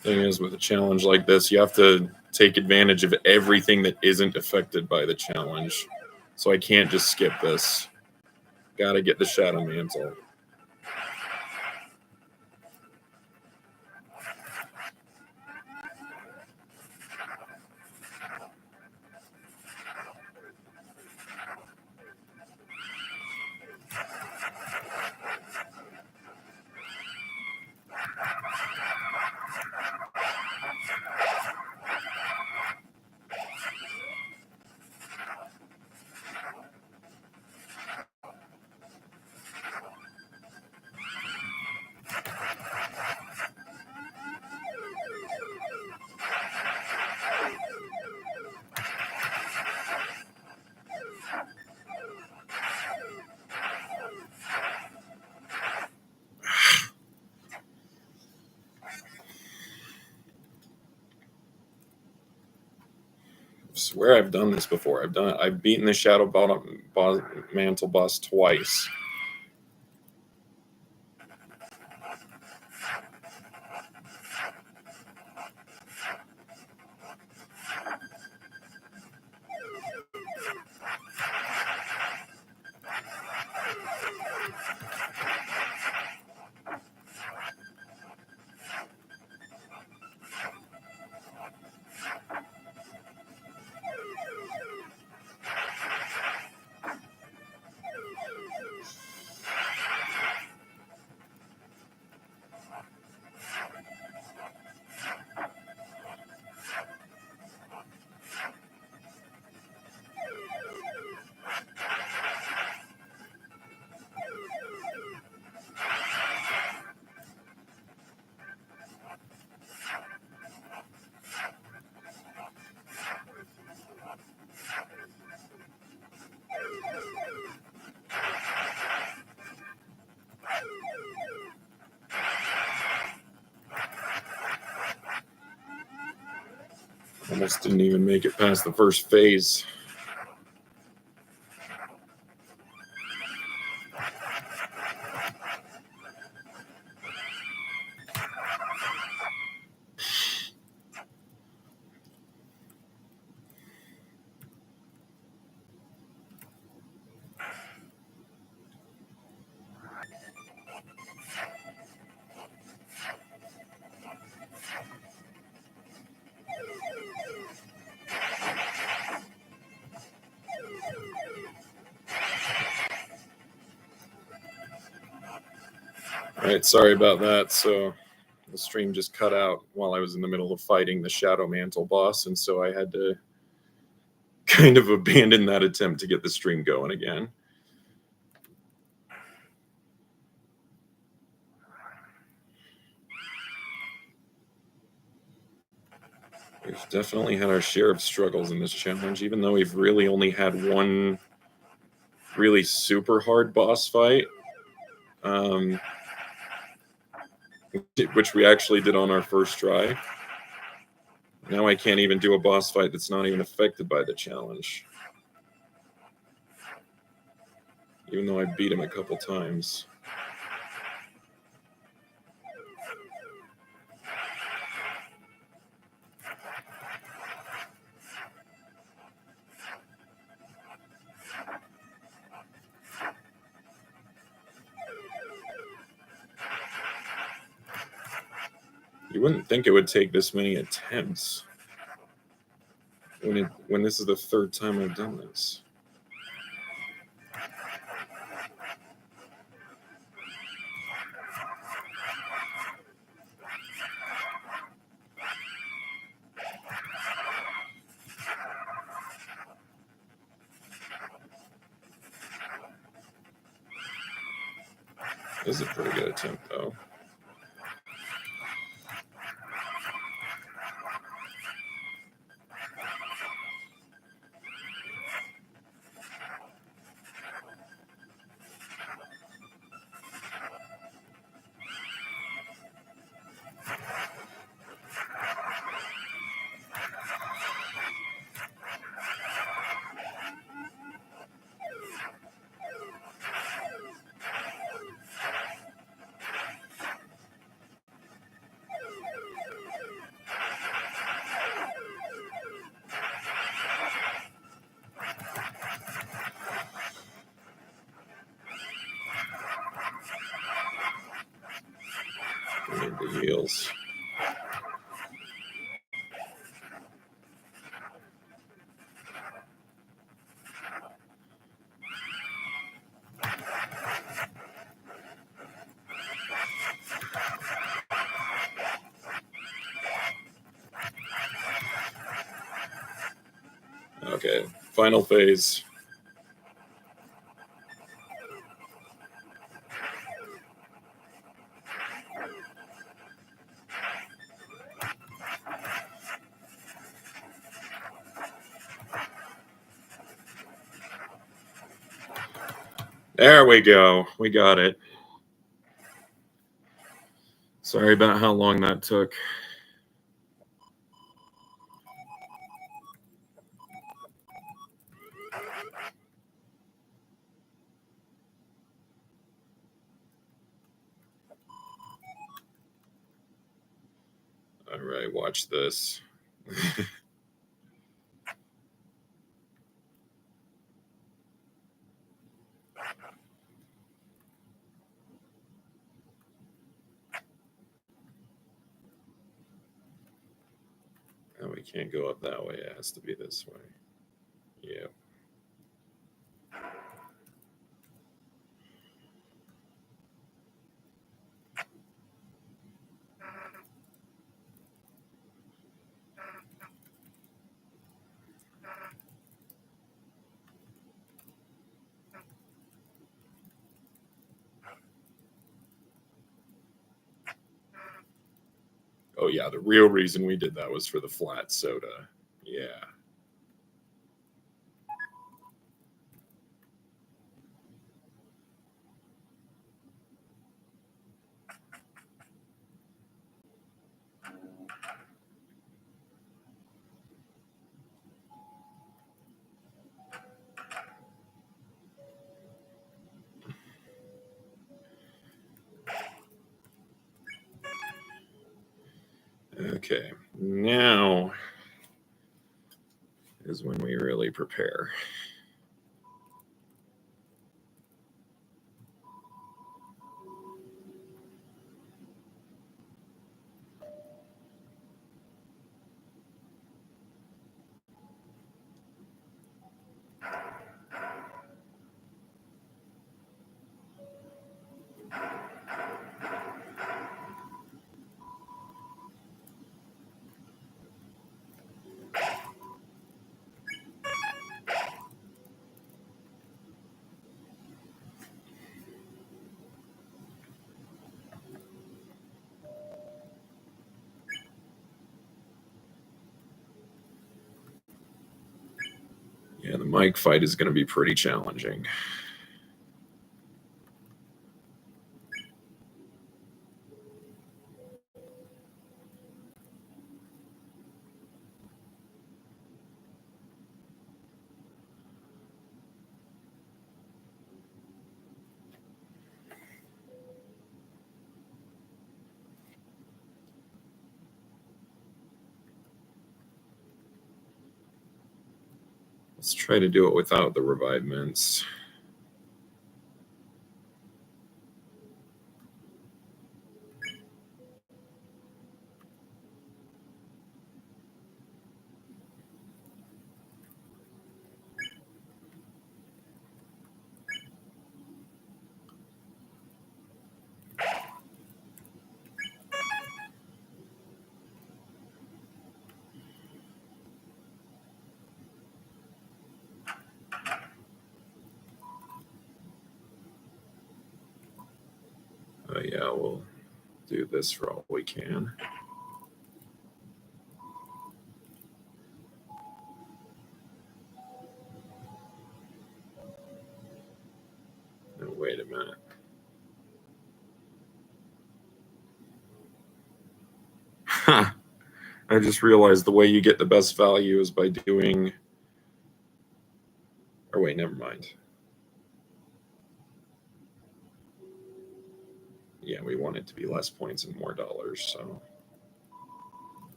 Thing is, with a challenge like this, you have to take advantage of everything that isn't affected by the challenge. So I can't just skip this. Gotta get the Shadow Mantle. I swear I've done this before. I've beaten the Shadow Mantle boss twice. Almost didn't even make it past the first phase. All right, sorry about that. So the stream just cut out while I was in the middle of fighting the Shadow Mantle boss, and so I had to kind of abandon that attempt to get the stream going again. We've definitely had our share of struggles in this challenge, even though we've really only had one really super hard boss fight, which we actually did on our first try. Now I can't even do a boss fight that's not even affected by the challenge, even though I beat him a couple times. You wouldn't think it would take this many attempts when this is the third time I've done this. This is a pretty good attempt, though. We need the heels. Okay, final phase. There we go. We got it. Sorry about how long that took. All right, watch this. Oh, we can't go up that way. It has to be this way. Yep. Oh, yeah, the real reason we did that was for the flat soda. Yeah. Okay, now is when we really prepare. Yeah, the mic fight is going to be pretty challenging. Let's try to do it without the revived mints. But yeah, we'll do this for all we can. No, wait a minute. Ha! I just realized the way you get the best value is by doing... Or wait, never mind. Yeah, we want it to be less points and more dollars, so...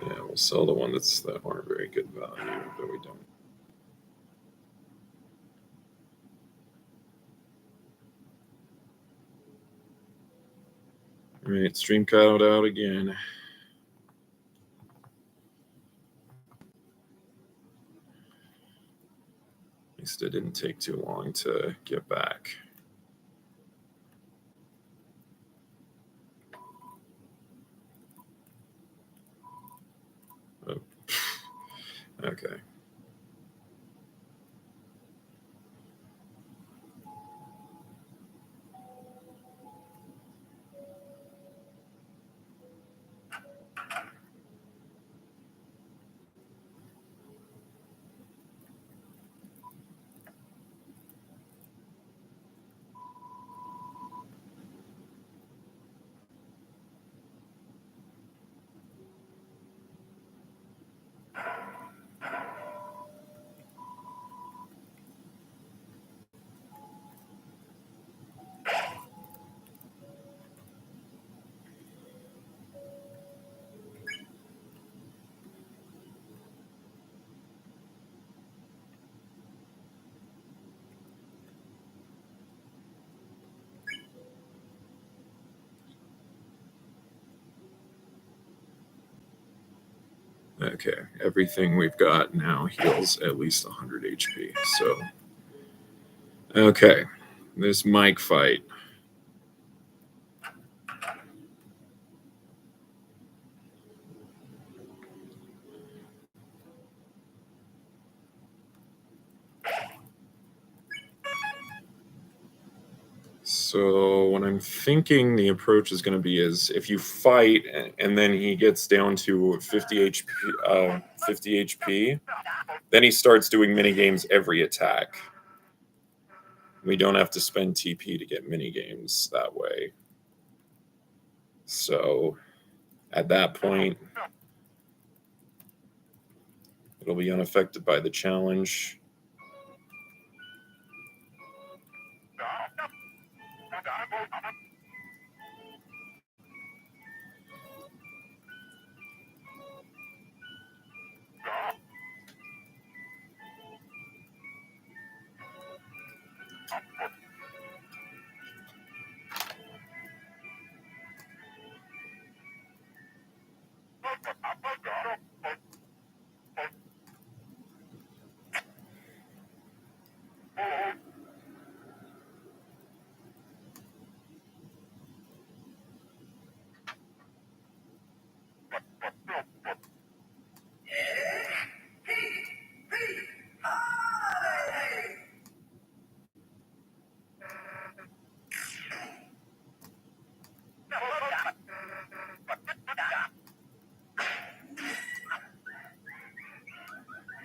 Yeah, we'll sell the one that aren't very good value, but we don't. All right, stream cut out again. At least it didn't take too long to get back. Oh. Okay. Okay, everything we've got now heals at least 100 HP. So, okay, this mic fight. So what I'm thinking the approach is going to be is if you fight and then he gets down to 50 HP, then he starts doing mini games every attack. We don't have to spend TP to get mini games that way. So at that point, it'll be unaffected by the challenge.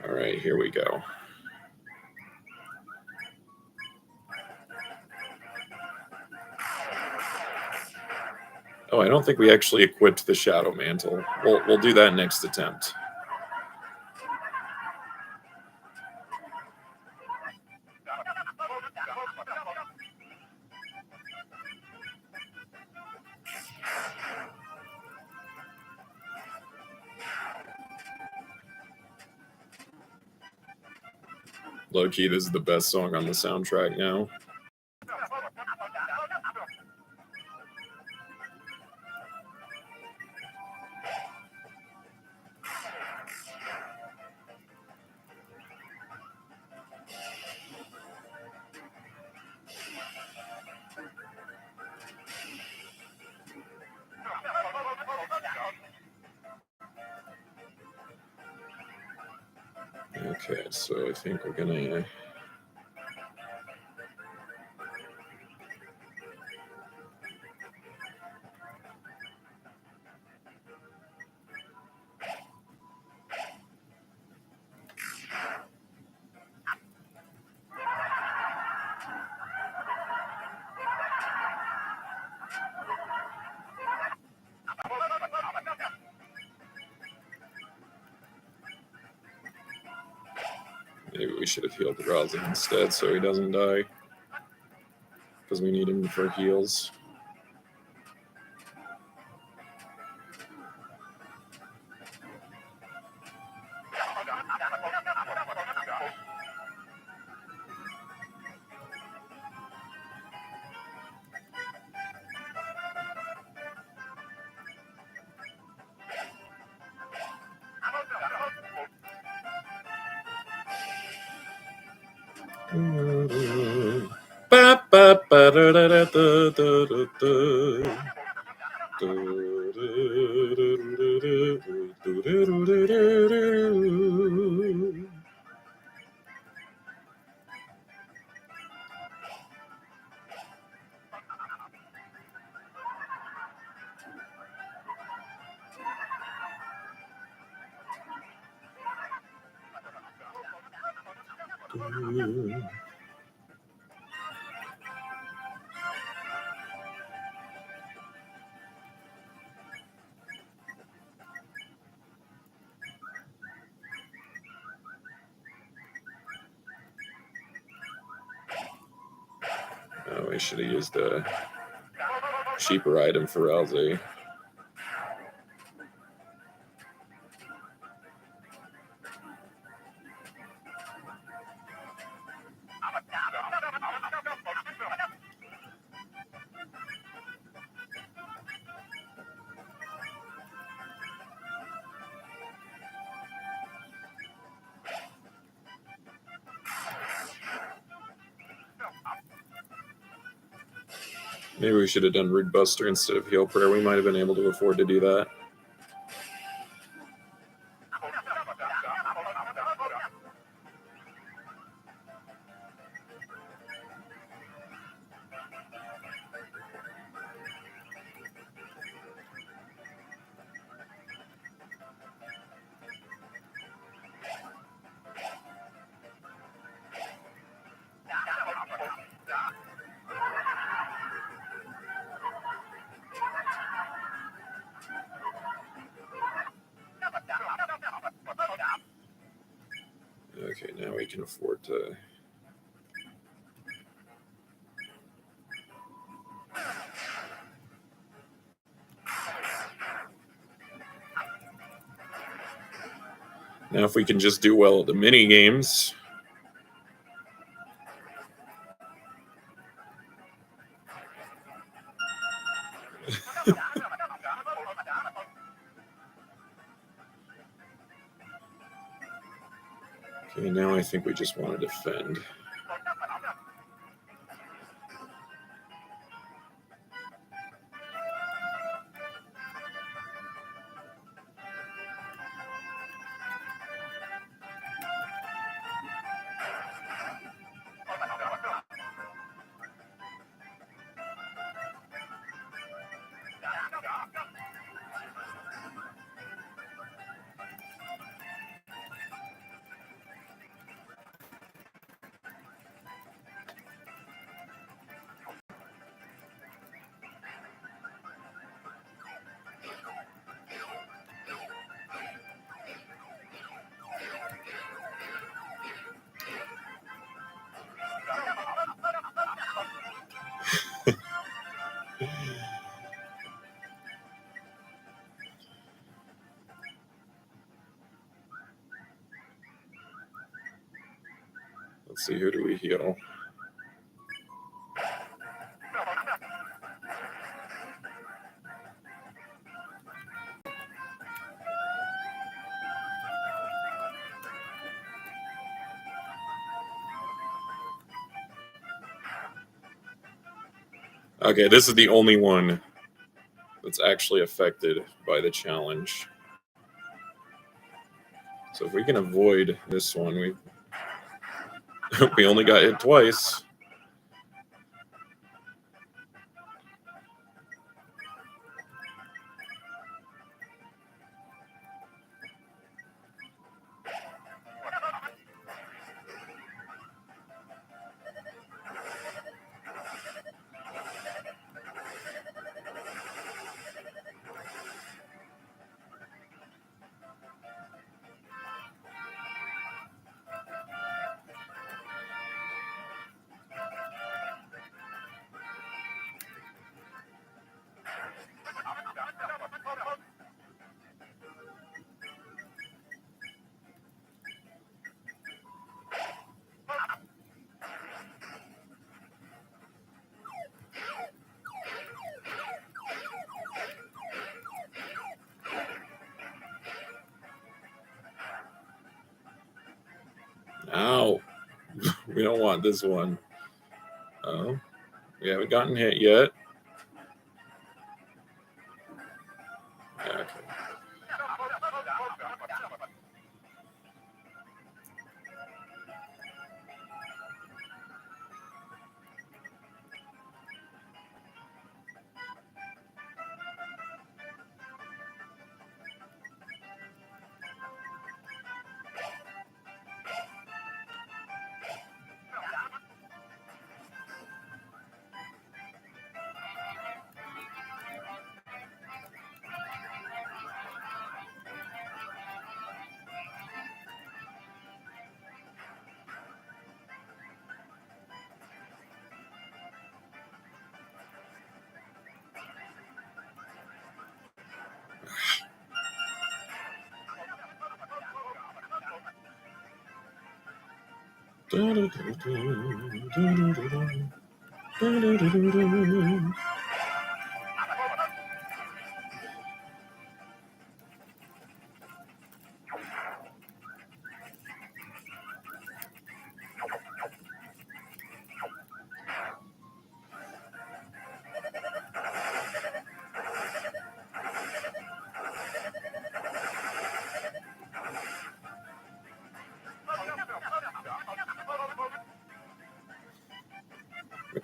All right, here we go. Oh, I don't think we actually equipped the Shadow Mantle. We'll do that next attempt. Low key, this is the best song on the soundtrack now. Okay, so I think we're gonna... Maybe we should have healed Rousey instead so he doesn't die. Because we need him for heals. Oh, we should have used a cheaper item for Rousey. Maybe we should have done Rude Buster instead of Heal Prayer. We might have been able to afford to do that. Okay, now we can afford to... Now if we can just do well at the mini games... Okay, now I think we just want to defend. Let's see, who do we heal? Okay, this is the only one that's actually affected by the challenge. So if we can avoid this one, we only got hit twice. Ow. We don't want this one. Oh, we haven't gotten hit yet. Okay.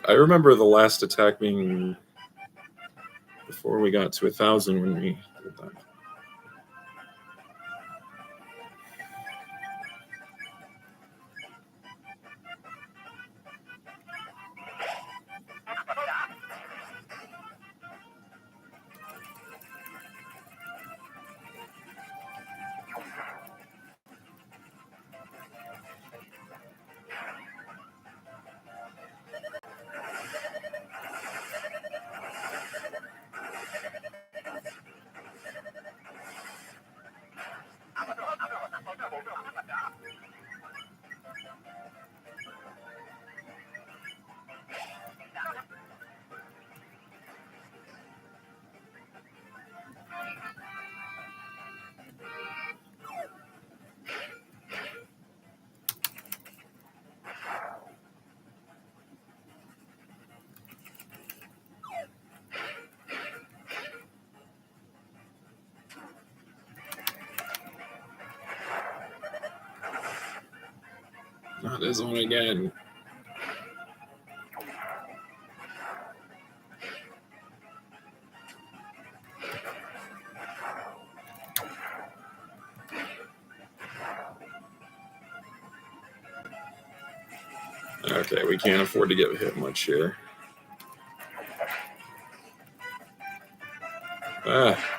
I remember the last attack being before we got to 1,000 when we did that. Not this one again. Okay, we can't afford to get hit much here. Ah.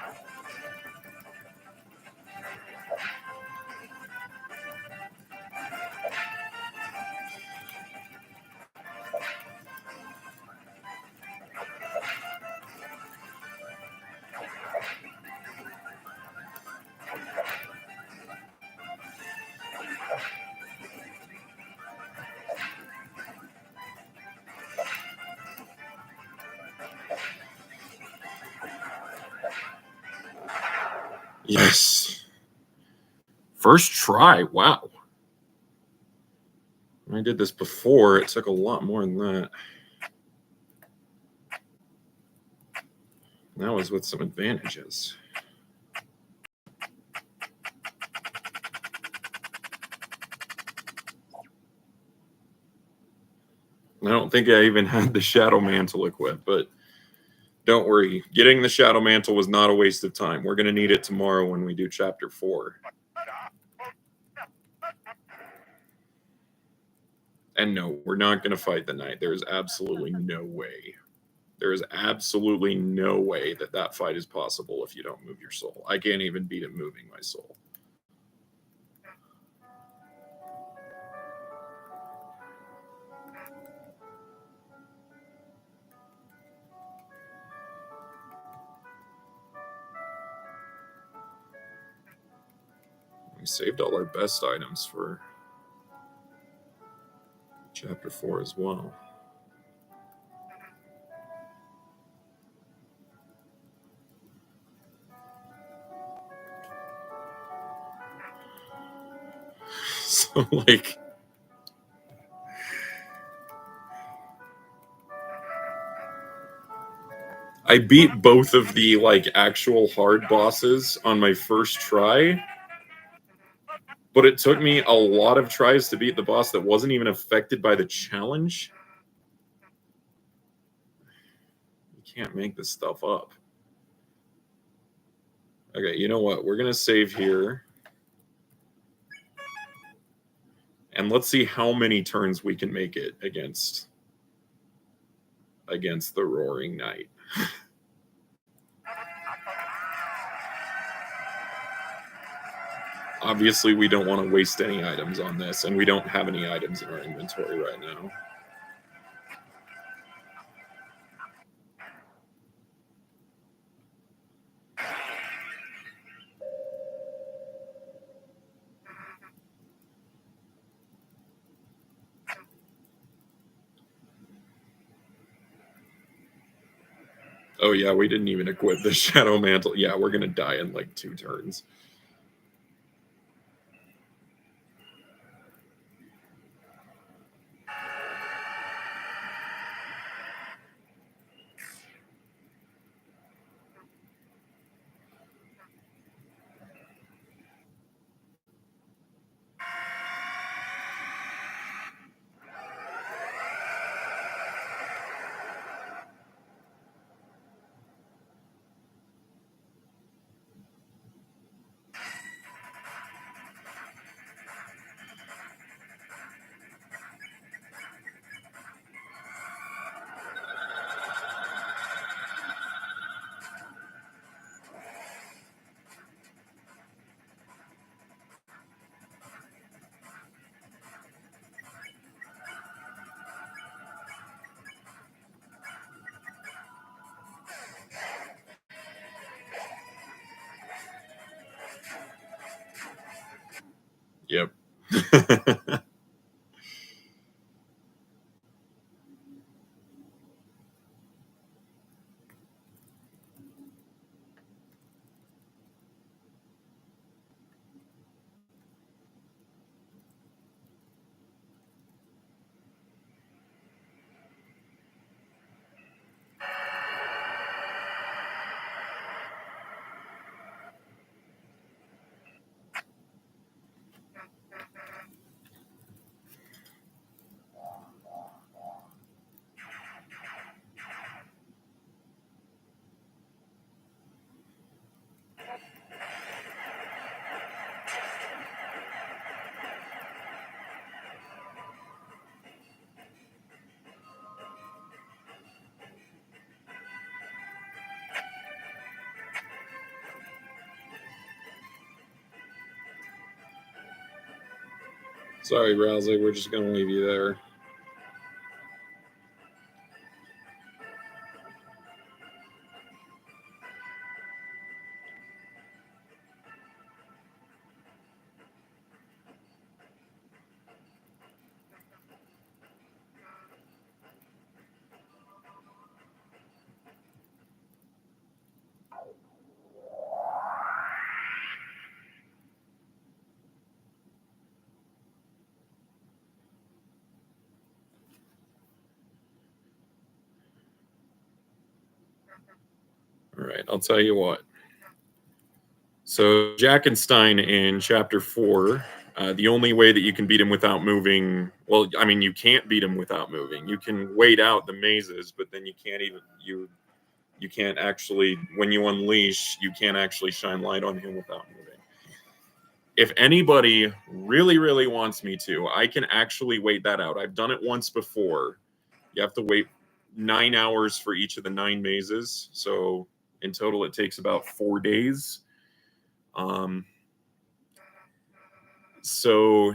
Yes. First try. Wow. When I did this before, it took a lot more than that. That was with some advantages. I don't think I even had the Shadow Mantle equipped, but don't worry. Getting the Shadow Mantle was not a waste of time. We're going to need it tomorrow when we do Chapter 4. And no, we're not going to fight the Knight. There is absolutely no way. There is absolutely no way that that fight is possible if you don't move your soul. I can't even beat it moving my soul. We saved all our best items for Chapter 4 as well. So, like, I beat both of the, like, actual hard bosses on my first try, but it took me a lot of tries to beat the boss that wasn't even affected by the challenge. You can't make this stuff up. Okay, you know what? We're going to save here. And let's see how many turns we can make it against the Roaring Knight. Obviously, we don't want to waste any items on this, and we don't have any items in our inventory right now. Oh yeah, we didn't even equip the Shadow Mantle. Yeah, we're gonna die in like 2 turns. Yep. Sorry, Rousey, we're just gonna leave you there. right, I'll tell you what. So Jackenstein in chapter 4, the only way that you can beat him without moving, well, I mean, you can't beat him without moving. You can wait out the mazes, but then you can't actually, when you unleash, you can't actually shine light on him without moving. If anybody really, really wants me to, I can actually wait that out. I've done it once before. You have to wait 9 hours for each of the 9 mazes. So in total, it takes about 4 days. So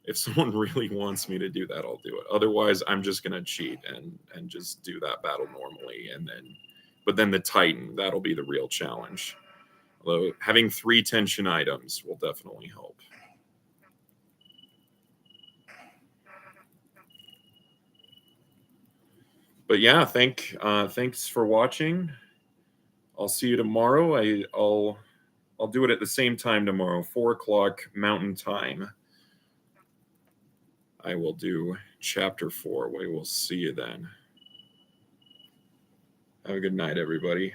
if someone really wants me to do that, I'll do it. Otherwise, I'm just gonna cheat and just do that battle normally, but then the Titan, that'll be the real challenge. Although having 3 tension items will definitely help. But yeah, thanks for watching. I'll see you tomorrow. I'll do it at the same time tomorrow, 4:00 Mountain Time. I will do chapter 4. We will see you then. Have a good night, everybody.